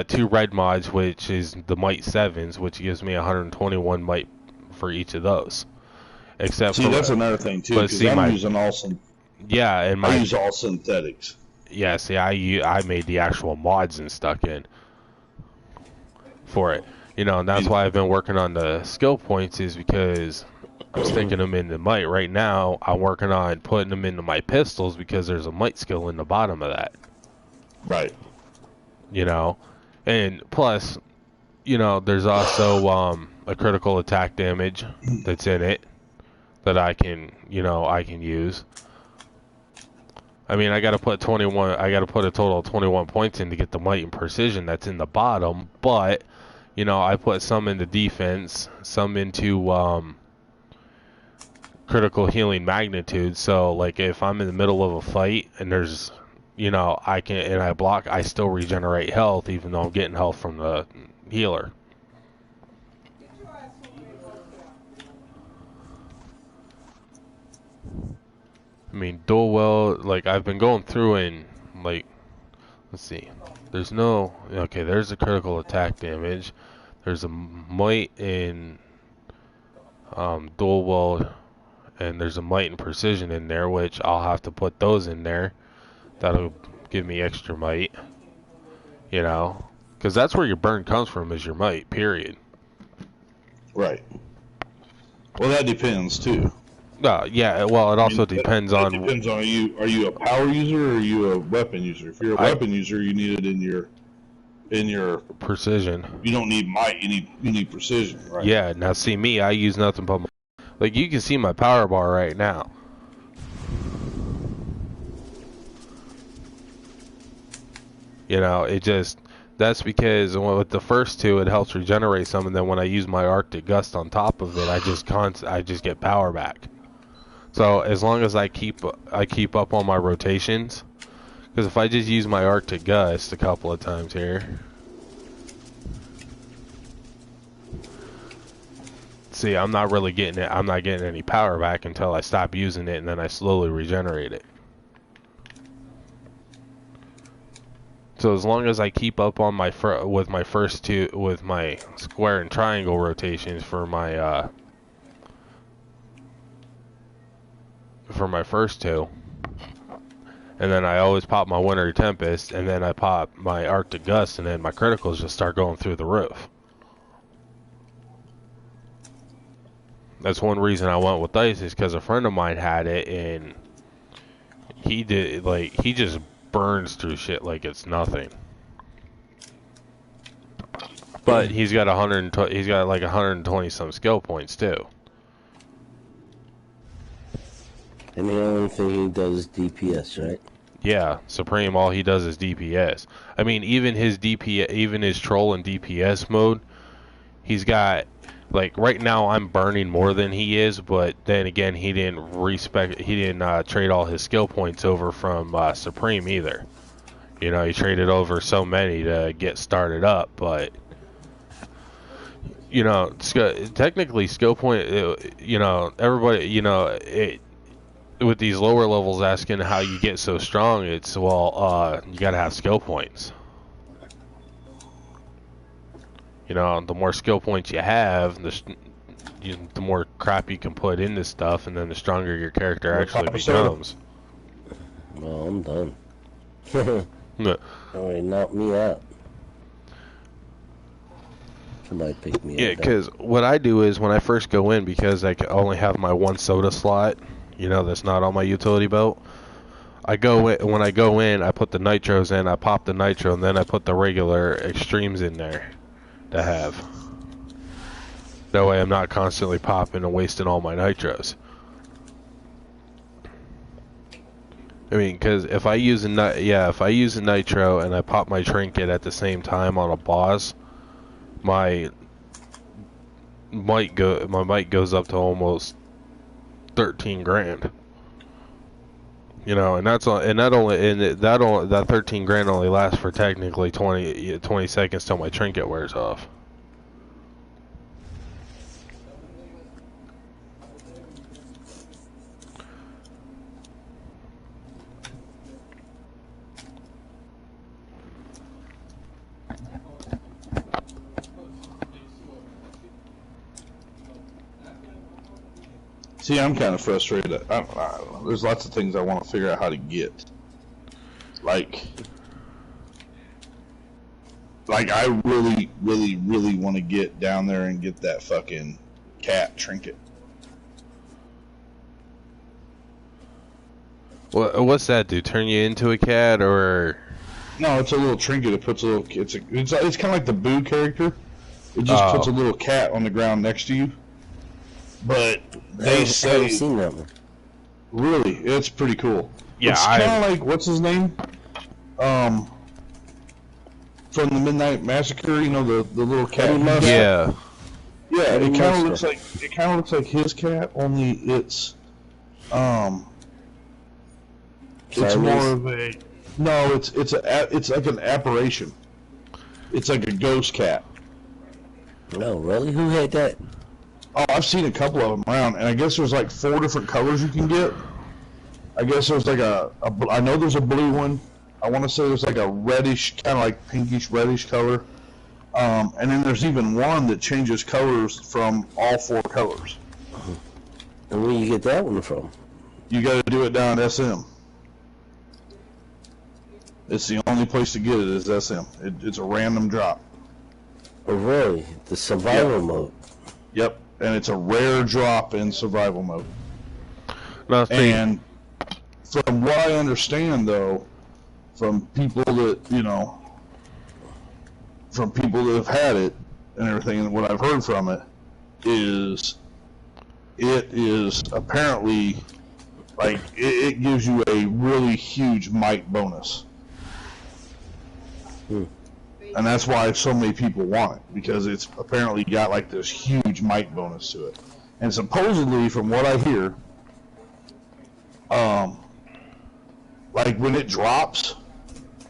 two red mods, which is the might 7s, which gives me 121 might for each of those. Except see, that's another thing too, because I'm using all I use all synthetics. Yeah, see, I made the actual mods and stuck in for it, and that's why I've been working on the skill points, is because I'm sticking them into might. Right now, I'm working on putting them into my pistols because there's a might skill in the bottom of that. Right. And plus, there's also a critical attack damage that's in it that I can use. I mean, I got to put 21. I got to put a total of 21 points in to get the might and precision that's in the bottom. But you know, I put some into defense, some into critical healing magnitude. So like, if I'm in the middle of a fight and there's, you know, I block, I still regenerate health, even though I'm getting health from the healer. I mean, dual weld, like, I've been going through and, like, let's see. There's no, okay, there's a critical attack damage. There's a might in dual weld, and there's a might and precision in there, which I'll have to put those in there. That'll give me extra might, you know, because that's where your burn comes from, is your might, period. Right. Well, that depends, too. Yeah, well, it also depends on... It depends on, are you a power user or are you a weapon user? If you're a weapon user, you need it in your precision. You don't need might, you need precision, right? Yeah, now see me, I use nothing but my... Like, you can see my power bar right now. You know, it just... That's because with the first two, it helps regenerate some, and then when I use my Arctic Gust on top of it, I just get power back. So as long as I keep up on my rotations, because if I just use my Arctic Gust a couple of times here, see, I'm not really getting it. I'm not getting any power back until I stop using it, and then I slowly regenerate it. So as long as I keep up on my with my first two, with my square and triangle rotations for my first two, and then I always pop my Winter Tempest, and then I pop my Arctic Gust, and then my criticals just start going through the roof. That's one reason I went with Dice, is because a friend of mine had it, and he just burns through shit like it's nothing. But he's got like 120 some skill points too. And the only thing he does is DPS, right? Yeah, Supreme, all he does is DPS. I mean, even his troll and DPS mode, he's got, like, right now I'm burning more than he is, but then again, he didn't trade all his skill points over from Supreme either. You know, he traded over so many to get started up, but you know, technically skill point, you know, everybody, you know, with these lower levels asking how you get so strong, it's, well, you gotta have skill points. You know, the more skill points you have, the more crap you can put into stuff, and then the stronger your character actually becomes. Well, I'm done. No. Alright, knock me out. Somebody pick me up. Yeah, because what I do is when I first go in, because I only have my one soda slot, you know, that's not on my utility belt. When I go in, I put the nitros in, I pop the nitro, and then I put the regular extremes in there to have. That way I'm not constantly popping and wasting all my nitros. I mean, because if I use a nitro and I pop my trinket at the same time on a boss, my might goes up to almost 13 grand. You know, and that 13 grand only lasts for technically 20 seconds till my trinket wears off. See, I'm kind of frustrated. I don't know. There's lots of things I want to figure out how to get. Like I really, really, really want to get down there and get that fucking cat trinket. What's that do? Turn you into a cat, or? No, it's a little trinket. It puts a little. It's kind of like the Boo character. It just puts a little cat on the ground next to you. But they say, I haven't seen that one. Really, it's pretty cool. Yeah, it's kind of like, what's his name? From the Midnight Massacre, you know, the little cat. Yeah. Yeah, it kind of looks like his cat, only it's more of a it's like an apparition. It's like a ghost cat. No, really? Who had that? Oh, I've seen a couple of them around, and I guess there's like 4 different colors you can get. I guess there's like I know there's a blue one. I want to say there's like a reddish, kind of like pinkish reddish color. And then there's even one that changes colors from all 4 colors. And where you get that one from? You got to do it down at SM. It's the only place to get it is SM. It's a random drop. Oh, really? The survival mode? Yep, and it's a rare drop in survival mode. And from what I understand, though, from people that, you know, from people that have had it and everything, and what I've heard from it is apparently, like, it gives you a really huge might bonus. And that's why so many people want it, because it's apparently got like this huge might bonus to it. And supposedly, from what I hear, like when it drops,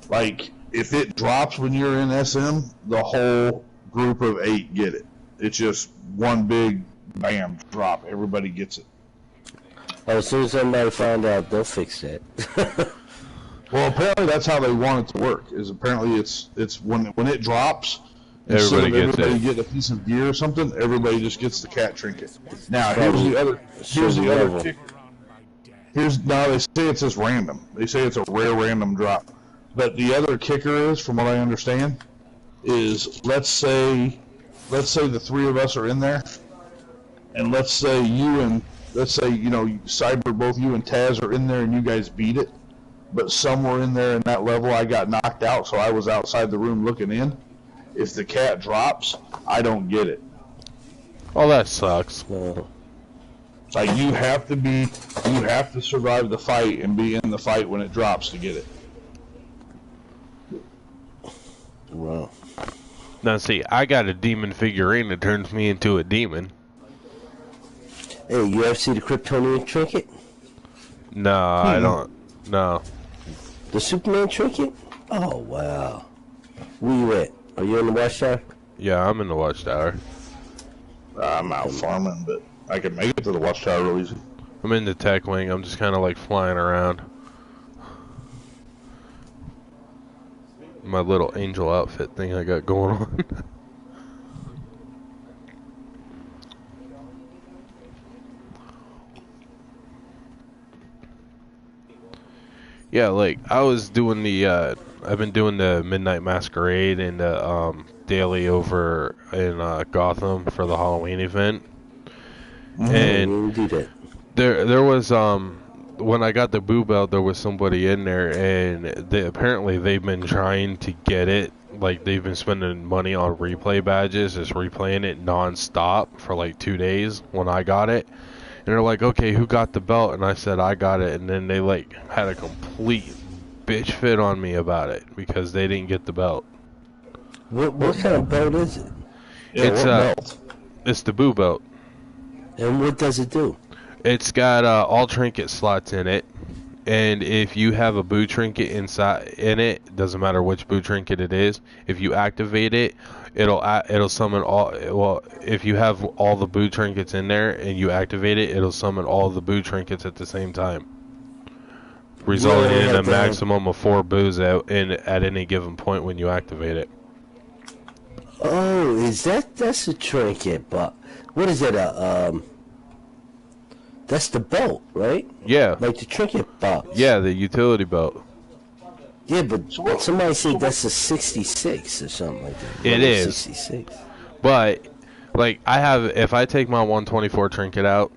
like if it drops when you're in SM, the whole group of 8 get it. It's just one big bam drop. Everybody gets it. Oh, as soon as somebody find out, they'll fix that. Well, apparently that's how they want it to work. Is apparently it's when it drops, everybody get a piece of gear or something. Everybody just gets the cat trinket. Now here's the other kicker. Now they say it's just random. They say it's a rare random drop. But the other kicker is, from what I understand, is let's say the 3 of us are in there, and let's say Cyber, both you and Taz are in there, and you guys beat it. But somewhere in there in that level, I got knocked out, so I was outside the room looking in. If the cat drops, I don't get it. Oh, that sucks. Like you have to survive the fight and be in the fight when it drops to get it. Wow. Now see, I got a demon figurine that turns me into a demon. Hey, you ever see the Kryptonian trinket? No, I don't. No. The Superman trinket? Oh, wow. Where you at? Are you in the Watchtower? Yeah, I'm in the Watchtower. I'm out farming, but I can make it to the Watchtower real easy. I'm in the tech wing. I'm just kind of like flying around. My little angel outfit thing I got going on. Yeah, like I was doing I've been doing the Midnight Masquerade and the daily over in Gotham for the Halloween event. And there was when I got the boo belt, there was somebody in there, and apparently they've been trying to get it. Like they've been spending money on replay badges, just replaying it non-stop for like 2 days when I got it. And they're like, okay, who got the belt? And I said, I got it. And then they like had a complete bitch fit on me about it because they didn't get the belt. What kind of belt is it? Yeah, it's the boo belt. And what does it do? It's got all trinket slots in it. And if you have a boo trinket in it, doesn't matter which boo trinket it is, if you activate it, it'll summon all. Well, if you have all the boo trinkets in there and you activate it, it'll summon all the boo trinkets at the same time, resulting in a maximum of 4 boos at any given point when you activate it. Oh, that's a trinket? But what is it? That's the belt, right? Yeah. Like the trinket box. Yeah, the utility belt. Yeah, but somebody said that's a 66 or something like that. It is. 66. But, like, if I take my 124 trinket out,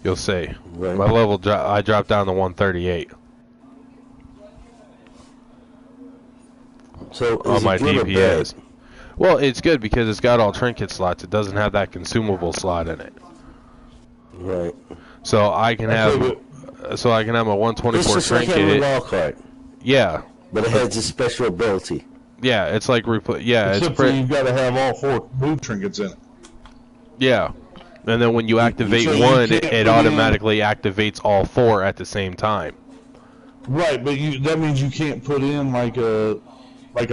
you'll see. Right. My level, I dropped down to 138. So on my DPS. Well, it's good because it's got all trinket slots. It doesn't have that consumable slot in it. Right. So I can have so I can have my 124 It's just trinket. like having a wild card. Yeah. But it has a special ability. Yeah, it's like Except for you've got to have all 4 boo trinkets in it. Yeah. And then when you activate one, it automatically activates all 4 at the same time. Right, but that means you can't put in like a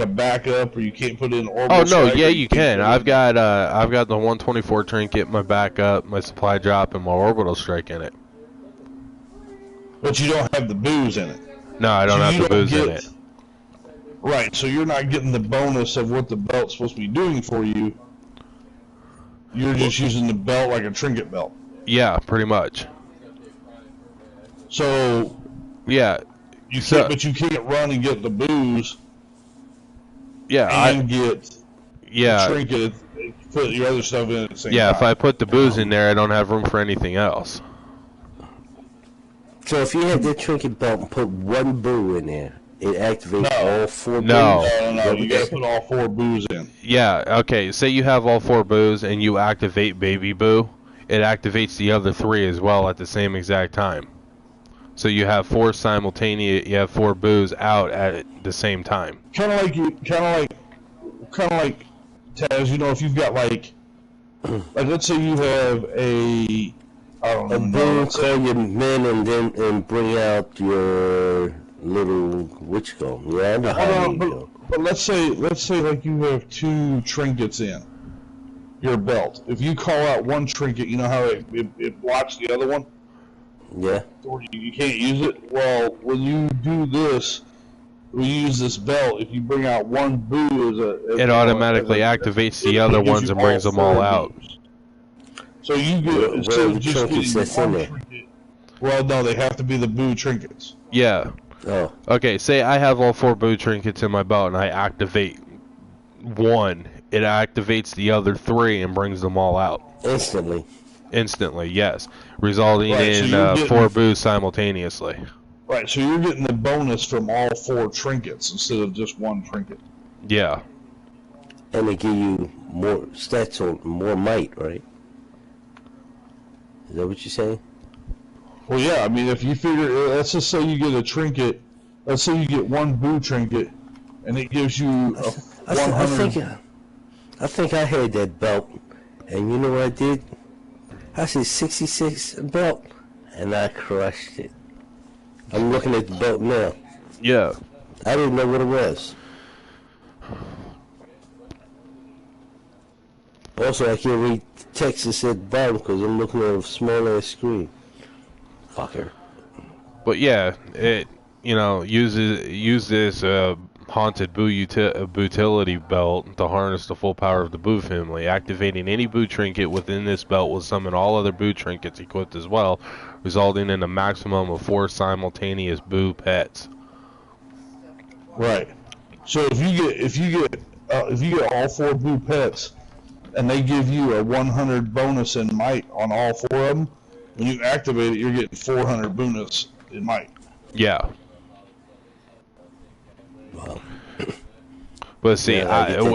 backup, or you can't put in orbital. Oh no, strike, yeah, you can. I've got the 124 trinket, my backup, my supply drop, and my orbital strike in it. But you don't have the boos in it. No, I don't have the boos in it. Right, so you're not getting the bonus of what the belt's supposed to be doing for you. You're just using the belt like a trinket belt. Yeah, pretty much. So yeah, but you can't run and get the boos. Yeah, and get the trinket, put your other stuff in at the same time. Yeah, if I put the boos in there, I don't have room for anything else. So if you have that trinket belt and put 1 boo in there, it activates all 4 boos? No, you gotta put all 4 boos in. Yeah, okay, say you have all 4 boos and you activate baby boo, it activates the other 3 as well at the same exact time. So you have 4 simultaneous, you have 4 boos out at the same time. Kind of like Taz, you know, if you've got like let's say you have a boo, call your men and bring out your little but let's say like you have 2 trinkets in your belt. If you call out 1 trinket, you know how it blocks the other one? Yeah. Or you can't use it? Well, when you do this, when you use this belt, if you bring out 1 boo it automatically activates the other ones and brings them all out. So you get instead of just getting 1 trinket. Well, no, they have to be the boo trinkets. Yeah. Oh. Okay, say I have all 4 boo trinkets in my belt and I activate 1. It activates the other 3 and brings them all out. Instantly, yes. Resulting in 4 boos simultaneously. Right, so you're getting the bonus from all 4 trinkets instead of just 1 trinket. Yeah. And they give you more stats on more might, right? Is that what you're saying? Well, yeah, I mean, if you figure, let's just say you get a trinket, let's say you get 1 boo trinket, and it gives you a 100... I think I had that belt, and you know what I did? I said 66 belt, and I crushed it. I'm looking at the belt now. Yeah. I didn't know what it was. Also, I can't read text at the bottom because I'm looking at a small-ass screen. Fucker. But yeah, it, use this haunted boo utility belt to harness the full power of the boo family. Activating any boo trinket within this belt will summon all other boo trinkets equipped as well, resulting in a maximum of 4 simultaneous boo pets. Right. So if you get all 4 boo pets, and they give you a 100 bonus in might on all 4 of them, when you activate it, you're getting 400 bonus in might. Yeah. Wow. But see,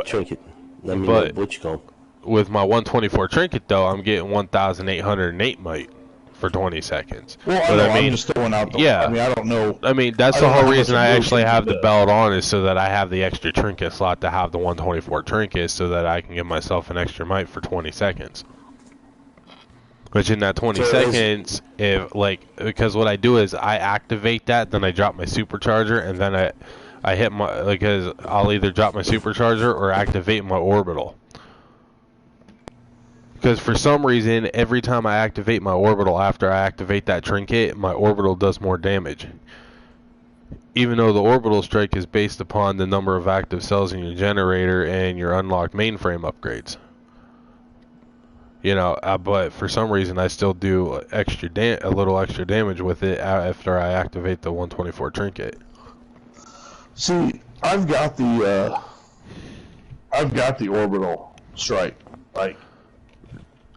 trinket. With my 124 trinket though, I'm getting 1,808 might for 20 seconds. Well, I'm just throwing out the... Yeah. I mean, I don't know... I mean, that's the whole reason I actually have the belt on, is so that I have the extra trinket slot to have the 124 trinket, so that I can give myself an extra might for 20 seconds. Which in that 20 seconds, because what I do is I activate that, then I drop my supercharger, and then I hit because I'll either drop my supercharger or activate my orbital. Because for some reason, every time I activate my orbital after I activate that trinket, my orbital does more damage. Even though the orbital strike is based upon the number of active cells in your generator and your unlocked mainframe upgrades. But for some reason I still do a little extra damage with it after I activate the 124 trinket. See, I've got the orbital strike, like.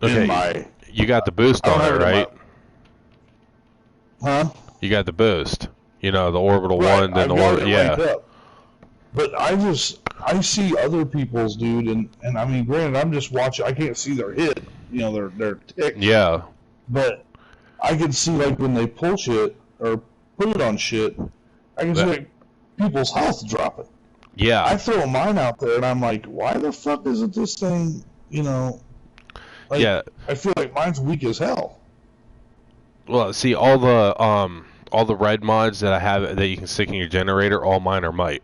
Okay, you got the boost on it, right? Huh? You got the boost. The orbital one, then the orbital, yeah. But I see other people's, dude, and I mean, granted, I'm just watching. I can't see their hit, their tick. Yeah. But I can see, like, when they pull shit, or put it on shit, I can see like, people's health dropping. Yeah. I throw mine out there, and I'm like, why the fuck isn't this thing, you know? Like, yeah. I feel like mine's weak as hell. Well, see, all the red mods that I have that you can stick in your generator, all mine are might.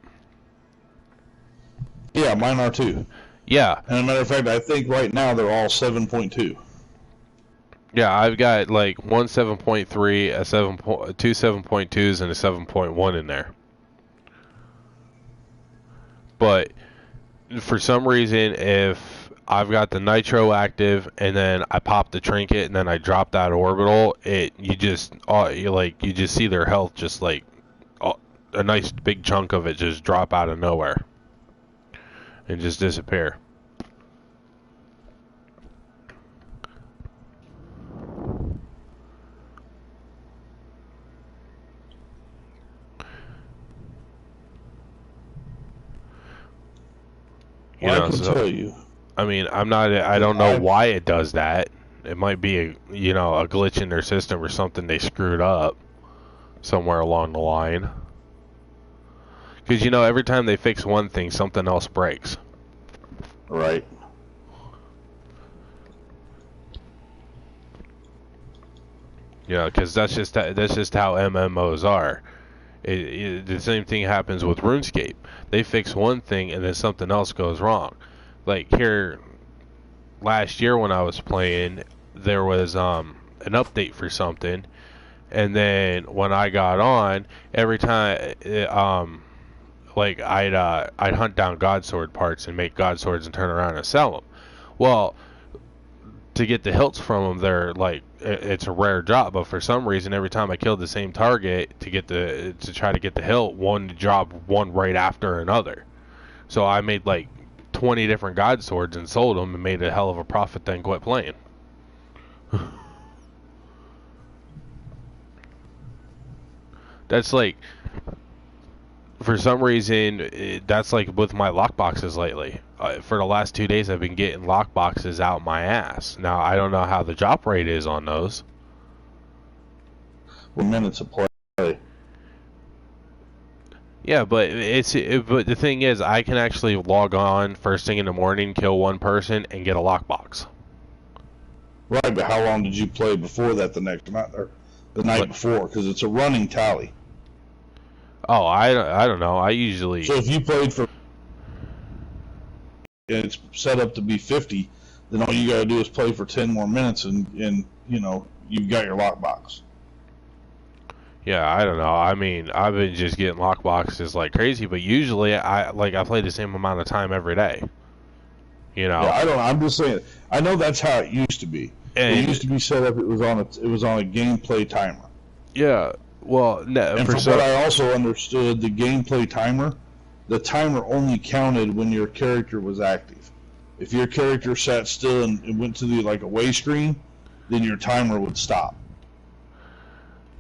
Yeah, mine are too. Yeah. And as a matter of fact, I think right now they're all 7.2. Yeah, I've got like one 7.3, two 7.2s, and a 7.1 in there. But for some reason, if I've got the nitro active and then I pop the trinket and then I drop that orbital, you just see their health just like a nice big chunk of it just drop out of nowhere and just disappear. Well, I can tell you. I mean, I don't know why it does that. It might be a glitch in their system or something they screwed up somewhere along the line. Because, every time they fix one thing, something else breaks. Right. Because that's just how MMOs are. The same thing happens with RuneScape. They fix one thing and then something else goes wrong. Like here, last year when I was playing, there was an update for something, and then when I got on, every time I'd hunt down God Sword parts and make God Swords and turn around and sell them. Well, to get the hilts from them, it's a rare drop, but for some reason, every time I killed the same target to try to get the hilt, one dropped one right after another. So I made like 20 different God Swords and sold them and made a hell of a profit, then quit playing. That's like, for some reason, that's like with my lockboxes lately. For the last 2 days, I've been getting lockboxes out my ass. Now, I don't know how the drop rate is on those. Well, minutes of play. Yeah, but but the thing is, I can actually log on first thing in the morning, kill one person, and get a lockbox. Right, but how long did you play before that the night before? Because it's a running tally. Oh, I don't know. I usually... So if you played for... and it's set up to be 50, then all you got to do is play for 10 more minutes and you've got your lockbox. Yeah, I don't know. I mean, I've been just getting lockboxes like crazy, but usually I play the same amount of time every day. Yeah, I don't know. I'm just saying. I know that's how it used to be. It used to be set up. It was on a gameplay timer. Yeah. Well, no. And from what I also understood, the gameplay timer, the timer only counted when your character was active. If your character sat still and went to the away screen, then your timer would stop.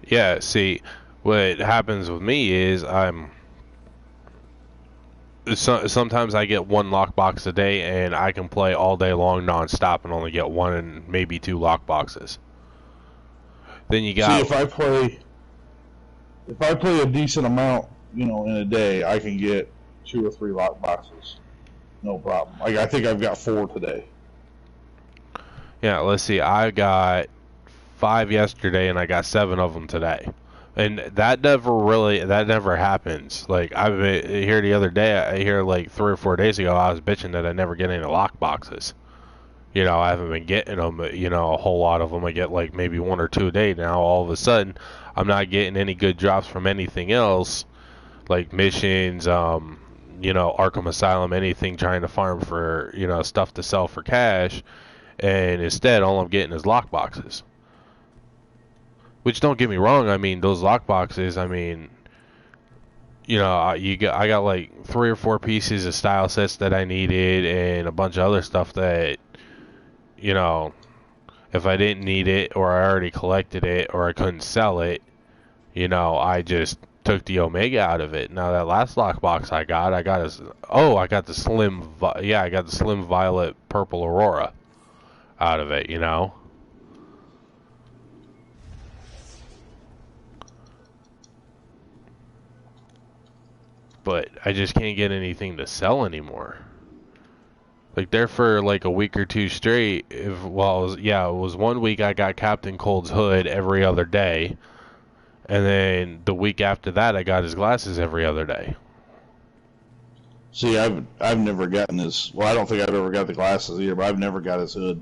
Yeah, see, what happens with me is sometimes I get one lockbox a day, and I can play all day long non-stop and only get one and maybe two lockboxes. Then you got... See, if I play a decent amount, in a day, I can get 2 or 3 lockboxes. No problem. I think I've got 4 today. Yeah, let's see. I got 5 yesterday, and I got 7 of them today. And that never happens. Like, I've been here the other day, I hear 3 or 4 days ago, I was bitching that I never get any lockboxes. I haven't been getting them, a whole lot of them. I get maybe 1 or 2 a day. Now, all of a sudden, I'm not getting any good drops from anything else, like missions, Arkham Asylum, anything trying to farm for, stuff to sell for cash. And instead, all I'm getting is lockboxes. Which, don't get me wrong, I mean, those lockboxes, I mean, I got 3 or 4 pieces of style sets that I needed and a bunch of other stuff that, if I didn't need it or I already collected it or I couldn't sell it, I just took the Omega out of it. Now, that last lockbox I got the slim violet purple Aurora out of it, but I just can't get anything to sell anymore. Like there for like a week or two straight. It was 1 week I got Captain Cold's hood every other day, and then the week after that I got his glasses every other day. See, I've never gotten his. Well, I don't think I've ever got the glasses either, but I've never got his hood.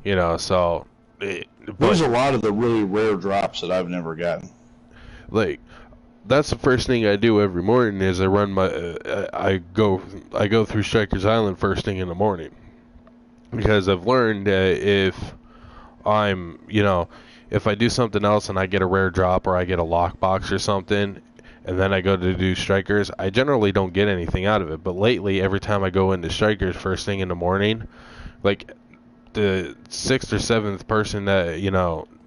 You know, so there's a lot of the really rare drops that I've never gotten. Like, that's the first thing I do every morning is I run my I go through Strikers Island first thing in the morning, because I've learned that if I do something else and I get a rare drop or I get a lockbox or something, and then I go to do Strikers, I generally don't get anything out of it. But lately, every time I go into Strikers first thing in the morning, like the 6th or 7th person that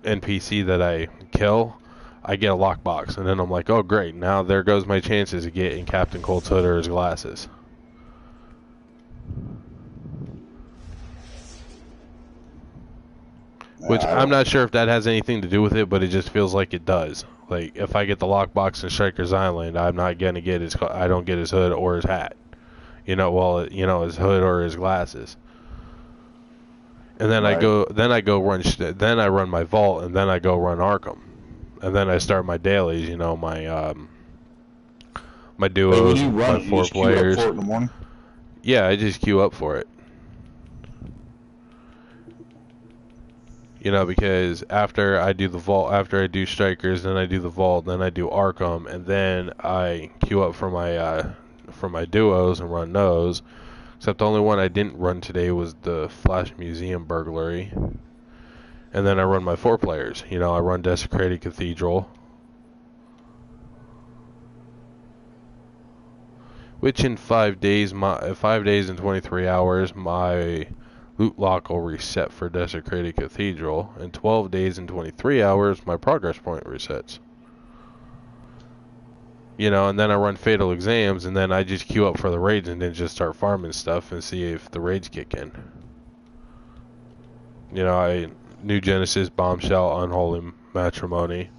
NPC that I kill, I get a lockbox, and then I'm like, oh great, now there goes my chances of getting Captain Cold's hood or his glasses. Which I'm not sure if that has anything to do with it, but it just feels like it does. Like if I get the lockbox in Strikers Island, I'm not gonna get I don't get his hood or his hat. His hood or his glasses. And then right. Then I run my vault, and then I go run Arkham. And then I start my dailies, my duos, my 4 players. Queue up for it in the morning? Yeah, I just queue up for it. Because after I do the vault, after I do Strikers, then I do the vault, then I do Arkham, and then I queue up for my duos and run those. Except the only one I didn't run today was the Flash Museum burglary. And then I run my 4 players. I run Desecrated Cathedral. Which in 5 days, 5 days and 23 hours, my loot lock will reset for Desecrated Cathedral. In 12 days and 23 hours, my progress point resets. And then I run Fatal Exams, and then I just queue up for the raids and then just start farming stuff and see if the raids kick in. New Genesis, Bombshell, Unholy Matrimony.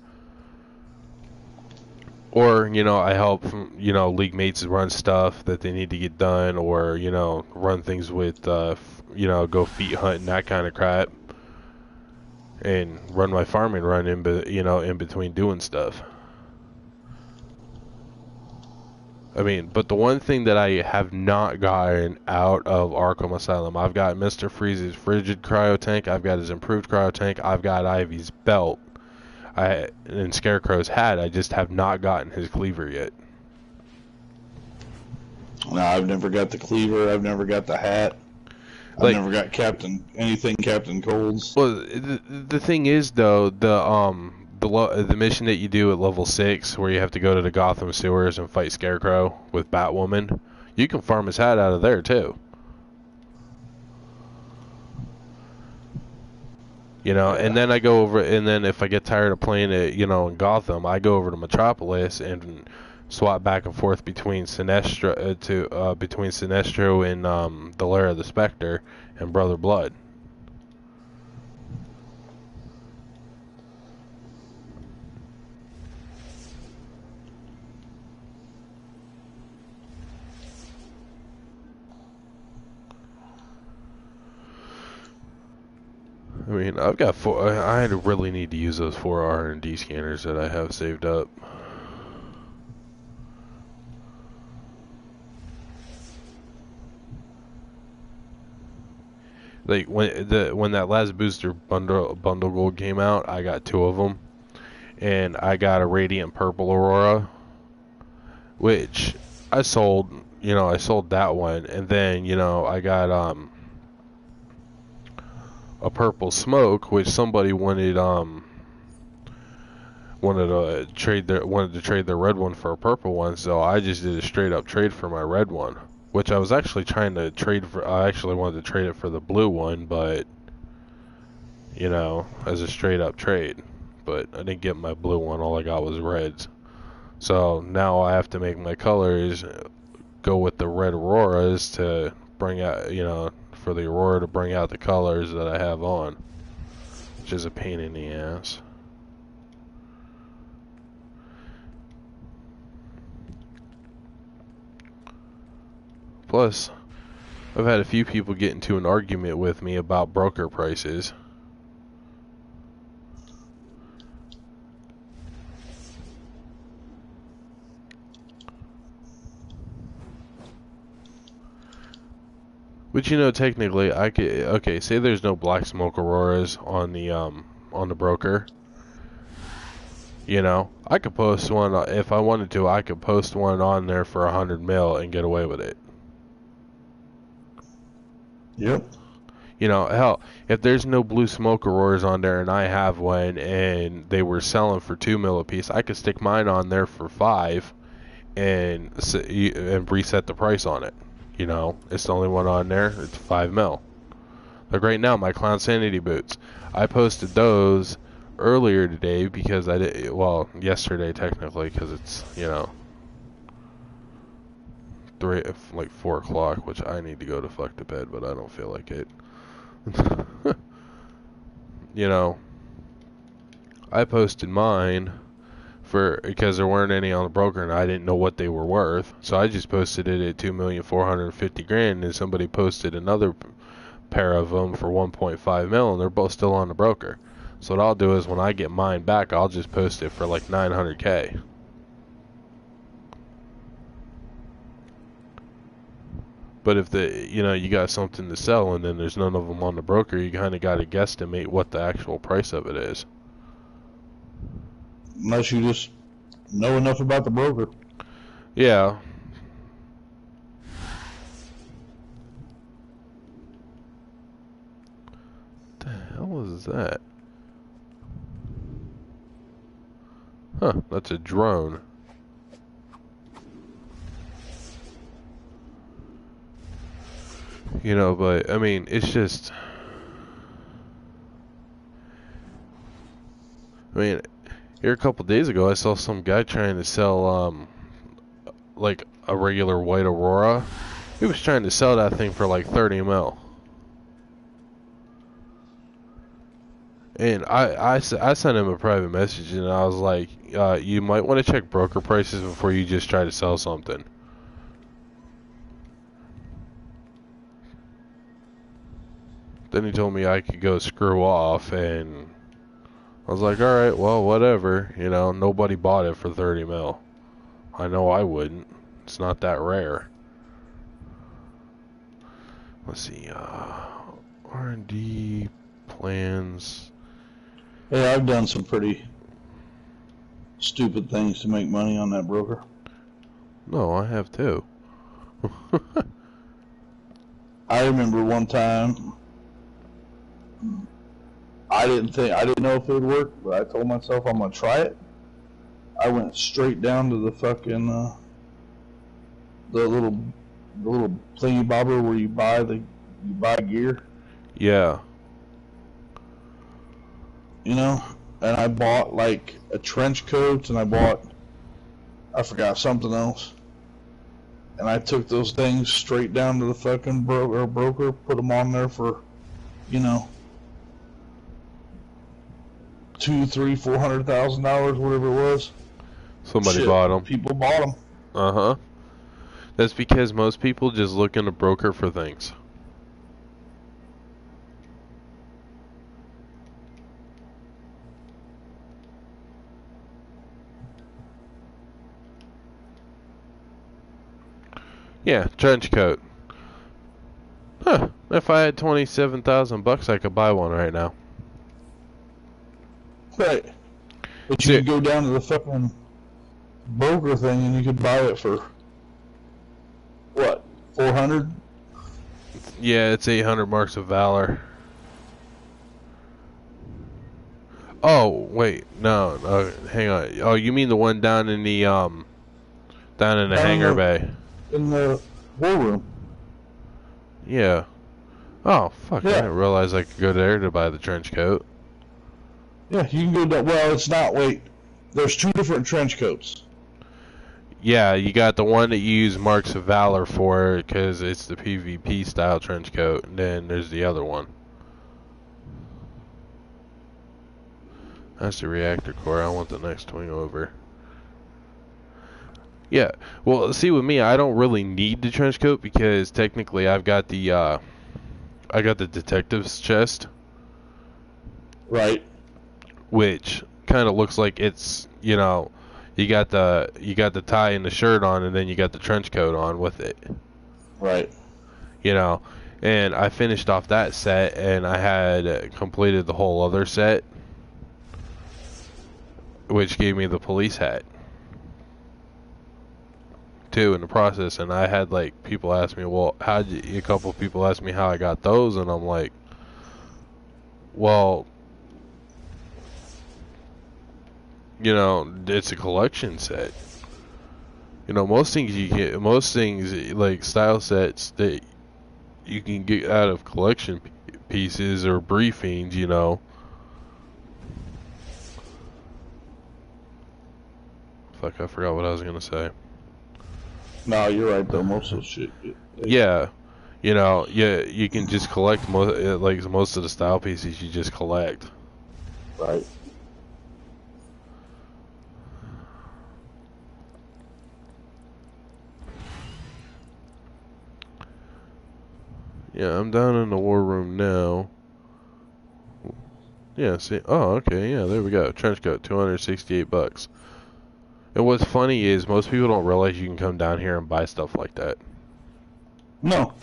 Or, I help, league mates run stuff that they need to get done, or, run things with, go feet hunting, that kind of crap. And run my farming run in between doing stuff. But the one thing that I have not gotten out of Arkham Asylum, I've got Mr. Freeze's frigid cryo tank, I've got his improved cryo tank, I've got Ivy's belt, and Scarecrow's hat. I just have not gotten his cleaver yet. No, I've never got the cleaver, I've never got the hat, I've never got Captain Cold's. Well, the thing is, though, the mission that you do at level 6, where you have to go to the Gotham sewers and fight Scarecrow with Batwoman, you can farm his hat out of there too. And then I go over, and then if I get tired of playing it, in Gotham, I go over to Metropolis and swap back and forth between Sinestro and the Lair of the Spectre and Brother Blood. I've got 4. I really need to use those 4 R&D scanners that I have saved up. Like when that last booster bundle gold came out, I got 2 of them, and I got a Radiant Purple Aurora, which I sold. I sold that one, and then I got a Purple Smoke, which somebody wanted to trade their red one for a purple one, so I just did a straight up trade for my red one, which I was actually trying to trade for. I actually wanted to trade it for the blue one, but as a straight up trade, but I didn't get my blue one. All I got was reds, so now I have to make my colors go with the red Auroras to bring out, for the Aurora to bring out the colors that I have on, which is a pain in the ass. Plus, I've had a few people get into an argument with me about broker prices. But you know, technically, I could. Okay, say there's no black smoke auroras on the broker. You know, I could post one if I wanted to. I could post one on there for 100 mil and get away with it. Yep. You know, hell, if there's no blue smoke auroras on there and I have one and they were selling for 2 mil a piece, I could stick mine on there for 5 and reset the price on it. You know, it's the only one on there. It's 5 mil. Like right now, my Clown Sanity boots. I posted those earlier today because I did. Well, yesterday technically, because it's, you know, 4 o'clock, which I need to go to fuck to bed, but I don't feel like it. You know, I posted mine because there weren't any on the broker and I didn't know what they were worth, so I just posted it at 2,450,000, and somebody posted another pair of them for 1.5 mil, and they're both still on the broker. So what I'll do is when I get mine back, I'll just post it for like 900K. But if you got something to sell and then there's none of them on the broker, you kind of got to guesstimate what the actual price of it is. Unless you just know enough about the broker. Yeah. What the hell is that? Huh, that's a drone. You know, but I mean, it's just, here a couple days ago, I saw some guy trying to sell, like a regular white Aurora. He was trying to sell that thing for like 30 mil. And I sent him a private message and I was like, you might want to check broker prices before you just try to sell something. Then he told me I could go screw off, and I was like, alright, well, whatever. You know, nobody bought it for 30 mil. I know I wouldn't. It's not that rare. Let's see, R&D plans. Yeah, I've done some pretty stupid things to make money on that broker. No, I have too. I remember one time, I didn't know if it would work, but I told myself I'm gonna try it. I went straight down to the fucking the little thingy bobber where you buy gear. Yeah. You know, and I bought like a trench coat, and I forgot something else. And I took those things straight down to the fucking broker, put them on there for, you know, $200,000, $300,000, $400,000, whatever it was. Somebody bought them. People bought them. Uh-huh. That's because most people just look in a broker for things. Yeah, trench coat. Huh. If I had $27,000, I could buy one right now. Right. But you could go down to the fucking broker thing and you could buy it for, what, 400? Yeah, it's 800 marks of valor. Oh, wait, no, hang on. Oh, you mean the one down in the hangar bay? In the war room. Yeah. Oh, fuck, yeah. I didn't realize I could go there to buy the trench coat. Yeah, you can go down. Well, it's not, wait. There's 2 different trench coats. Yeah, you got the one that you use Marks of Valor for because it's the PvP style trench coat, and then there's the other one. That's the reactor core. I want the next wing over. Yeah. Well, see, with me, I don't really need the trench coat because technically I've got the detective's chest. Right. Which kind of looks like it's, you got the tie and the shirt on, and then you got the trench coat on with it. Right. And I finished off that set, and I had completed the whole other set, which gave me the police hat too in the process. And I had like people ask me, well, a couple of people asked me how I got those, and I'm like, well, it's a collection set. Most things like style sets that you can get out of collection pieces or briefings, Fuck, I forgot what I was gonna say. No, you're right though. Most of the shit. Yeah, you can just collect most of the style pieces. You just collect. Right. Yeah, I'm down in the war room now. Yeah, see, oh, okay, yeah, there we go. Trench coat, $268. And what's funny is most people don't realize you can come down here and buy stuff like that. No.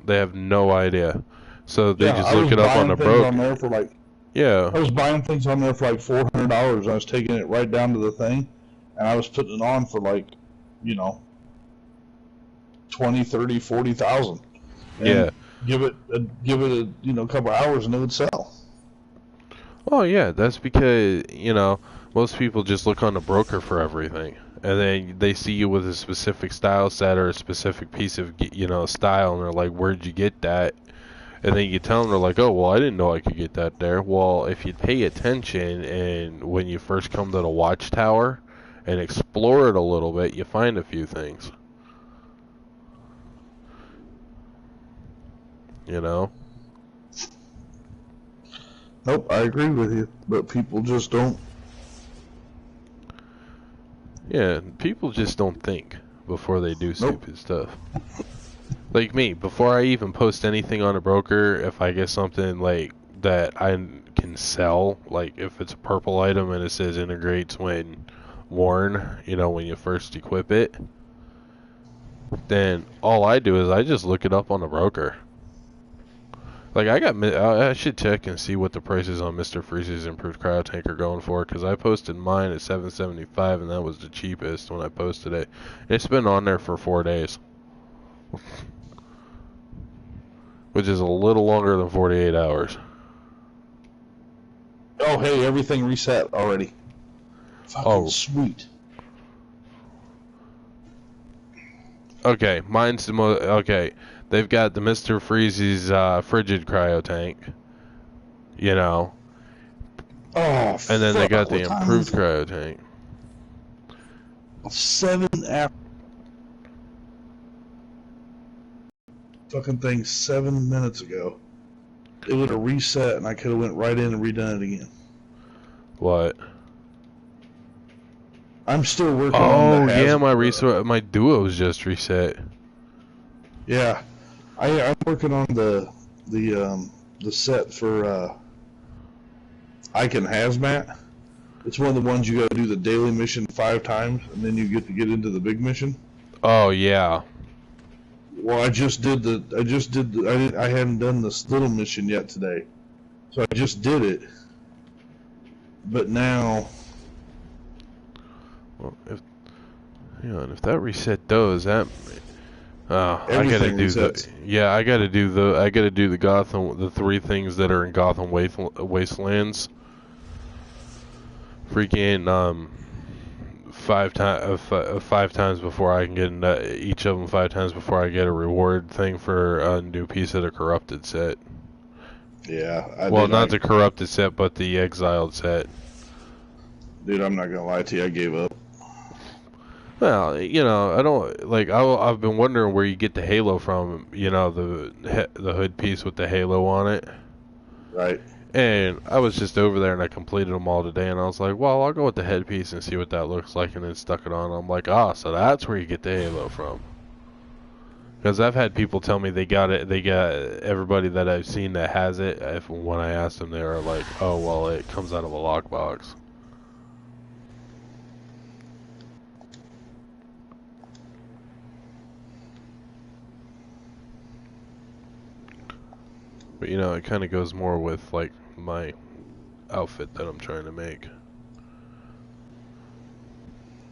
They have no idea. So they just look it up on the broker. On there for like, yeah. I was buying things on there for like $400. I was taking it right down to the thing, and I was putting it on for like, 20, 30, 40,000. Yeah. Give it a couple hours and it would sell. Oh yeah, that's because most people just look on the broker for everything, and then they see you with a specific style set or a specific piece of style, and they're like, "Where'd you get that?" And then you tell them, they're like, "Oh, well, I didn't know I could get that there." Well, if you pay attention and when you first come to the watchtower and explore it a little bit, you find a few things. Nope, I agree with you, but people just don't. Yeah, people just don't think before they do stupid stuff. Like me, before I even post anything on a broker, if I get something like that I can sell, like if it's a purple item and it says integrates when worn, when you first equip it, then all I do is I just look it up on the broker. Like I should check and see what the prices on Mr. Freeze's improved cryo tank are going for, because I posted mine at $775 and that was the cheapest when I posted it. It's been on there for 4 days, which is a little longer than 48 hours. Oh hey, everything reset already. Fucking sweet. Okay, mine's the most. Okay, they've got the Mr. Freeze's frigid cryo tank. Oh. And then they got the improved cryo tank. 7 after. Fucking thing 7 minutes ago. It would have reset, and I could have went right in and redone it again. What? I'm still working on the yeah, my duo's just reset. Yeah, I'm working on the set for Icon Hazmat. It's one of the ones you got to do the daily mission 5 times, and then you get to get into the big mission. Oh yeah. Well, I hadn't done this little mission yet today, so I just did it. But now, well, if that reset those, that I gotta do resets. I gotta do the Gotham, the 3 things that are in Gotham Wastelands. Freaking 5 times before I can get each of them 5 times before I get a reward thing for a new piece of the corrupted set. Yeah. Not the corrupted set, but the exiled set. Dude, I'm not gonna lie to you, I gave up. Well, I don't like. I've been wondering where you get the halo from. The hood piece with the halo on it. Right. And I was just over there and I completed them all today, and I was like, well, I'll go with the headpiece and see what that looks like, and then stuck it on. I'm like, so that's where you get the halo from. Because I've had people tell me they got everybody that I've seen that has it, when I asked them, they were like, oh, well, it comes out of a lockbox. But, you know, it kind of goes more with, like, my outfit that I'm trying to make.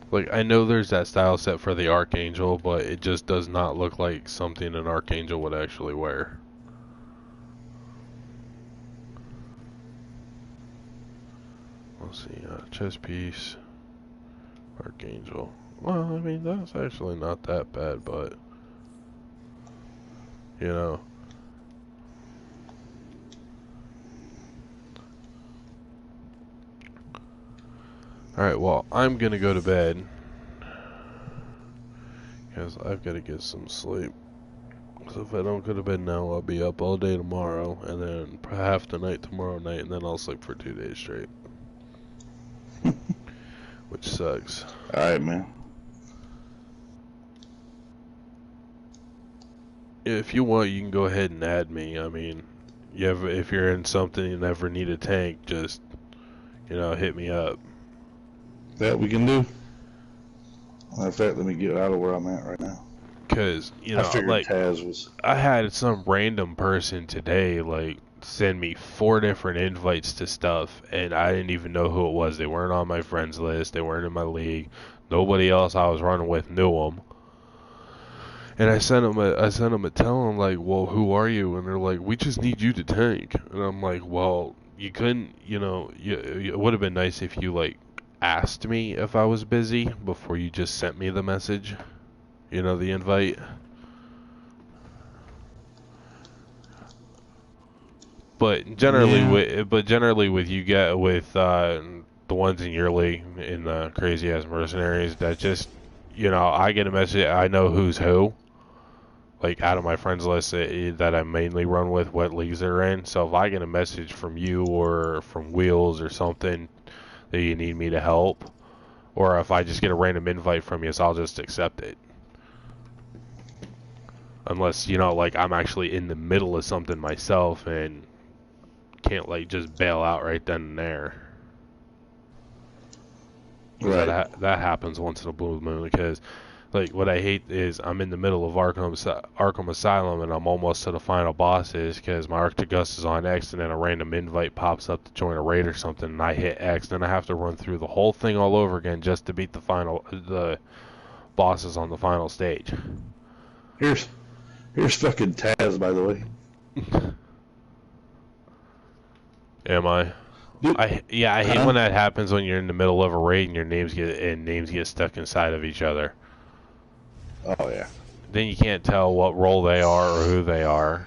Like, I know there's that style set for the Archangel, but it just does not look like something an Archangel would actually wear. Let's see, chest piece, Archangel. Well, I mean, that's actually not that bad, but, you know. Alright, well, I'm gonna go to bed, because I've got to get some sleep. So if I don't go to bed now, I'll be up all day tomorrow, and then half the night tomorrow night, and then I'll sleep for 2 days straight. Which sucks. Alright, man. If you want, you can go ahead and add me. I mean, if you're in something and ever need a tank, just, you know, hit me up. That we can do. Matter of fact, let me get out of where I'm at right now. Because, you know, I figured like, Taz was... I had some random person today, like, send me 4 different invites to stuff, and I didn't even know who it was. They weren't on my friends list. They weren't in my league. Nobody else I was running with knew them. And I sent them a tell them, like, well, who are you? And they're like, we just need you to tank. And I'm like, well, you couldn't, you know, it would have been nice if you, like, asked me if I was busy before you just sent me the message, you know, the invite. But generally, with you get with the ones in your league, in the crazy ass mercenaries, that just, you know, I get a message, I know who's who, like out of my friends list that I mainly run with, what leagues they're in. So if I get a message from you or from Wheels or something that you need me to help, or if I just get a random invite from you, so I'll just accept it. Unless, you know, like I'm actually in the middle of something myself and can't, like, just bail out right then and there. Right. That happens once in a blue moon, because, like, what I hate is I'm in the middle of Arkham Asylum and I'm almost to the final bosses because my Arctigus is on X, and then a random invite pops up to join a raid or something, and I hit X, then I have to run through the whole thing all over again just to beat the bosses on the final stage. Here's fucking Taz, by the way. Am I? I hate when that happens when you're in the middle of a raid and your names get stuck inside of each other. Oh yeah. Then you can't tell what role they are or who they are.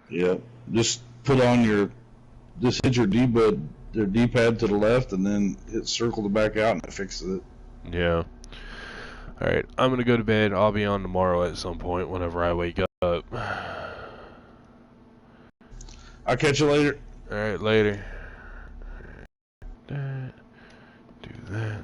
Yep. Just hit your D-pad to the left, and then hit circle to back out, and it fixes it. Yeah. All right, I'm gonna go to bed. I'll be on tomorrow at some point whenever I wake up. I'll catch you later. All right, later. Do that.